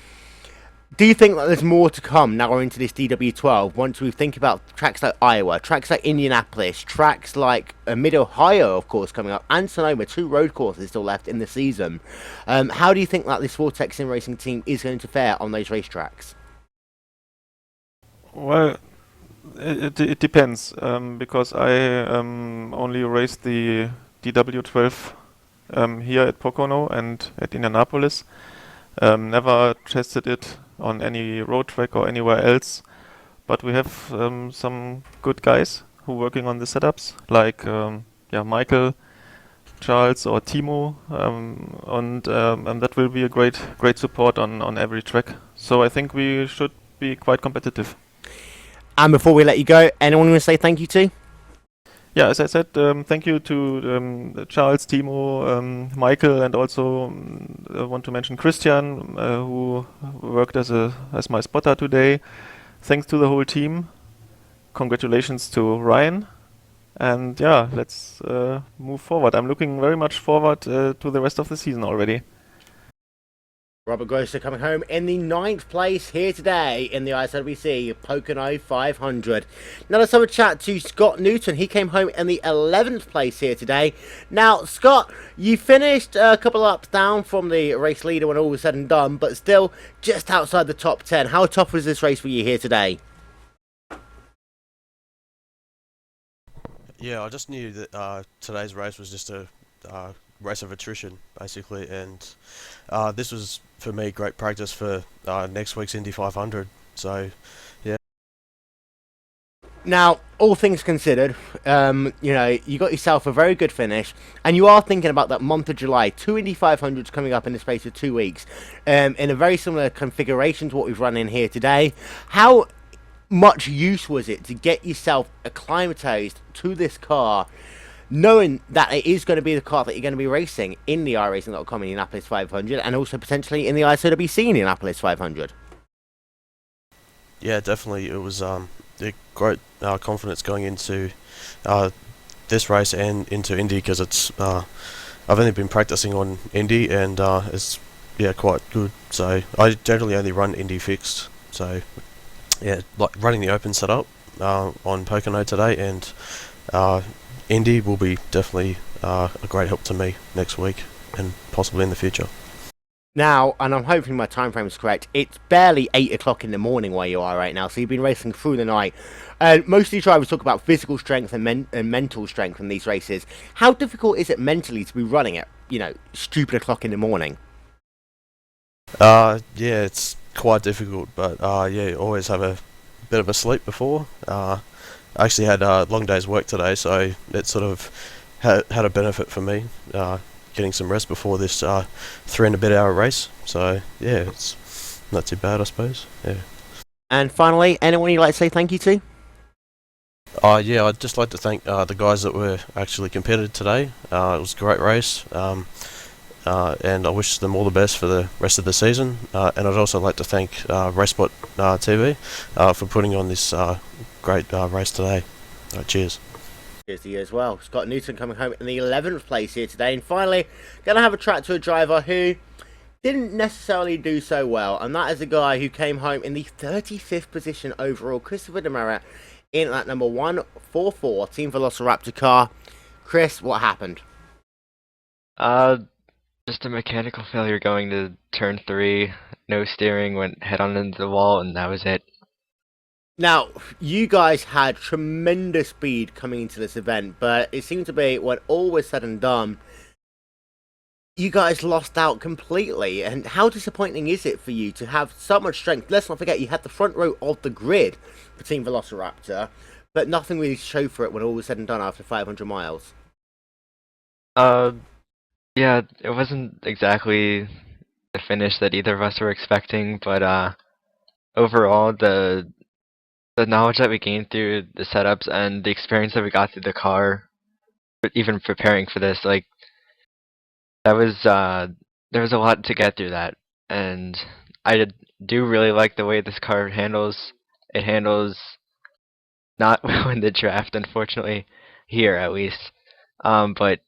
do you think that there's more to come now we're into this DW12 once we think about tracks like Iowa, tracks like Indianapolis, tracks like Mid-Ohio, of course, coming up, and Sonoma, 2 road courses still left in the season? How do you think that this Vortex Sim Racing team is going to fare on those racetracks? Well, it depends, because I only raced the DW12 here at Pocono and at Indianapolis. Never tested it on any road track or anywhere else, but we have some good guys who are working on the setups, like Michael, Charles, or Timo, and that will be a great support on every track. So I think we should be quite competitive. And before we let you go, anyone want to say thank you to? Yeah, as I said, thank you to Charles, Timo, Michael, and also I want to mention Christian, who worked as my spotter today. Thanks to the whole team. Congratulations to Ryan. And yeah, let's move forward. I'm looking very much forward to the rest of the season already. Robert Grosser coming home in the 9th place here today in the ISOWC Pocono 500. Now let's have a chat to Scott Newton. He came home in the 11th place here today. Now, Scott, you finished a couple of laps down from the race leader when all was said and done, but still just outside the top 10. How tough was this race for you here today? Yeah, I just knew that today's race was just a race of attrition, basically, and this was, for me, great practice for next week's Indy 500, so, yeah. Now, all things considered, you got yourself a very good finish, and you are thinking about that month of July, 2 Indy 500s coming up in the space of 2 weeks, in a very similar configuration to what we've run in here today. How much use was it to get yourself acclimatized to this car, knowing that it is going to be the car that you're going to be racing in the iRacing.com Indianapolis 500 and also potentially in the ISOWC Indianapolis 500? Yeah, definitely. It was a great confidence going into this race and into Indy, because it's I've only been practicing on Indy, and it's quite good. So I generally only run Indy fixed. So yeah, like running the open setup on Pocono today, and Indy will be definitely a great help to me next week and possibly in the future. Now, and I'm hoping my time frame is correct, it's barely 8 o'clock in the morning where you are right now, so you've been racing through the night. Most of these drivers talk about physical strength and mental strength in these races. How difficult is it mentally to be running at, stupid o'clock in the morning? Yeah, it's quite difficult, but always have a bit of a sleep before. I actually had a long day's work today, so it sort of had a benefit for me, getting some rest before this 3 and a bit hour race. So yeah, it's not too bad, I suppose. Yeah. And finally, anyone you'd like to say thank you to? Yeah, I'd just like to thank the guys that were actually competed today. It was a great race, and I wish them all the best for the rest of the season. And I'd also like to thank RaceSpotTV for putting on this great race today. Cheers. Cheers to you as well. Scott Newton coming home in the 11th place here today. And finally, going to have a chat to a driver who didn't necessarily do so well, and that is a guy who came home in the 35th position overall, Christopher Demerit, in that number 144 Team Velociraptor car. Chris, what happened? Just a mechanical failure going to turn 3, no steering, went head on into the wall, and that was it. Now, you guys had tremendous speed coming into this event, but it seemed to be, when all was said and done, you guys lost out completely. And how disappointing is it for you to have so much strength? Let's not forget, you had the front row of the grid for Team Velociraptor, but nothing really showed for it when all was said and done after 500 miles. Yeah, it wasn't exactly the finish that either of us were expecting, but overall, the knowledge that we gained through the setups and the experience that we got through the car, even preparing for this, like, that was there was a lot to get through that, and I do really like the way this car handles. It handles not well in the draft, unfortunately, here at least. But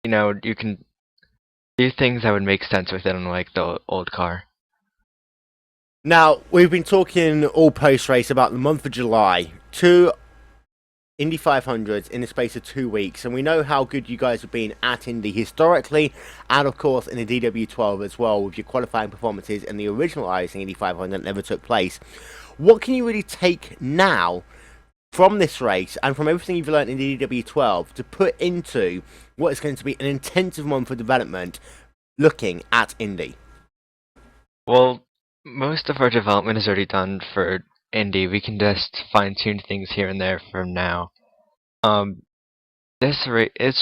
you know, you can do things that would make sense with it, unlike the old car. Now, we've been talking all post-race about the month of July. 2 Indy 500s in the space of 2 weeks, and we know how good you guys have been at Indy historically, and of course in the DW12 as well, with your qualifying performances in the original iRacing Indy 500 that never took place. What can you really take now from this race and from everything you've learned in the DW12 to put into what is going to be an intensive month of development looking at Indy? Well, most of our development is already done for Indy. We can just fine-tune things here and there from now. This race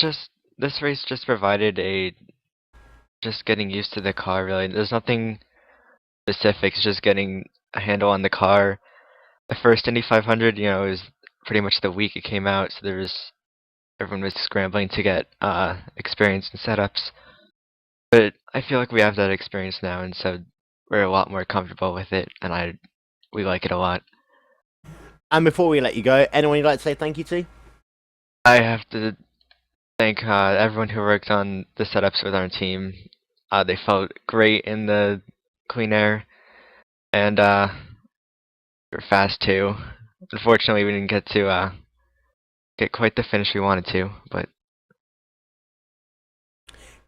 just provided just getting used to the car, really. There's nothing specific, it's just getting a handle on the car. The first Indy 500, you know, it was pretty much the week it came out, so everyone was scrambling to get experience and setups. But I feel like we have that experience now, and so we're a lot more comfortable with it, and we like it a lot. And before we let you go, anyone you'd like to say thank you to? I have to thank everyone who worked on the setups with our team. They felt great in the clean air, and they were fast too. Unfortunately, we didn't get to get quite the finish we wanted to, but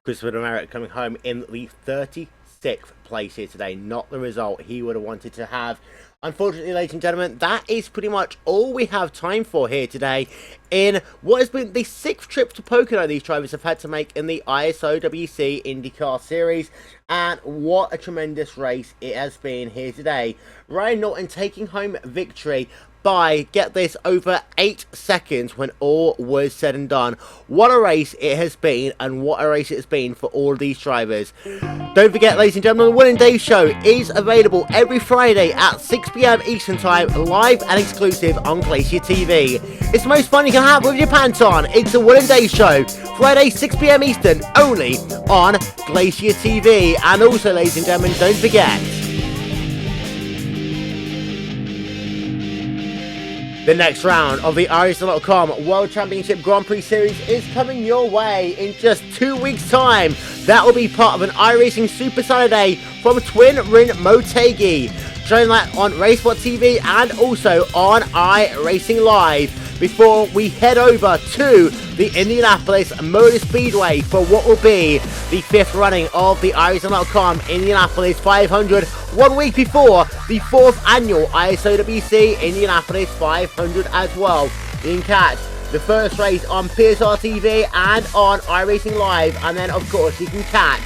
Christopher Merritt coming home in the 36th place here today. Not the result he would have wanted to have. Unfortunately, ladies and gentlemen, that is pretty much all we have time for here today in what has been the 6th trip to Pocono these drivers have had to make in the ISOWC IndyCar Series. And what a tremendous race it has been here today. Ryan Norton taking home victory by, get this, over 8 seconds when all was said and done. What a race it has been, and what a race it has been for all of these drivers. Don't forget, ladies and gentlemen, the Will and Dave Show is available every Friday at 6 PM Eastern Time, live and exclusive on Glacier TV. It's the most fun you can have with your pants on. It's the Will and Dave Show, Friday 6 PM Eastern, only on Glacier TV. And also, ladies and gentlemen, don't forget, the next round of the iRacing.com World Championship Grand Prix Series is coming your way in just 2 weeks' time. That will be part of an iRacing Super Saturday from Twin Rin Motegi. Join that on RaceSpotTV and also on iRacing Live before we head over to the Indianapolis Motor Speedway for what will be the 5th running of the iRacing.com Indianapolis 500, 1 week before the 4th annual ISOWC Indianapolis 500 as well. You can catch the first race on PSR TV and on iRacing Live, and then of course you can catch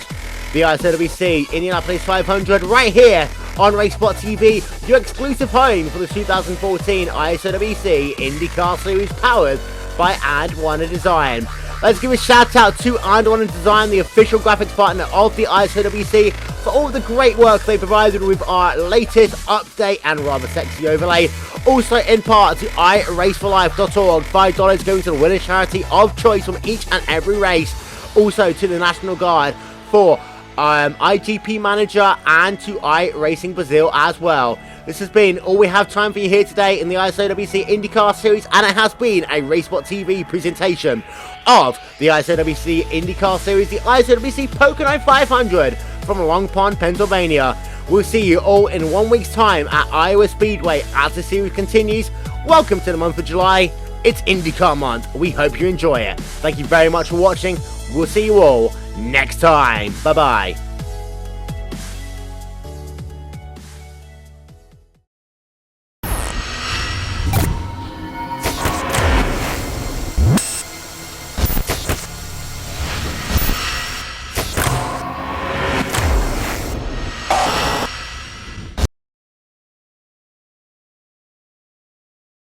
the ISOWC Indianapolis 500 right here on RaceSpotTV, your exclusive home for the 2014 ISOWC IndyCar Series powered by And Warner Design. Let's give a shout out to And Warner Design, the official graphics partner of the ISOWC, for all the great work they provided with our latest update and rather sexy overlay. Also in part to iRaceForLife.org, $5 going to the winner charity of choice from each and every race. Also to the National Guard for IGP Manager and to iRacing Brazil as well. This has been all we have time for you here today in the ISOWC IndyCar Series, and it has been a RaceSpotTV presentation of the ISOWC IndyCar Series, the ISOWC Pocono 500 from Long Pond, Pennsylvania. We'll see you all in 1 week's time at Iowa Speedway as the series continues. Welcome to the month of July. It's IndyCar month. We hope you enjoy it. Thank you very much for watching. We'll see you all next time. Bye-bye.